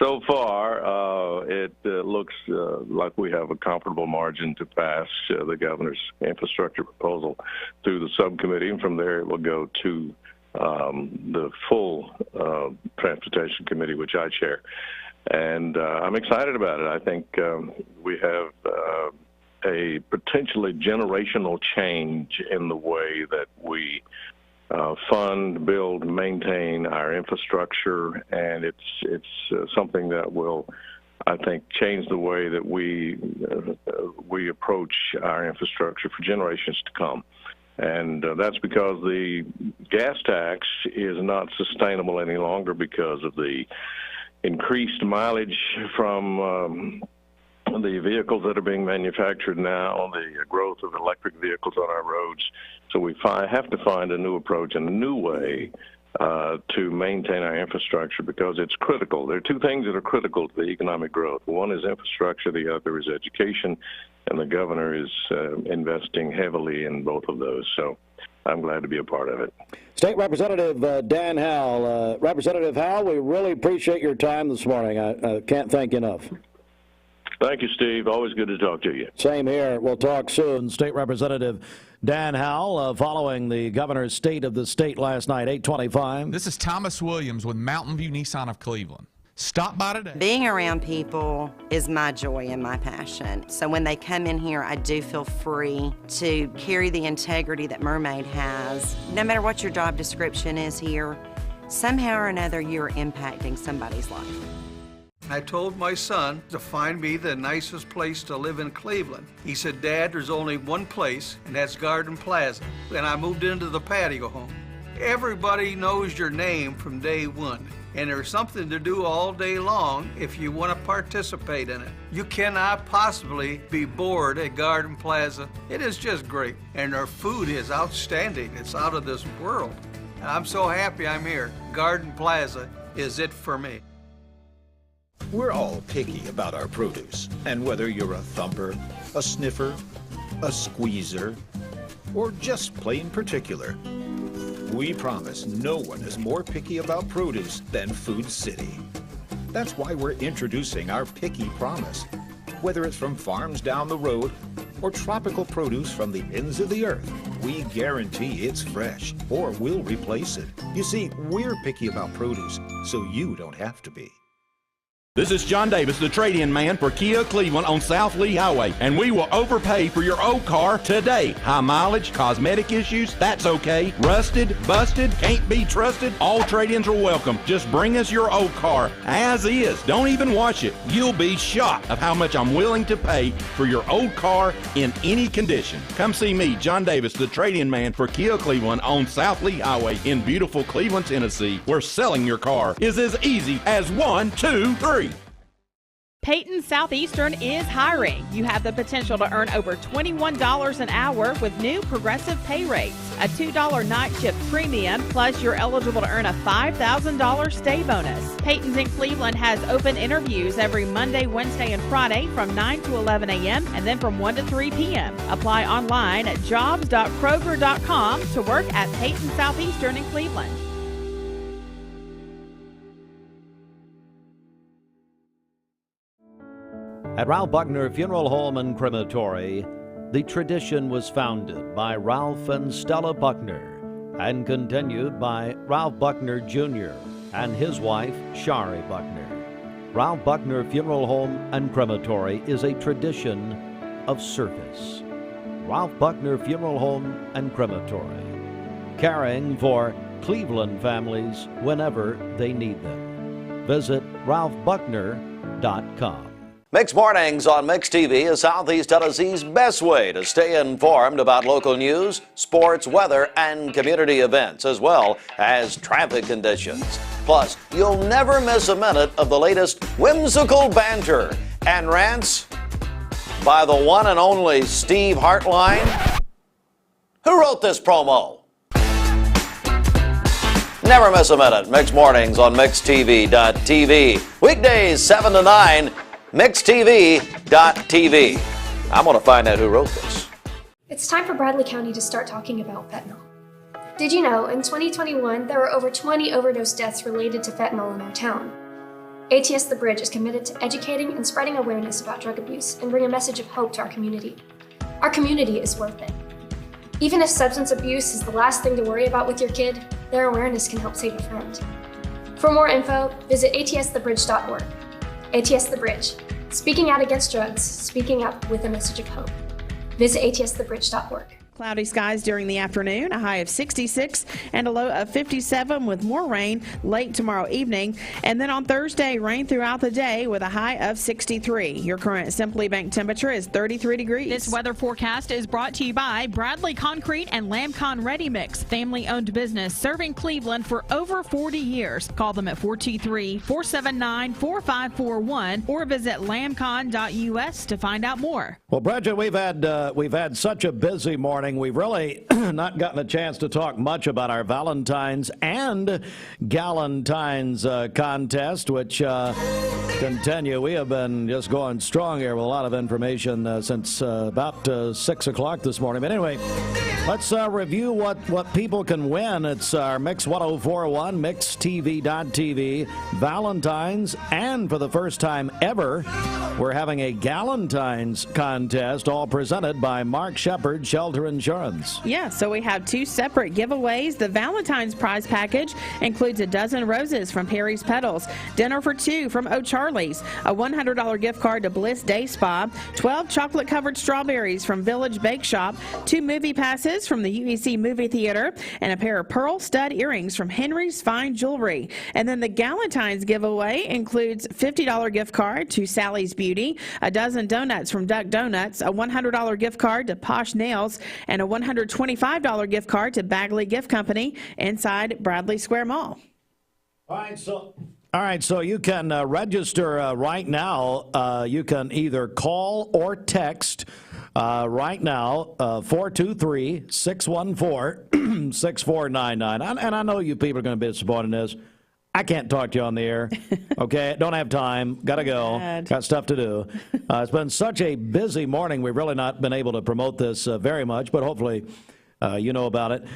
So far, it looks like we have a comfortable margin to pass the governor's infrastructure proposal through the subcommittee, and from there it will go to the full transportation committee, which I chair. And I'm excited about it. I think we have a potentially generational change in the way that we fund, build, maintain our infrastructure, and it's something that will, I think, change the way that we approach our infrastructure for generations to come. And that's because the gas tax is not sustainable any longer because of the increased mileage from the vehicles that are being manufactured now, the growth of electric vehicles on our roads. So we have to find a new approach and a new way to maintain our infrastructure, because it's critical. There are two things that are critical to the economic growth. One is infrastructure, the other is education, and the governor is investing heavily in both of those. So I'm glad to be a part of it. State Representative Dan Howell. Representative Howell, we really appreciate your time this morning. I can't thank you enough. Thank you, Steve. Always good to talk to you. Same here. We'll talk soon. State Representative Dan Howell, following the governor's state of the state last night, 8:25. This is Thomas Williams with Mountain View Nissan of Cleveland. Stop by today. Being around people is my joy and my passion. So when they come in here, I do feel free to carry the integrity that Mermaid has. No matter what your job description is here, somehow or another you're impacting somebody's life. I told my son to find me the nicest place to live in Cleveland. He said, Dad, there's only one place, and that's Garden Plaza. And I moved into the patio home. Everybody knows your name from day one, and there's something to do all day long if you want to participate in it. You cannot possibly be bored at Garden Plaza. It is just great, and their food is outstanding. It's out of this world. I'm so happy I'm here. Garden Plaza is it for me. We're all picky about our produce, and whether you're a thumper, a sniffer, a squeezer, or just plain particular, we promise no one is more picky about produce than Food City. That's why we're introducing our Picky Promise. Whether it's from farms down the road or tropical produce from the ends of the earth, we guarantee it's fresh or we'll replace it. You see, we're picky about produce, so you don't have to be. This is John Davis, the trade-in man for Kia Cleveland on South Lee Highway, and we will overpay for your old car today. High mileage, cosmetic issues, that's okay. Rusted, busted, can't be trusted, all trade-ins are welcome. Just bring us your old car as is. Don't even wash it. You'll be shocked of how much I'm willing to pay for your old car in any condition. Come see me, John Davis, the trade-in man for Kia Cleveland on South Lee Highway in beautiful Cleveland, Tennessee, where selling your car is as easy as 1, 2, 3. Peyton Southeastern is hiring. You have the potential to earn over $21 an hour with new progressive pay rates, a $2 night shift premium, plus you're eligible to earn a $5,000 stay bonus. Peyton's in Cleveland has open interviews every Monday, Wednesday, and Friday from 9 to 11 a.m. and then from 1 to 3 p.m. Apply online at jobs.kroger.com to work at Peyton Southeastern in Cleveland. At Ralph Buckner Funeral Home and Crematory, the tradition was founded by Ralph and Stella Buckner and continued by Ralph Buckner Jr. and his wife, Shari Buckner. Ralph Buckner Funeral Home and Crematory is a tradition of service. Ralph Buckner Funeral Home and Crematory, caring for Cleveland families whenever they need them. Visit RalphBuckner.com. Mixed Mornings on Mixed TV is Southeast Tennessee's best way to stay informed about local news, sports, weather, and community events, as well as traffic conditions. Plus, you'll never miss a minute of the latest whimsical banter and rants by the one and only Steve Hartline. Who wrote this promo? Never miss a minute. Mixed Mornings on MixedTV.tv. Weekdays 7 to 9. MixedTV.tv. I'm going to find out who wrote this. It's time for Bradley County to start talking about fentanyl. Did you know in 2021 there were over 20 overdose deaths related to fentanyl in our town? ATS The Bridge is committed to educating and spreading awareness about drug abuse and bring a message of hope to our community. Our community is worth it. Even if substance abuse is the last thing to worry about with your kid, their awareness can help save a friend. For more info, visit atsthebridge.org. ATS The Bridge, speaking out against drugs, speaking up with a message of hope. Visit atsthebridge.org. Cloudy skies during the afternoon, a high of 66 and a low of 57 with more rain late tomorrow evening. And then on Thursday, rain throughout the day with a high of 63. Your current Simply Bank temperature is 33 degrees. This weather forecast is brought to you by Bradley Concrete and Lamcon Ready Mix, family-owned business serving Cleveland for over 40 years. Call them at 423-479-4541 or visit lamcon.us to find out more. Well, Bridget, we've had such a busy morning. We've really not gotten a chance to talk much about our Valentine's and Galentine's contest, which continue. We have been just going strong here with a lot of information since about 6 o'clock this morning. But anyway, let's review what people can win. It's our Mix 1041, MixedTV.tv, Valentine's, and for the first time ever, we're having a Galentine's contest, all presented by Mark Shepard Shelter Insurance. Yeah, so we have two separate giveaways. The Valentine's prize package includes a dozen roses from Perry's Petals, dinner for two from O'Charlie's, a $100 gift card to Bliss Day Spa, 12 chocolate-covered strawberries from Village Bake Shop, 2 movie passes from the UEC Movie Theater, and a pair of pearl stud earrings from Henry's Fine Jewelry. And then the Galentine's giveaway includes $50 gift card to Sally's Beauty, a dozen donuts from Duck Donuts, a $100 gift card to Posh Nails, and a $125 gift card to Bagley Gift Company inside Bradley Square Mall. All right, so you can register right now. You can either call or text right now, 423-614-6499. And I know you people are going to be disappointed in this. I can't talk to you on the air. Okay, don't have time. Got to go. Got stuff to do. It's been such a busy morning. We've really not been able to promote this very much, but hopefully you know about it.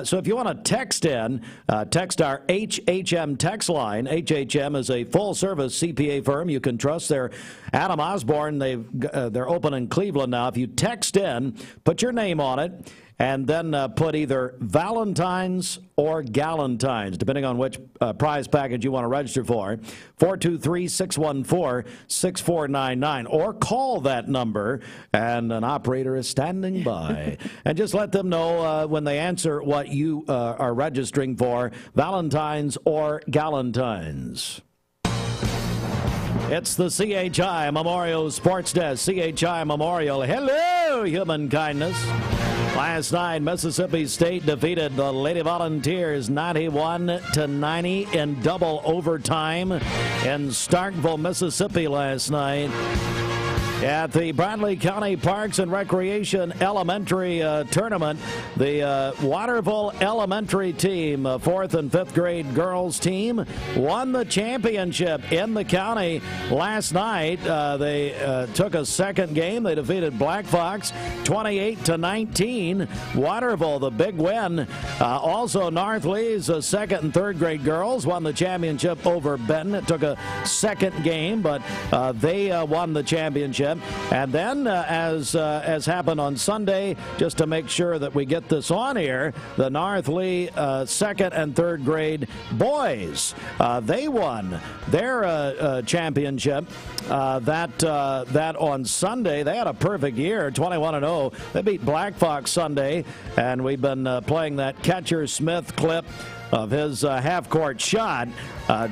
So if you want to text in, text our HHM text line. HHM is a full-service CPA firm. You can trust. They're Adam Osborne. They're open in Cleveland now. If you text in, put your name on it, and then put either Valentine's or Galentine's, depending on which prize package you want to register for, 423-614-6499, or call that number, and an operator is standing by. And just let them know when they answer what you are registering for, Valentine's or Galentine's. It's the CHI Memorial Sports Desk. CHI Memorial. Hello, human kindness. Last night, Mississippi State defeated the Lady Volunteers 91-90 in double overtime in Starkville, Mississippi last night. At the Bradley County Parks and Recreation Elementary Tournament, the Waterville Elementary team, 4th and 5th grade girls team, won the championship in the county last night. They took a second game. They defeated Black Fox 28-19. Waterville, the big win. Also, North Lee's 2nd and 3rd grade girls won the championship over Benton. It took a second game, but they won the championship. And then, as happened on Sunday, just to make sure that we get this on here, the North Lee 2nd and 3rd grade boys, they won their championship. That on Sunday, they had a perfect year, 21-0. They beat Black Fox Sunday, and we've been playing that Catcher Smith clip of his half-court shot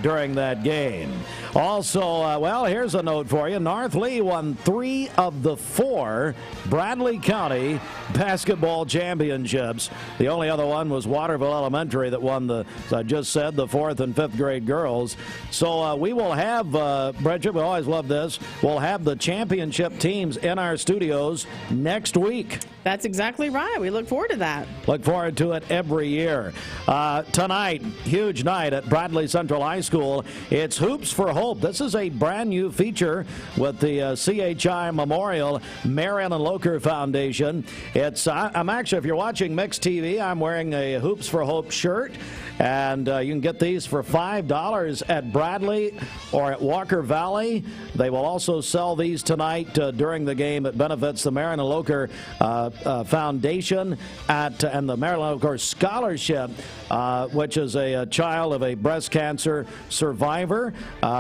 during that game. Also, well, here's a note for you. North Lee won 3 of the 4 Bradley County basketball championships. The only other one was Waterville Elementary that won the, as I just said, the 4th and 5th grade girls. So we will have, Bridget, we always love this, we'll have the championship teams in our studios next week. That's exactly right. We look forward to that. Look forward to it every year. Tonight, huge night at Bradley Central High School. It's Hoops for Hope. This is a brand new feature with the CHI Memorial Marion and Loker Foundation. It's I'm actually, if you're watching Mix TV, I'm wearing a Hoops for Hope shirt. And you can get these for $5 at Bradley or at Walker Valley. They will also sell these tonight during the game. It benefits the Marion and Loker Foundation and the Marion and Loker Scholarship, which is a child of a breast cancer survivor.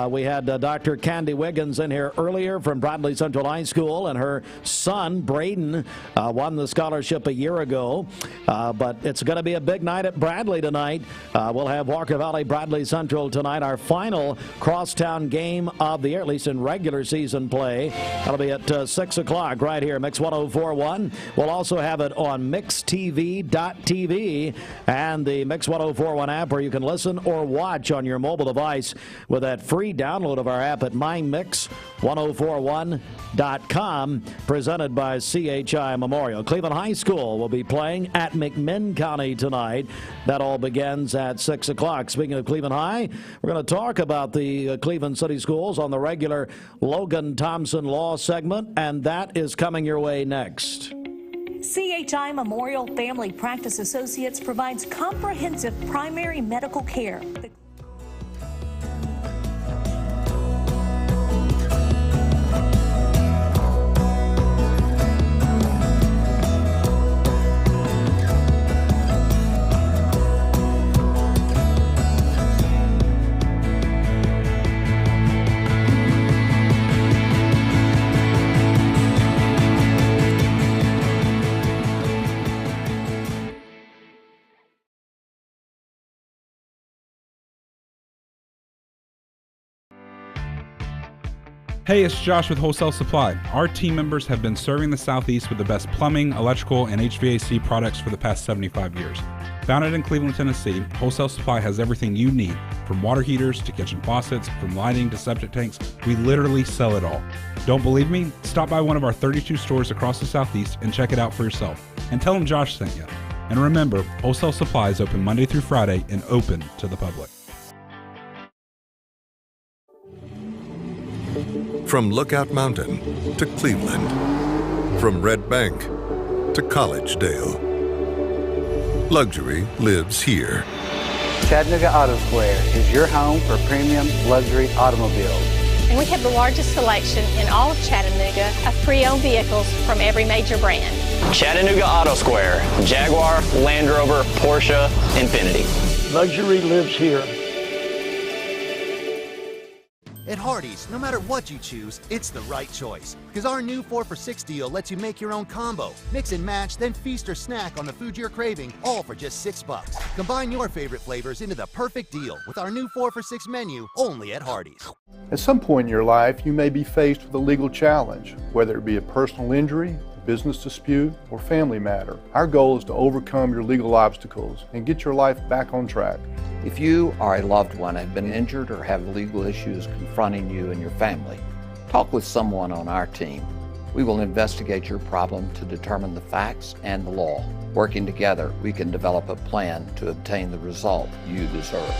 We had Dr. Candy Wiggins in here earlier from Bradley Central High School, and her son, Braden, won the scholarship a year ago. But it's going to be a big night at Bradley tonight. We'll have Walker Valley Bradley Central tonight, our final crosstown game of the year, at least in regular season play. That'll be at 6 o'clock right here, Mix 104.1. We'll also have it on mixtv.tv and the Mix 104.1 app, where you can listen or watch on your mobile device with that free download of our app at mymix1041.com, presented by CHI Memorial. Cleveland High School will be playing at McMinn County tonight. That all begins at 6 o'clock. Speaking of Cleveland High, we're going to talk about the Cleveland City Schools on the regular Logan Thompson Law segment, and that is coming your way next. CHI Memorial Family Practice Associates provides comprehensive primary medical care. Hey, it's Josh with Wholesale Supply. Our team members have been serving the Southeast with the best plumbing, electrical, and HVAC products for the past 75 years. Founded in Cleveland, Tennessee, Wholesale Supply has everything you need, from water heaters to kitchen faucets, from lighting to septic tanks. We literally sell it all. Don't believe me? Stop by one of our 32 stores across the Southeast and check it out for yourself. And tell them Josh sent you. And remember, Wholesale Supply is open Monday through Friday and open to the public. From Lookout Mountain to Cleveland, from Red Bank to Collegedale, luxury lives here. Chattanooga Auto Square is your home for premium luxury automobiles. And we have the largest selection in all of Chattanooga of pre-owned vehicles from every major brand. Chattanooga Auto Square, Jaguar, Land Rover, Porsche, Infiniti. Luxury lives here. At Hardee's, no matter what you choose, it's the right choice. Because our new 4 for $6 deal lets you make your own combo. Mix and match, then feast or snack on the food you're craving, all for just $6. Combine your favorite flavors into the perfect deal with our new 4 for $6 menu, only at Hardee's. At some point in your life, you may be faced with a legal challenge, whether it be a personal injury, business dispute, or family matter. Our goal is to overcome your legal obstacles and get your life back on track. If you or a loved one have been injured or have legal issues confronting you and your family, talk with someone on our team. We will investigate your problem to determine the facts and the law. Working together, we can develop a plan to obtain the result you deserve.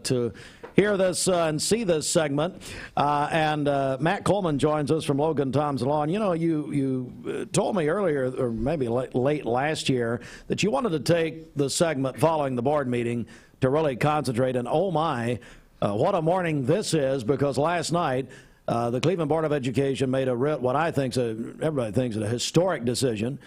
To hear this and see this segment, and Matt Coleman joins us from Logan Thompson Law. And you know, you told me earlier, or maybe late last year, that you wanted to take the segment following the board meeting to really concentrate. And oh my, what a morning this is! Because last night the Cleveland Board of Education made what I think everybody thinks is a historic decision.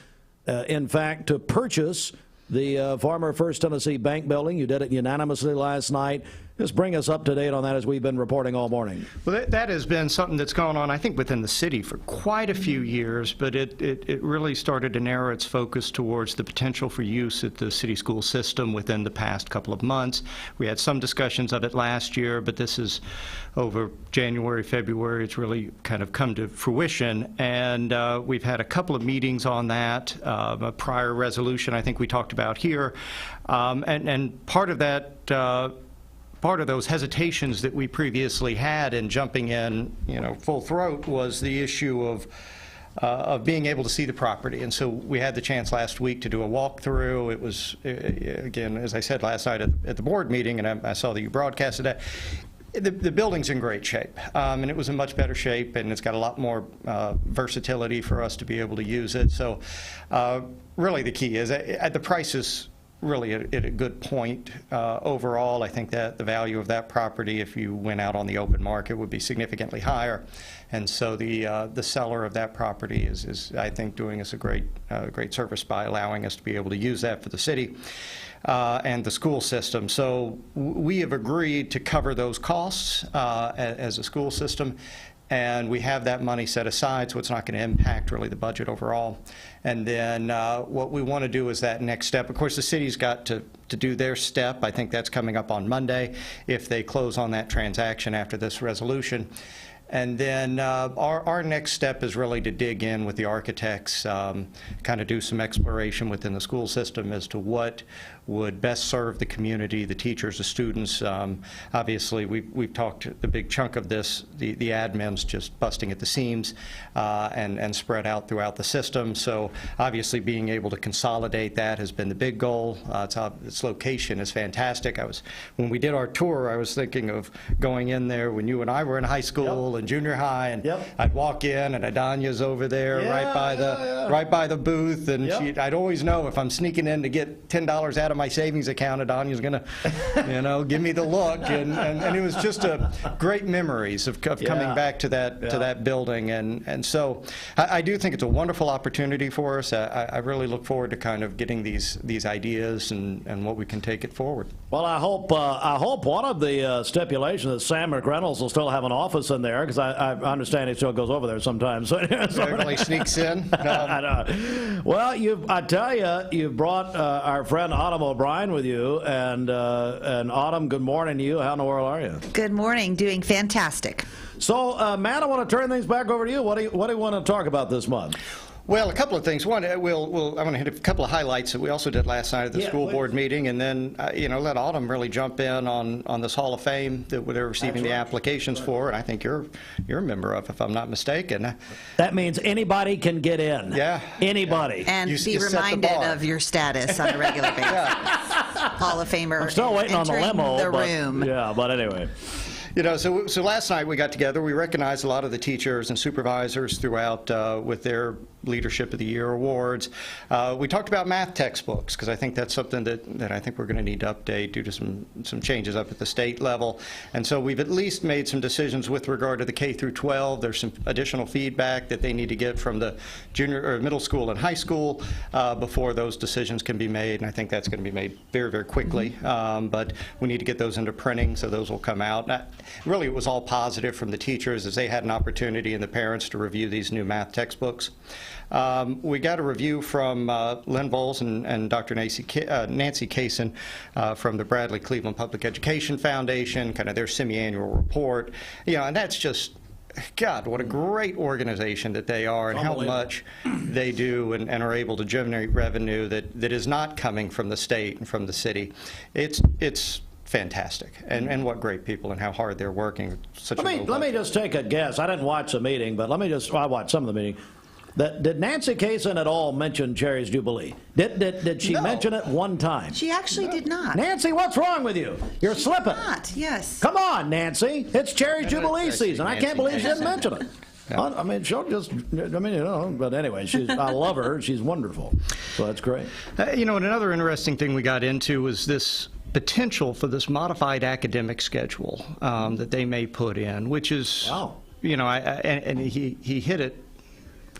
In fact, to purchase the former First Tennessee Bank building. You did it unanimously last night. Just bring us up to date on that as we've been reporting all morning. Well, that has been something that's gone on, I think, within the city for quite a few years, but it really started to narrow its focus towards the potential for use at the city school system within the past couple of months. We had some discussions of it last year, but this is over January, February. It's really kind of come to fruition, and we've had a couple of meetings on that. A prior resolution I think we talked about here, and part of that part of those hesitations that we previously had in jumping in, full throat was the issue of being able to see the property. And so we had the chance last week to do a walkthrough. It was, again, as I said last night at the board meeting, and I saw that you broadcasted that, the building's in great shape, and it was in much better shape, and it's got a lot more versatility for us to be able to use it. So really the key is the price is really at a good point overall. I think that the value of that property, if you went out on the open market, would be significantly higher. And so the seller of that property is I think, doing us a great service by allowing us to be able to use that for the city and the school system. So we have agreed to cover those costs as a school system, and we have that money set aside, so it's not going to impact really the budget overall. And then what we want to do is that next step. Of course, the city's got to do their step. I think that's coming up on Monday if they close on that transaction after this resolution. And then our next step is really to dig in with the architects, kind of do some exploration within the school system as to what would best serve the community, the teachers, the students. Obviously, we've talked the big chunk of this, the admins just busting at the seams and spread out throughout the system. So obviously being able to consolidate that has been the big goal. Its location is fantastic. When we did our tour, I was thinking of going in there when you and I were in high school and junior high, and I'd walk in and Adania's over there right by the booth, and I'd always know if I'm sneaking in to get $10 out of my savings account, Adania's going to, give me the look, and it was just great memories of coming back to that building, and so I do think it's a wonderful opportunity for us. I really look forward to kind of getting these ideas and what we can take it forward. Well, I hope one of the stipulations that Sam McReynolds will still have an office in there, because I understand he still goes over there sometimes. So really sneaks in. No. Well, I tell you, you've brought our friend Autumn O'Brien with you, and Autumn, good morning to you. How in the world are you? Good morning. Doing fantastic. So, Matt, I want to turn things back over to you. What do you want to talk about this month? Well, a couple of things. One, I want to hit a couple of highlights that we also did last night at the school board meeting, and then let Autumn really jump in on this Hall of Fame that they're receiving the applications for, and I think you're a member of, if I'm not mistaken. That means anybody can get in. Yeah. Anybody. And be reminded of your status on a regular basis. Hall of Famer. I'm still waiting on the limo. Room. Yeah, but anyway. So last night we got together. We recognized a lot of the teachers and supervisors throughout with their Leadership of the Year awards. We talked about math textbooks, because I think that's something that I think we're going to need to update due to some changes up at the state level. And so we've at least made some decisions with regard to the K through 12. There's some additional feedback that they need to get from the junior or middle school and high school before those decisions can be made. And I think that's going to be made very, very quickly. But we need to get those into printing, so those will come out. Really, it was all positive from the teachers as they had an opportunity and the parents to review these new math textbooks. We got a review from Lynn Bowles and Dr. Nancy Kaysen from the Bradley Cleveland Public Education Foundation, kind of their semi-annual report. And that's just, God, what a great organization that they are, and how much they do and are able to generate revenue that is not coming from the state and from the city. It's fantastic, and what great people, and how hard they're working. Let me just take a guess. I didn't watch the meeting, but I watched some of the meeting. Did Nancy Kaysen at all mention Cherry's Jubilee? Did she mention it one time? She actually did not. Nancy, what's wrong with you? You're slipping. Not, yes. Come on, Nancy. It's Cherry's Jubilee season. I can't believe she didn't mention it. Yeah. I mean, she'll just, but anyway, I love her. She's wonderful. So that's great. And another interesting thing we got into was this potential for this modified academic schedule that they may put in, which is, and he hit it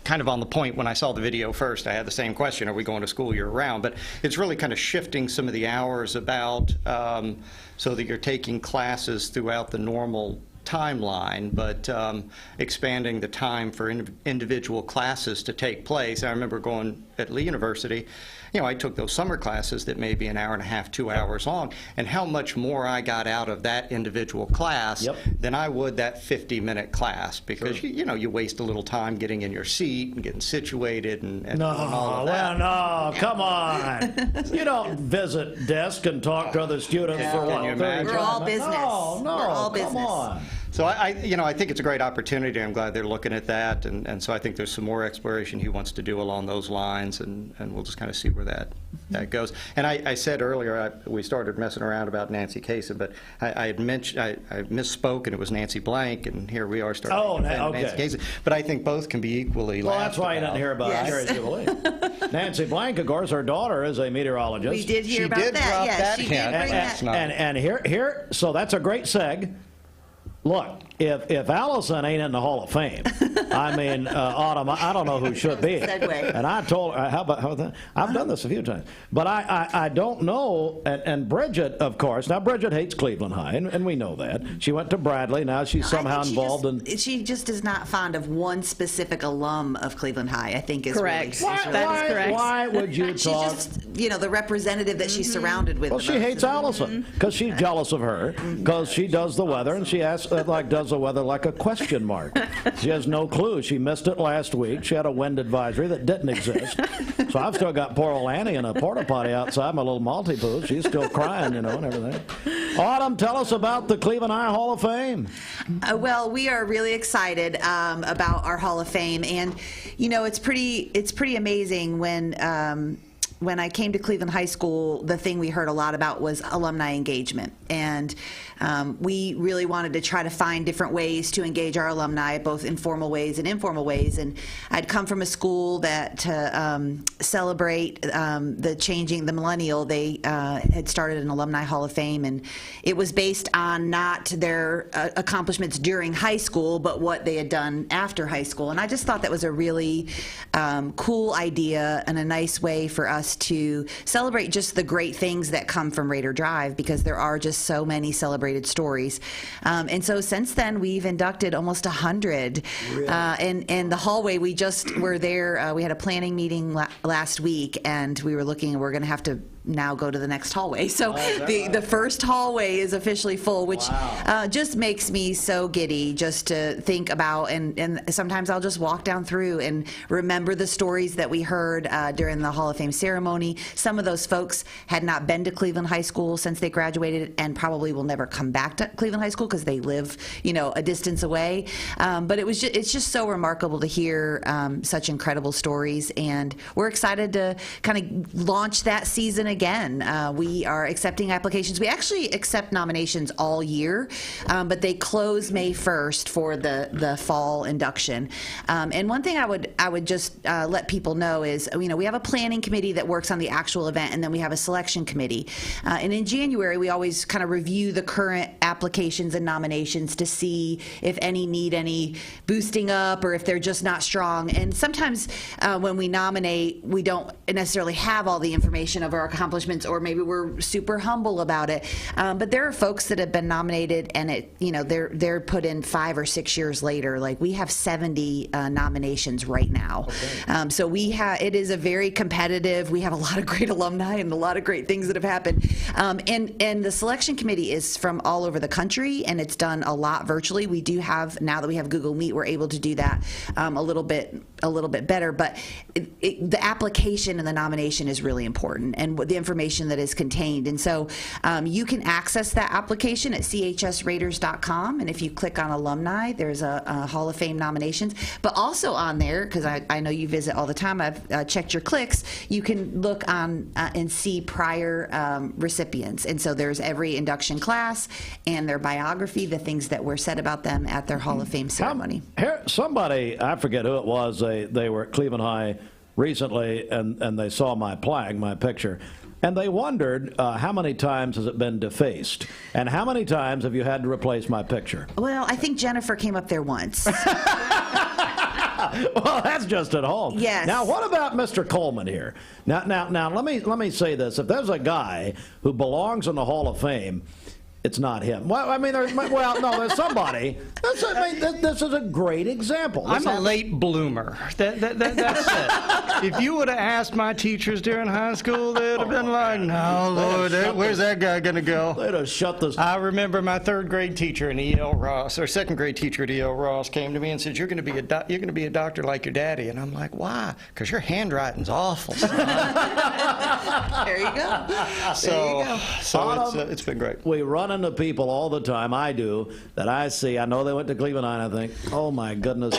kind of on the point when I saw the video first. I had the same question, are we going to school year-round? But it's really kind of shifting some of the hours about so that you're taking classes throughout the normal timeline, but expanding the time for individual classes to take place. I remember going at Lee University, I took those summer classes that may be an hour and a half, 2 hours long, and how much more I got out of that individual class than I would that 50-minute class, because you waste a little time getting in your seat and getting situated and all of that. Well, no, come on. You don't visit desk and talk to other students for what? We're all business. No, We're all business. Come on. So I think it's a great opportunity. I'm glad they're looking at that, and so I think there's some more exploration he wants to do along those lines, and we'll just kind of see where that goes. And I said earlier, we started messing around about Nancy Kasem, but I had mentioned, I misspoke, and it was Nancy Blank, and here we are starting Nancy Kasem. But I think both can be equally Well, that's why you didn't hear about Harry Jubilee. Nancy Blank, of course, her daughter is a meteorologist. We did hear about that. Yes, she did bring that. And here, so that's a great seg. Look, if Allison ain't in the Hall of Fame, I mean, Autumn, I don't know who should be. And I told her, how about that? I've done this a few times. But I don't know, and Bridget, of course, now Bridget hates Cleveland High, and we know that. She went to Bradley, now she's somehow involved in... She just is not fond of one specific alum of Cleveland High, I think is correct. Really, that is correct. Why would you talk... She's just, the representative that she's surrounded with. Well, she hates Allison, because she's jealous of her, because she does the weather, and she asks, does the weather like a question mark. She has no clue. She missed it last week. She had a wind advisory that didn't exist. So I've still got poor old Annie in a porta potty outside, my little Maltipoo. She's still crying, and everything. Autumn, tell us about the Cleveland High Hall of Fame. Well, we are really excited about our Hall of Fame, and it's pretty amazing when I came to Cleveland High School, the thing we heard a lot about was alumni engagement. And we really wanted to try to find different ways to engage our alumni, both in formal ways and informal ways. And I'd come from a school that to celebrate the millennial, they had started an Alumni Hall of Fame. And it was based on not their accomplishments during high school, but what they had done after high school. And I just thought that was a really cool idea and a nice way for us to celebrate just the great things that come from Raider Drive, because there are just so many celebrated stories. And so since then, we've inducted almost 100. Really? And the hallway, we just were there. We had a planning meeting last week, and we were looking, we're going to have to now go to the next hallway. So the first hallway is officially full, which just makes me so giddy just to think about. And sometimes I'll just walk down through and remember the stories that we heard during the Hall of Fame ceremony. Some of those folks had not been to Cleveland High School since they graduated, and probably will never come back to Cleveland High School because they live, a distance away. But it's just so remarkable to hear such incredible stories, and we're excited to kind of launch that season again. We are accepting applications. We actually accept nominations all year, but they close May 1st for the fall induction. And one thing I would just let people know is, we have a planning committee that works on the actual event, and then we have a selection committee. And in January, we always kind of review the current applications and nominations to see if any need any boosting up or if they're just not strong. And sometimes when we nominate, we don't necessarily have all the information of our accomplishments, or maybe we're super humble about it. But there are folks that have been nominated, and they're put in 5 or 6 years later. Like, we have 70 nominations right now. Okay. So it is a very competitive. We have a lot of great alumni and a lot of great things that have happened. And the selection committee is from all over the country, and it's done a lot virtually. We do have, now that we have Google Meet, we're able to do that a little bit better. But the application and the nomination is really important, and the information that is contained. And so you can access that application at chsraiders.com, and if you click on alumni, there's a Hall of Fame nominations. But also on there, because I know you visit all the time, I've checked your clicks, you can look on and see prior recipients. And so there's every induction class and their biography, the things that were said about them at their Hall of Fame ceremony. Somebody, I forget who it was, they were at Cleveland High recently, and they saw my picture, and they wondered how many times has it been defaced, and how many times have you had to replace my picture? Well, I think Jennifer came up there once. Well, that's just at home. Yes. Now, what about Mr. Coleman here? Now, let me say this. If there's a guy who belongs in the Hall of Fame, it's not him. Well, I mean, there's somebody. This is a great example. I'm a late bloomer. That's it. If you would have asked my teachers during high school, they'd have been like, no, Lord, where's that guy going to go? They'd have shut this. I remember my third grade teacher in E.L. Ross, or second grade teacher at E.L. Ross, came to me and said, you're going to be a doctor like your daddy. And I'm like, why? Because your handwriting's awful, son. There you go. So it's been great. We run into people all the time, I do, that I see. I know they went to Cleveland High, and I think, oh my goodness,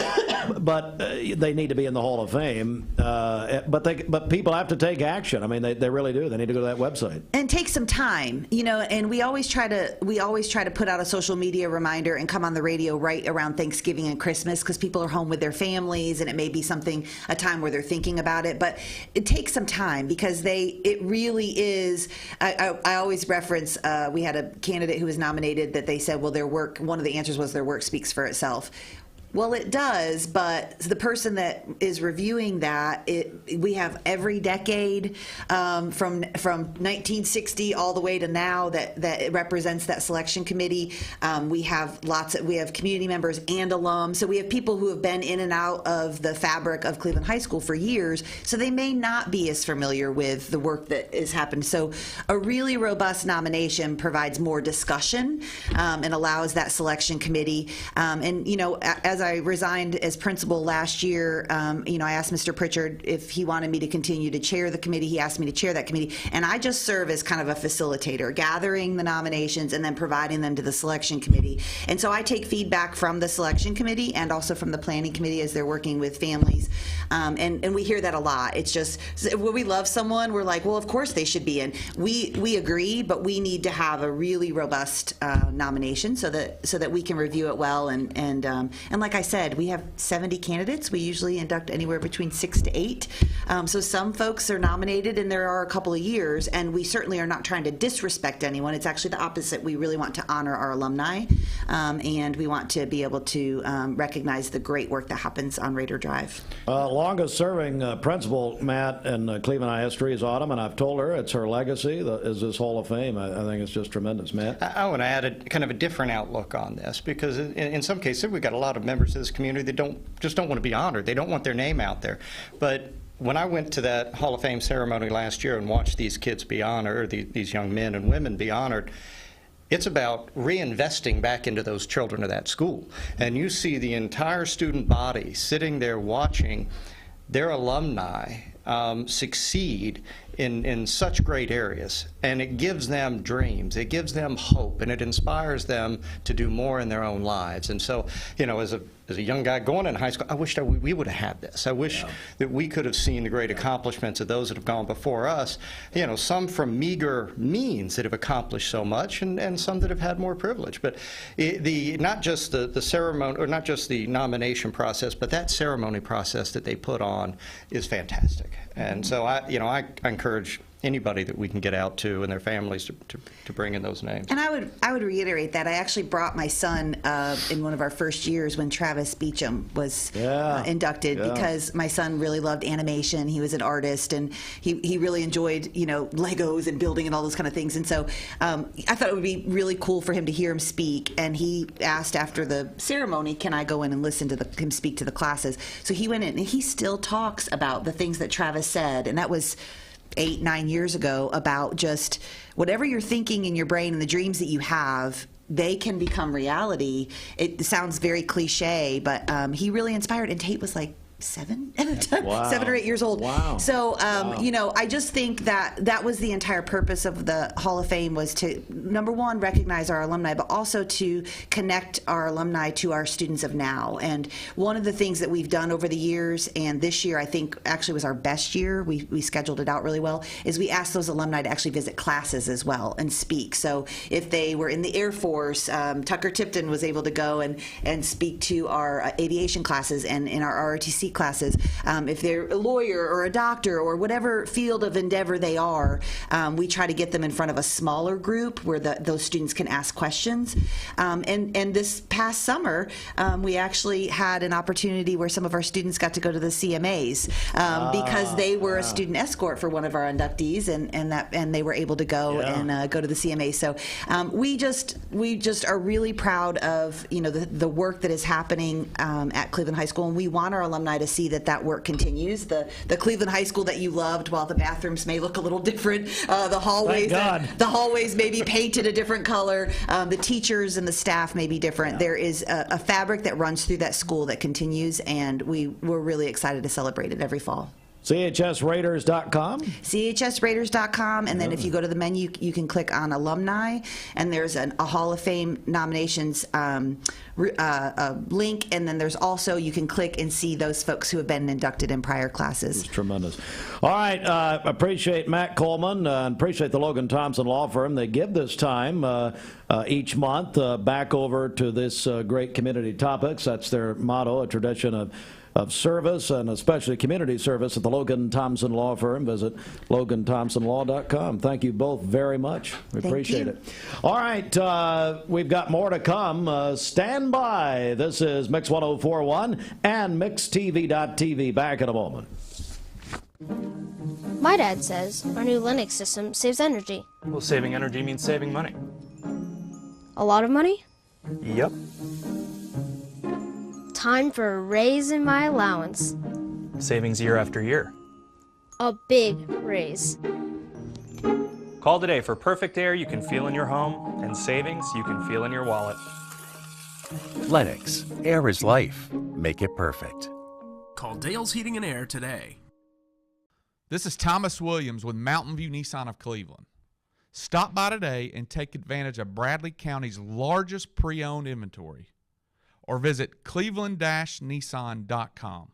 but they need to be in the Hall of Fame. But people have to take action. I mean, they really do. They need to go to that website and take some time, And we always try to put out a social media reminder and come on the radio right around Thanksgiving and Christmas because people are home with their families, and it may be a time where they're thinking about it. But it takes some time because it really is. I always reference we had a candidate who was nominated that they said, well, one of the answers was their work speaks for itself. Well, it does, but the person that is reviewing that, we have every decade from 1960 all the way to now that it represents that selection committee. We have community members and alums, so we have people who have been in and out of the fabric of Cleveland High School for years, so they may not be as familiar with the work that has happened. So a really robust nomination provides more discussion and allows that selection committee. As I resigned as principal last year, I asked Mr. Pritchard if he wanted me to continue to chair the committee. He asked me to chair that committee, and I just serve as kind of a facilitator, gathering the nominations and then providing them to the selection committee. And so I take feedback from the selection committee and also from the planning committee as they're working with families. And we hear that a lot. It's just when we love someone, we're like, well, of course they should be in. We agree, but we need to have a really robust nomination so that we can review it well and like I said, we have 70 candidates. We usually induct anywhere between 6 to 8. So some folks are nominated, and there are a couple of years, and we certainly are not trying to disrespect anyone. It's actually the opposite. We really want to honor our alumni, and we want to be able to recognize the great work that happens on Raider Drive. Longest-serving principal, Matt, in Cleveland High history is Autumn, and I've told her it's her legacy is this Hall of Fame. I think it's just tremendous, Matt. I want to add kind of a different outlook on this because in some cases we've got a lot of members of this community that don't want to be honored. They don't want their name out there. But when I went to that Hall of Fame ceremony last year and watched these kids be honored, these young men and women be honored, it's about reinvesting back into those children of that school. And you see the entire student body sitting there watching their alumni succeed in such great areas, and it gives them dreams, it gives them hope, and it inspires them to do more in their own lives. And so, as a young guy going in high school, I wish that we would have had this. I wish that we could have seen the great accomplishments of those that have gone before us, some from meager means that have accomplished so much, and some that have had more privilege. But not just the ceremony, or not just the nomination process, but that ceremony process that they put on is fantastic. And so I encourage anybody that we can get out to and their families to bring in those names. And I would reiterate that. I actually brought my son in one of our first years when Travis Beecham was inducted because my son really loved animation. He was an artist, and he really enjoyed Legos and building and all those kind of things. And so I thought it would be really cool for him to hear him speak. And he asked after the ceremony, can I go in and listen to him speak to the classes? So he went in, and he still talks about the things that Travis said, and that was 8-9 years ago, about just whatever you're thinking in your brain and the dreams that you have, they can become reality. It sounds very cliche, but he really inspired, and Tate was like 7 or 8 years old. Wow. So, I just think that was the entire purpose of the Hall of Fame, was to, number one, recognize our alumni, but also to connect our alumni to our students of now. And one of the things that we've done over the years, and this year I think actually was our best year, we scheduled it out really well, is we asked those alumni to actually visit classes as well and speak. So if they were in the Air Force, Tucker Tipton was able to go and speak to our aviation classes, and in our ROTC IT classes. If they're a lawyer or a doctor or whatever field of endeavor they are, we try to get them in front of a smaller group where those students can ask questions. And this past summer, we actually had an opportunity where some of our students got to go to the CMAs because they were a student escort for one of our inductees, and they were able to go and go to the CMA. So we just are really proud of the work that is happening at Cleveland High School, and we want our alumni to see that work continues. The Cleveland High School that you loved, while the bathrooms may look a little different, the hallways may be painted a different color, the teachers and the staff may be different. There is a fabric that runs through that school that continues, and we're really excited to celebrate it every fall. CHSRaiders.com? CHSRaiders.com, and then if you go to the menu, you can click on alumni, and there's a Hall of Fame nominations link, and then there's also, you can click and see those folks who have been inducted in prior classes. It's tremendous. All right, appreciate Matt Coleman, and appreciate the Logan Thompson Law Firm. They give this time each month back over to this great community topics. That's their motto, a tradition of service, and especially community service at the Logan Thompson Law Firm. Visit LoganThompsonLaw.com. Thank you both very much. We appreciate it. All right, we've got more to come. Stand by. This is Mix 104.1 and MixTV.tv. Back in a moment. My dad says our new Linux system saves energy. Well, saving energy means saving money. A lot of money? Yep. Time for a raise in my allowance. Savings year after year. A big raise. Call today for perfect air you can feel in your home and savings you can feel in your wallet. Lennox. Air is life. Make it perfect. Call Dale's Heating and Air today. This is Thomas Williams with Mountain View Nissan of Cleveland. Stop by today and take advantage of Bradley County's largest pre-owned inventory. Or visit cleveland-nissan.com,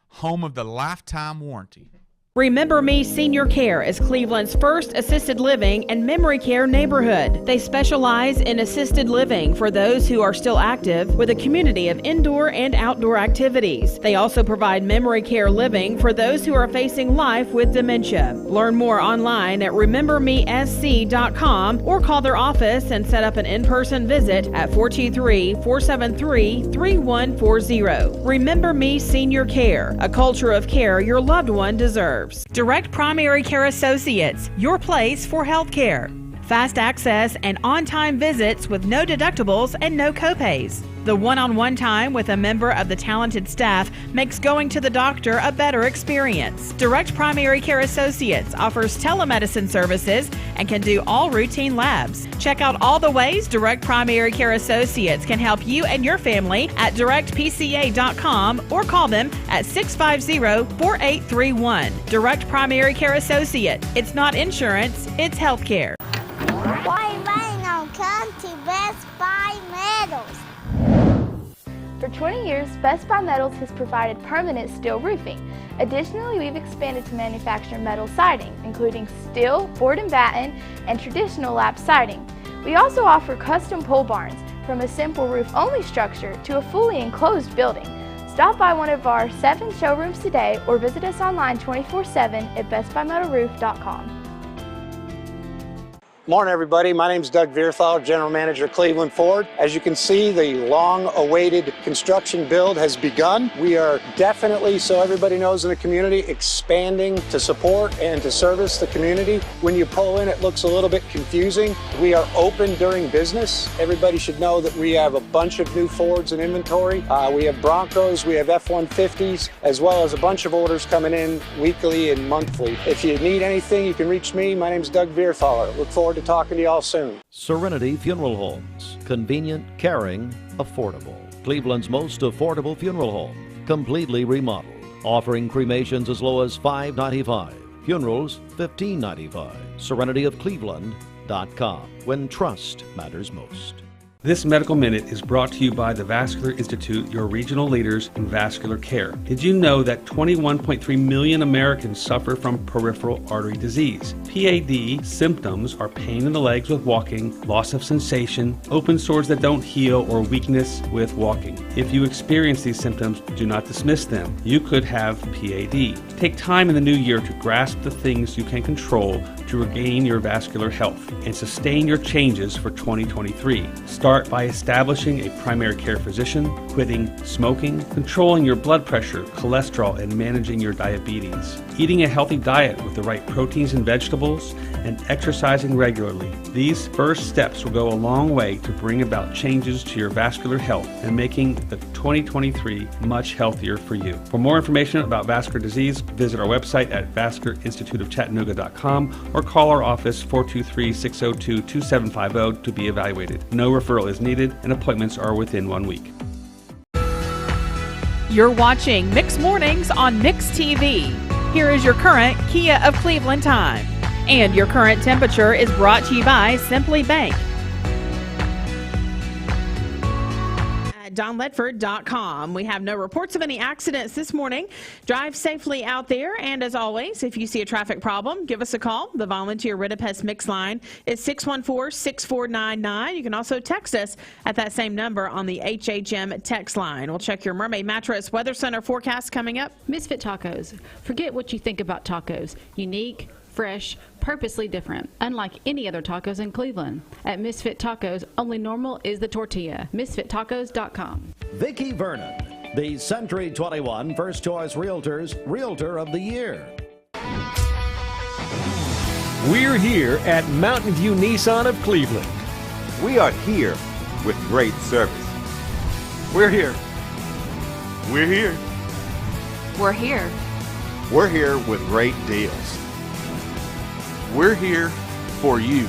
home of the lifetime warranty. Remember Me Senior Care is Cleveland's first assisted living and memory care neighborhood. They specialize in assisted living for those who are still active, with a community of indoor and outdoor activities. They also provide memory care living for those who are facing life with dementia. Learn more online at remembermesc.com or call their office and set up an in-person visit at 423-473-3140. Remember Me Senior Care, a culture of care your loved one deserves. Direct Primary Care Associates, your place for health care. Fast access and on-time visits with no deductibles and no copays. The one-on-one time with a member of the talented staff makes going to the doctor a better experience. Direct Primary Care Associates offers telemedicine services and can do all routine labs. Check out all the ways Direct Primary Care Associates can help you and your family at directpca.com or call them at 650-4831. Direct Primary Care Associate. It's not insurance, it's health care. Why rain on come to Best Buy Metals? For 20 years, Best Buy Metals has provided permanent steel roofing. Additionally, we've expanded to manufacture metal siding, including steel, board and batten, and traditional lap siding. We also offer custom pole barns, from a simple roof-only structure to a fully enclosed building. Stop by one of our 7 showrooms today or visit us online 24/7 at bestbuymetalroof.com. Morning, everybody. My name is Doug Vierthaler, General Manager of Cleveland Ford. As you can see, the long-awaited construction build has begun. We are definitely, so everybody knows in the community, expanding to support and to service the community. When you pull in, it looks a little bit confusing. We are open during business. Everybody should know that we have a bunch of new Fords in inventory. We have Broncos, we have F-150s, as well as a bunch of orders coming in weekly and monthly. If you need anything, you can reach me. My name is Doug Vierthaler. Look forward to talking to y'all soon. Serenity Funeral Homes. Convenient, caring, affordable. Cleveland's most affordable funeral home. Completely remodeled. Offering cremations as low as $5.95. Funerals, $15.95. SerenityofCleveland.com. When trust matters most. This Medical Minute is brought to you by the Vascular Institute, your regional leaders in vascular care. Did you know that 21.3 million Americans suffer from peripheral artery disease? PAD symptoms are pain in the legs with walking, loss of sensation, open sores that don't heal, or weakness with walking. If you experience these symptoms, do not dismiss them. You could have PAD. Take time in the new year to grasp the things you can control to regain your vascular health and sustain your changes for 2023. Start by establishing a primary care physician, quitting smoking, controlling your blood pressure, cholesterol, and managing your diabetes. Eating a healthy diet with the right proteins and vegetables, and exercising regularly. These first steps will go a long way to bring about changes to your vascular health and making the 2023 much healthier for you. For more information about vascular disease, visit our website at vascularinstituteofchattanooga.com or call our office 423-602-2750 to be evaluated. No referral is needed and appointments are within 1 week. You're watching Mix Mornings on Mix TV. Here is your current Kia of Cleveland time. And your current temperature is brought to you by Simply Bank. DonLedford.com. We have no reports of any accidents this morning. Drive safely out there, and as always, if you see a traffic problem, give us a call. The volunteer Rid-a-Pest Mix line is 614-6499. You can also text us at that same number on the HHM text line. We'll check your Mermaid Mattress Weather Center forecast coming up. Misfit Tacos. Forget what you think about tacos. Unique, fresh, purposely different, unlike any other tacos in Cleveland. At Misfit Tacos, only normal is the tortilla. MisfitTacos.com. Vicki Vernon, the Century 21 First Choice Realtors Realtor of the Year. We're here at Mountain View Nissan of Cleveland. We are here with great service. We're here. We're here. We're here. We're here with great deals. We're here for you.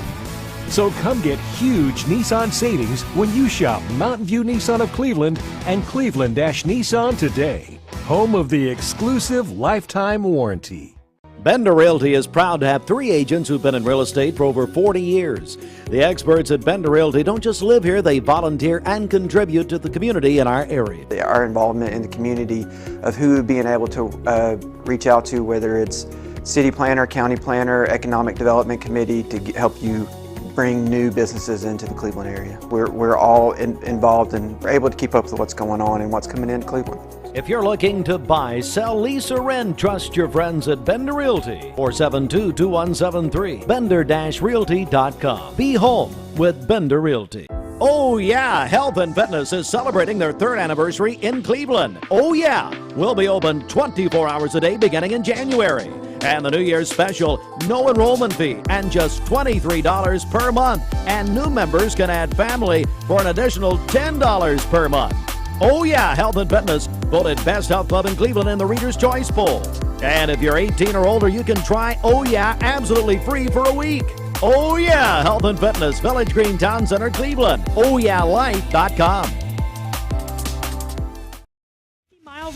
So come get huge Nissan savings when you shop Mountain View Nissan of Cleveland and Cleveland-Nissan today. Home of the exclusive lifetime warranty. Bender Realty is proud to have 3 agents who've been in real estate for over 40 years. The experts at Bender Realty don't just live here, they volunteer and contribute to the community in our area. Our involvement in the community of who being able to reach out to, whether it's city planner, county planner, economic development committee, to help you bring new businesses into the Cleveland area. We're all involved and we're able to keep up with what's going on and what's coming into Cleveland. If you're looking to buy, sell, lease, or rent, trust your friends at Bender Realty. 472-2173. Bender-Realty.com. Be home with Bender Realty. Oh yeah, Health and Fitness is celebrating their 3rd anniversary in Cleveland. Oh yeah, we'll be open 24 hours a day beginning in January. And the New Year's special, no enrollment fee and just $23 per month. And new members can add family for an additional $10 per month. Oh yeah, Health and Fitness voted Best Health Club in Cleveland in the Reader's Choice Poll. And if you're 18 or older, you can try Oh yeah absolutely free for a week. Oh yeah, Health and Fitness, Village Green Town Center, Cleveland. OhYeahLife.com.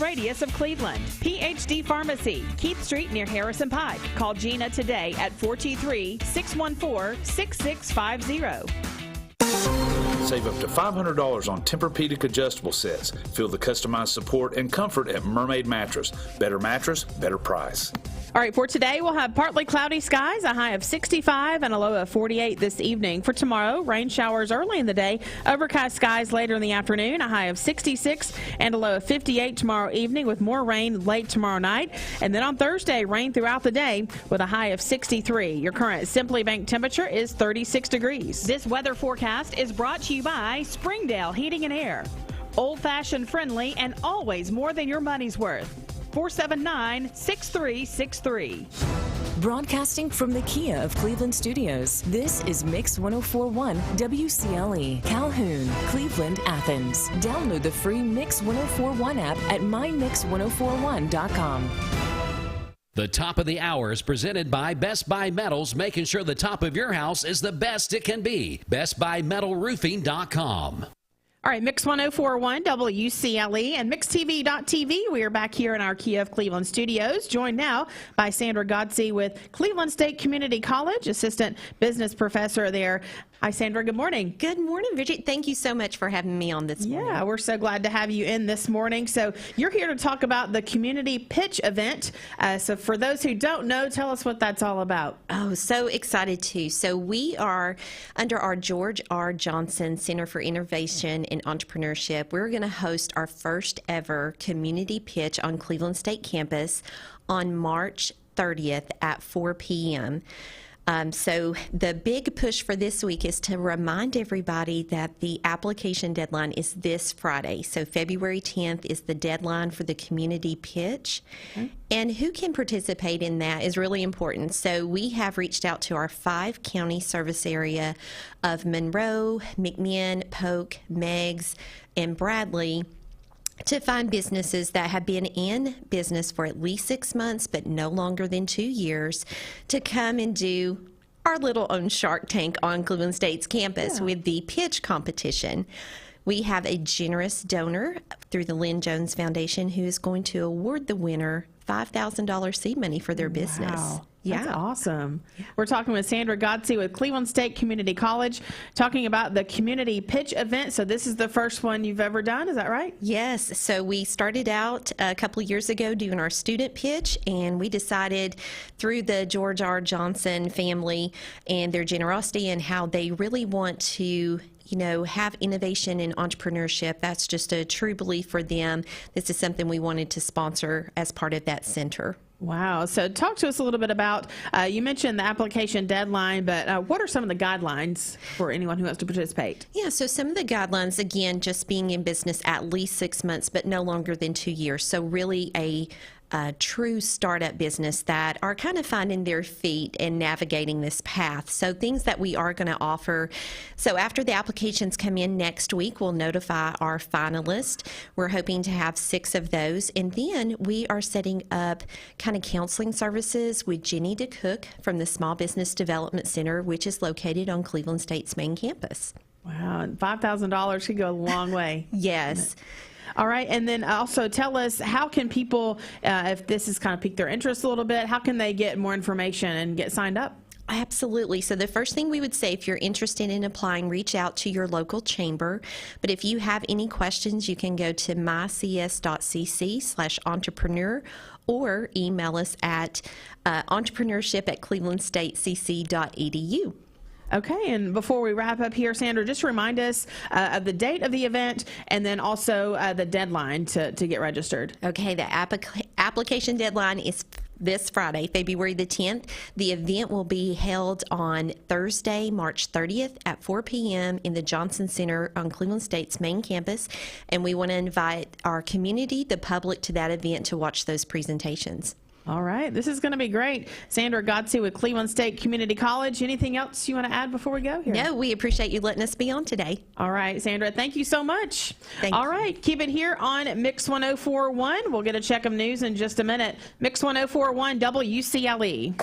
Radius of Cleveland. PhD Pharmacy, Keith Street near Harrison Pike. Call Gina today at 423-614-6650. Save up to $500 on Tempur-Pedic adjustable sets. Feel the customized support and comfort at Mermaid Mattress. Better mattress, better price. All right, for today, we'll have partly cloudy skies, a high of 65 and a low of 48 this evening. For tomorrow, rain showers early in the day, overcast skies later in the afternoon, a high of 66 and a low of 58 tomorrow evening with more rain late tomorrow night. And then on Thursday, rain throughout the day with a high of 63. Your current Simply Bank temperature is 36 degrees. This weather forecast is brought to you by Springdale Heating and Air. Old-fashioned friendly and always more than your money's worth. 479-6363. Broadcasting from the Kia of Cleveland Studios, this is Mix 104.1 WCLE, Calhoun, Cleveland, Athens. Download the free Mix 104.1 app at mymix1041.com. The top of the hour is presented by Best Buy Metals, making sure the top of your house is the best it can be. BestBuyMetalRoofing.com. All right, Mix 104.1 WCLE and MixTV.tv. We are back here in our Kia of Cleveland studios, joined now by Sandra Godsey with Cleveland State Community College, Assistant Business Professor there. Hi, Sandra. Good morning. Good morning, Bridget. Thank you so much for having me on this morning. Yeah, we're so glad to have you in this morning. So you're here to talk about the community pitch event. So for those who don't know, tell us what that's all about. Oh, so excited too. So we are under our George R. Johnson Center for Innovation and Entrepreneurship. We're going to host our first ever community pitch on Cleveland State campus on March 30th at 4 p.m. So the big push for this week is to remind everybody that the application deadline is this Friday. So February 10th is the deadline for the community pitch. Okay. And who can participate in that is really important. So we have reached out to our 5-county service area of Monroe, McMinn, Polk, Meigs, and Bradley to find businesses that have been in business for at least 6 months, but no longer than 2 years, to come and do our little own Shark Tank on Cleveland State's campus with the pitch competition. We have a generous donor through the Lynn Jones Foundation who is going to award the winner $5,000 seed money for their business. Wow. That's awesome. Yeah. We're talking with Sandra Godsey with Cleveland State Community College, talking about the community pitch event. So this is the first one you've ever done, is that right? Yes. So we started out a couple of years ago doing our student pitch, and we decided through the George R. Johnson family and their generosity and how they really want to have innovation and entrepreneurship. That's just a true belief for them. This is something we wanted to sponsor as part of that center. Wow. So talk to us a little bit about, you mentioned the application deadline, but what are some of the guidelines for anyone who wants to participate? Yeah, so some of the guidelines, again, just being in business at least 6 months, but no longer than 2 years. So really a true startup business that are kind of finding their feet and navigating this path. So things that we are going to offer. So after the applications come in next week, we'll notify our finalists. We're hoping to have 6 of those. And then we are setting up kind of counseling services with Jenny DeCook from the Small Business Development Center, which is located on Cleveland State's main campus. Wow, $5,000 could go a long way. Yes. All right, and then also tell us, how can people, if this has kind of piqued their interest a little bit, how can they get more information and get signed up? Absolutely. So the first thing we would say, if you're interested in applying, reach out to your local chamber. But if you have any questions, you can go to mycs.cc/entrepreneur or email us at entrepreneurship@clevelandstatecc.edu. Okay, and before we wrap up here, Sandra, just remind us of the date of the event and then also the deadline to get registered. Okay, the application deadline is this Friday, February the 10th. The event will be held on Thursday, March 30th at 4 p.m. in the Johnson Center on Cleveland State's main campus, and we want to invite our community, the public, to that event to watch those presentations. All right. This is going to be great. Sandra Godsey with Cleveland State Community College. Anything else you want to add before we go here? No, we appreciate you letting us be on today. All right, Sandra. Thank you so much. Thank All you. right. Keep it here on Mix 104.1. We'll get a check of news in just a minute. Mix 104.1 WCLE.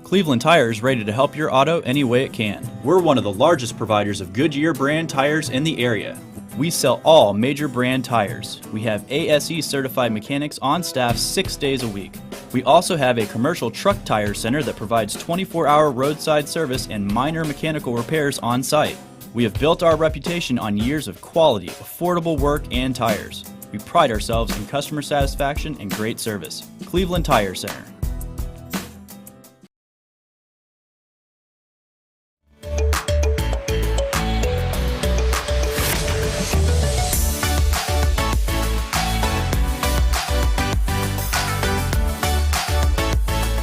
Cleveland Tire is ready to help your auto any way it can. We're one of the largest providers of Goodyear brand tires in the area. We sell all major brand tires. We have ASE certified mechanics on staff 6 days a week. We also have a commercial truck tire center that provides 24-hour roadside service and minor mechanical repairs on site. We have built our reputation on years of quality, affordable work and tires. We pride ourselves in customer satisfaction and great service. Cleveland Tire Center.